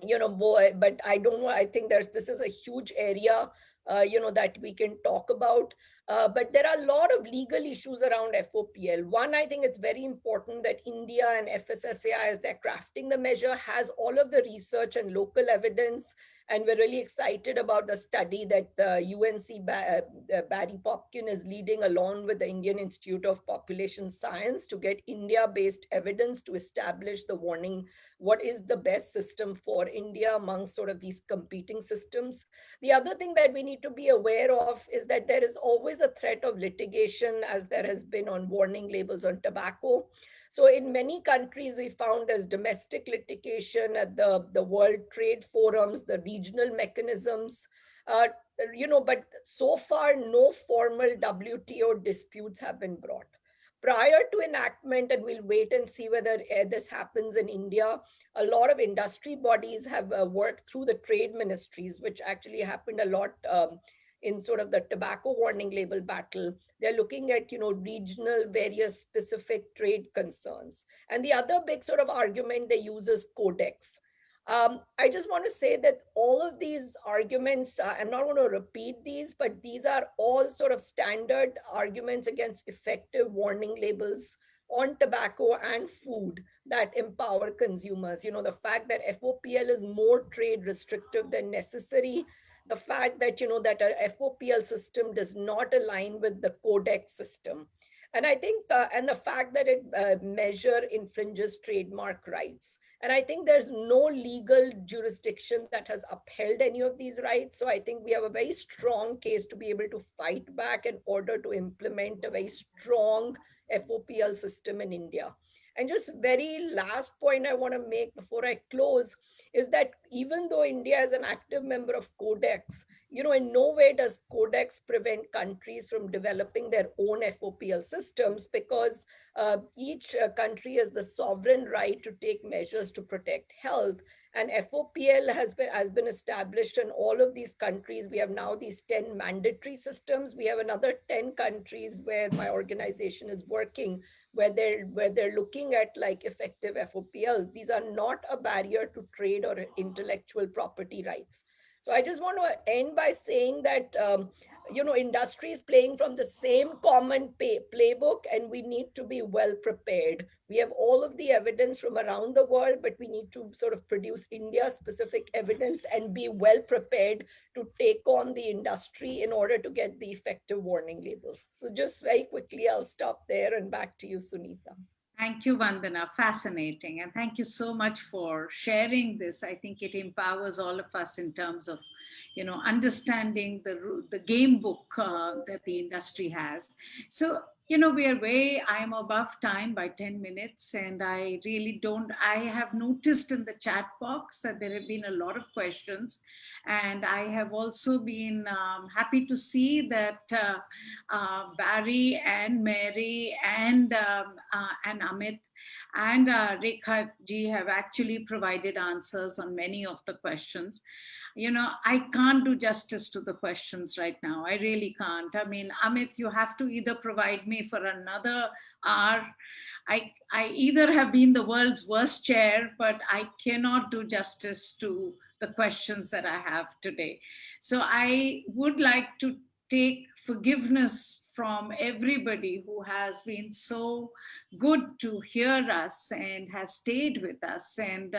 boy, but I don't know. I think this is a huge area, that we can talk about. But there are a lot of legal issues around FOPL. One, I think it's very important that India and FSSAI, as they're crafting the measure, has all of the research and local evidence. And we're really excited about the study that UNC Barry Popkin is leading, along with the Indian Institute of Population Science, to get India-based evidence to establish the warning, what is the best system for India among sort of these competing systems. The other thing that we need to be aware of is that there is always a threat of litigation, as there has been on warning labels on tobacco. So in many countries, we found there's domestic litigation at the World Trade Forums, the regional mechanisms, but so far, no formal WTO disputes have been brought. Prior to enactment, and we'll wait and see whether this happens in India, a lot of industry bodies have worked through the trade ministries, which actually happened a lot in sort of the tobacco warning label battle. They're looking at, regional, various specific trade concerns. And the other big sort of argument they use is codex. I just want to say that all of these arguments, I'm not going to repeat these, but these are all sort of standard arguments against effective warning labels on tobacco and food that empower consumers. The fact that FOPL is more trade restrictive than necessary, the fact that, that a FOPL system does not align with the codex system. And I think, and the fact that it measure infringes trademark rights. And I think there's no legal jurisdiction that has upheld any of these rights. So I think we have a very strong case to be able to fight back in order to implement a very strong FOPL system in India. And just very last point I want to make before I close is that even though India is an active member of Codex, in no way does Codex prevent countries from developing their own FOPL systems, because each country has the sovereign right to take measures to protect health. And FOPL has been established in all of these countries. We have now these 10 mandatory systems. We have another 10 countries where my organization is working, where they're looking at like effective FOPLs. These are not a barrier to trade or intellectual property rights. So I just want to end by saying that, industry is playing from the same common playbook, and we need to be well prepared. We have all of the evidence from around the world, but we need to sort of produce India specific evidence and be well prepared to take on the industry in order to get the effective warning labels. So just very quickly, I'll stop there and back to you, Sunita. Thank you, Vandana. Fascinating. And thank you so much for sharing this. I think it empowers all of us in terms of, understanding the game book that the industry has. So, I'm above time by 10 minutes, and I have noticed in the chat box that there have been a lot of questions. And I have also been happy to see that Barry and Mary and Amit and Rekha ji have actually provided answers on many of the questions. I can't do justice to the questions right now. I really can't. I mean, Amit, you have to either provide me for another hour. I either have been the world's worst chair, but I cannot do justice to the questions that I have today. So I would like to take forgiveness from everybody who has been so good to hear us and has stayed with us. And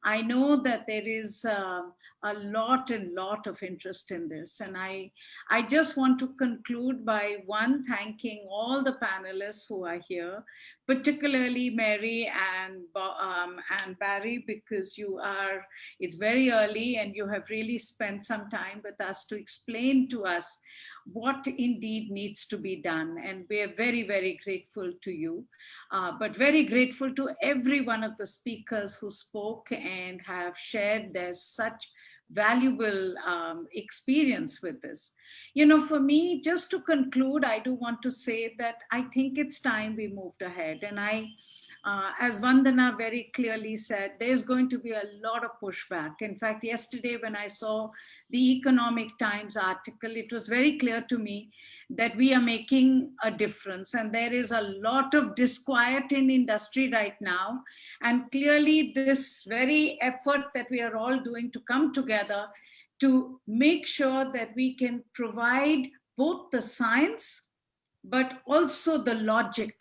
I know that there is a lot of interest in this. And I just want to conclude by thanking all the panelists who are here, particularly Mary and Barry, because it's very early and you have really spent some time with us to explain to us what indeed needs to be done. And we are very, very grateful to you, but very grateful to every one of the speakers who spoke and have shared their such valuable experience with this. For me, just to conclude, I do want to say that I think it's time we moved ahead. And as Vandana very clearly said, there's going to be a lot of pushback. In fact, yesterday when I saw the Economic Times article, it was very clear to me that we are making a difference. And there is a lot of disquiet in industry right now. And clearly this very effort that we are all doing to come together to make sure that we can provide both the science, but also the logic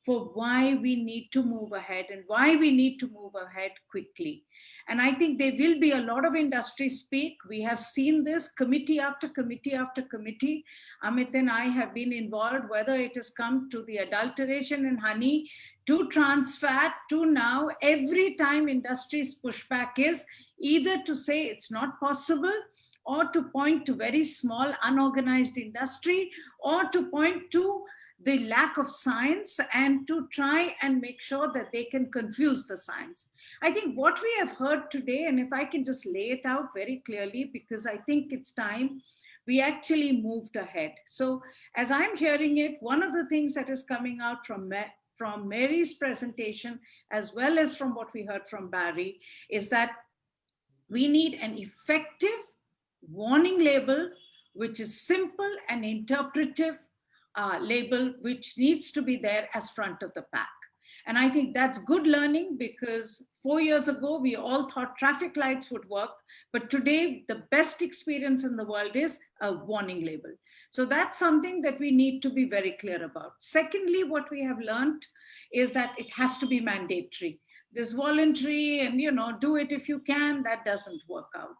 for why we need to move ahead and why we need to move ahead quickly. And I think there will be a lot of industry speak. We have seen this committee after committee after committee. Amit and I have been involved, whether it has come to the adulteration in honey, to trans fat, to now, every time industry's pushback is either to say it's not possible, or to point to very small unorganized industry, or to point to the lack of science and to try and make sure that they can confuse the science. I think what we have heard today, and if I can just lay it out very clearly, because I think it's time we actually moved ahead. So as I'm hearing it, one of the things that is coming out from Mary's presentation, as well as from what we heard from Barry, is that we need an effective warning label, which is simple and interpretive label, which needs to be there as front of the pack. And I think that's good learning, because 4 years ago, we all thought traffic lights would work. But today, the best experience in the world is a warning label. So that's something that we need to be very clear about. Secondly, what we have learned is that it has to be mandatory. This voluntary and, do it if you can, that doesn't work out.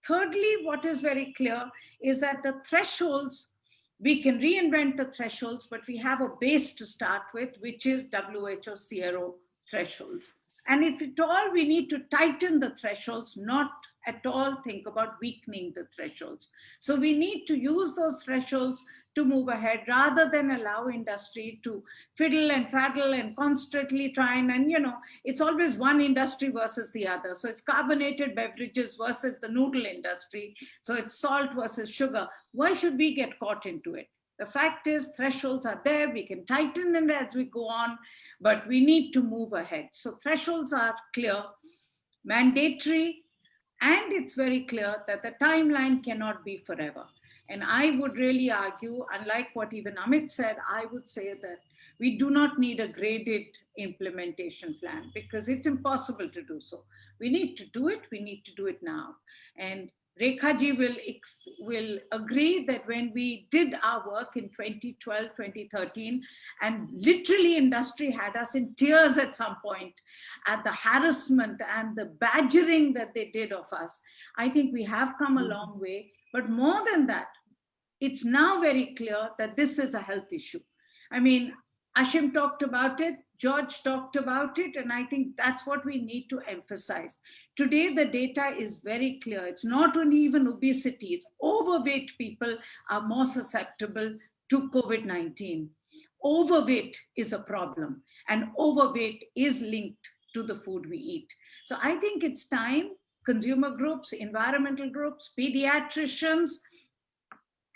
Thirdly, what is very clear is that the thresholds, we can reinvent the thresholds, but we have a base to start with, which is WHO CRO thresholds. And if at all we need to tighten the thresholds, not at all think about weakening the thresholds. So we need to use those thresholds to move ahead, rather than allow industry to fiddle and faddle and constantly try and it's always one industry versus the other. So it's carbonated beverages versus the noodle industry. So it's salt versus sugar. Why should we get caught into it? The fact is, thresholds are there. We can tighten them as we go on, but we need to move ahead. So thresholds are clear, mandatory, and it's very clear that the timeline cannot be forever. And I would really argue, unlike what even Amit said, I would say that we do not need a graded implementation plan, because it's impossible to do so. We need to do it. We need to do it now. And Rekha ji will agree that when we did our work in 2012, 2013, and literally industry had us in tears at some point at the harassment and the badgering that they did of us. I think we have come a long way, but more than that, it's now very clear that this is a health issue. I mean, Ashim talked about it, George talked about it, and I think that's what we need to emphasize. Today, the data is very clear. It's not only even obesity, it's overweight people are more susceptible to COVID-19. Overweight is a problem, and overweight is linked to the food we eat. So I think it's time consumer groups, environmental groups, pediatricians,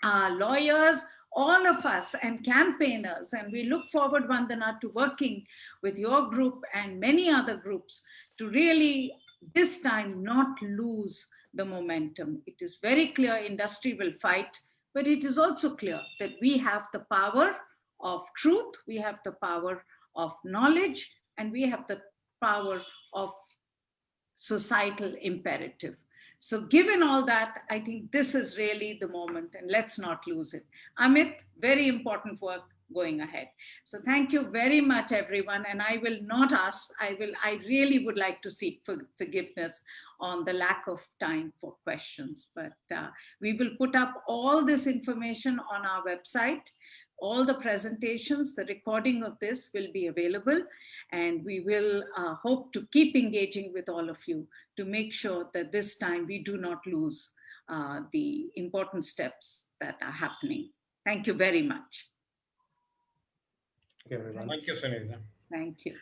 lawyers, all of us, and campaigners, and we look forward, Vandana, to working with your group and many other groups to really this time not lose the momentum. It is very clear industry will fight, but it is also clear that we have the power of truth, we have the power of knowledge, and we have the power of societal imperative. So given all that, I think this is really the moment, and let's not lose it. Amit, very important work going ahead. So thank you very much, everyone. And I will not ask, I really would like to seek forgiveness on the lack of time for questions, but we will put up all this information on our website. All the presentations, the recording of this will be available, and we will hope to keep engaging with all of you to make sure that this time we do not lose the important steps that are happening. Thank you very much. Thank you, everyone. Thank you, Sunita. Thank you.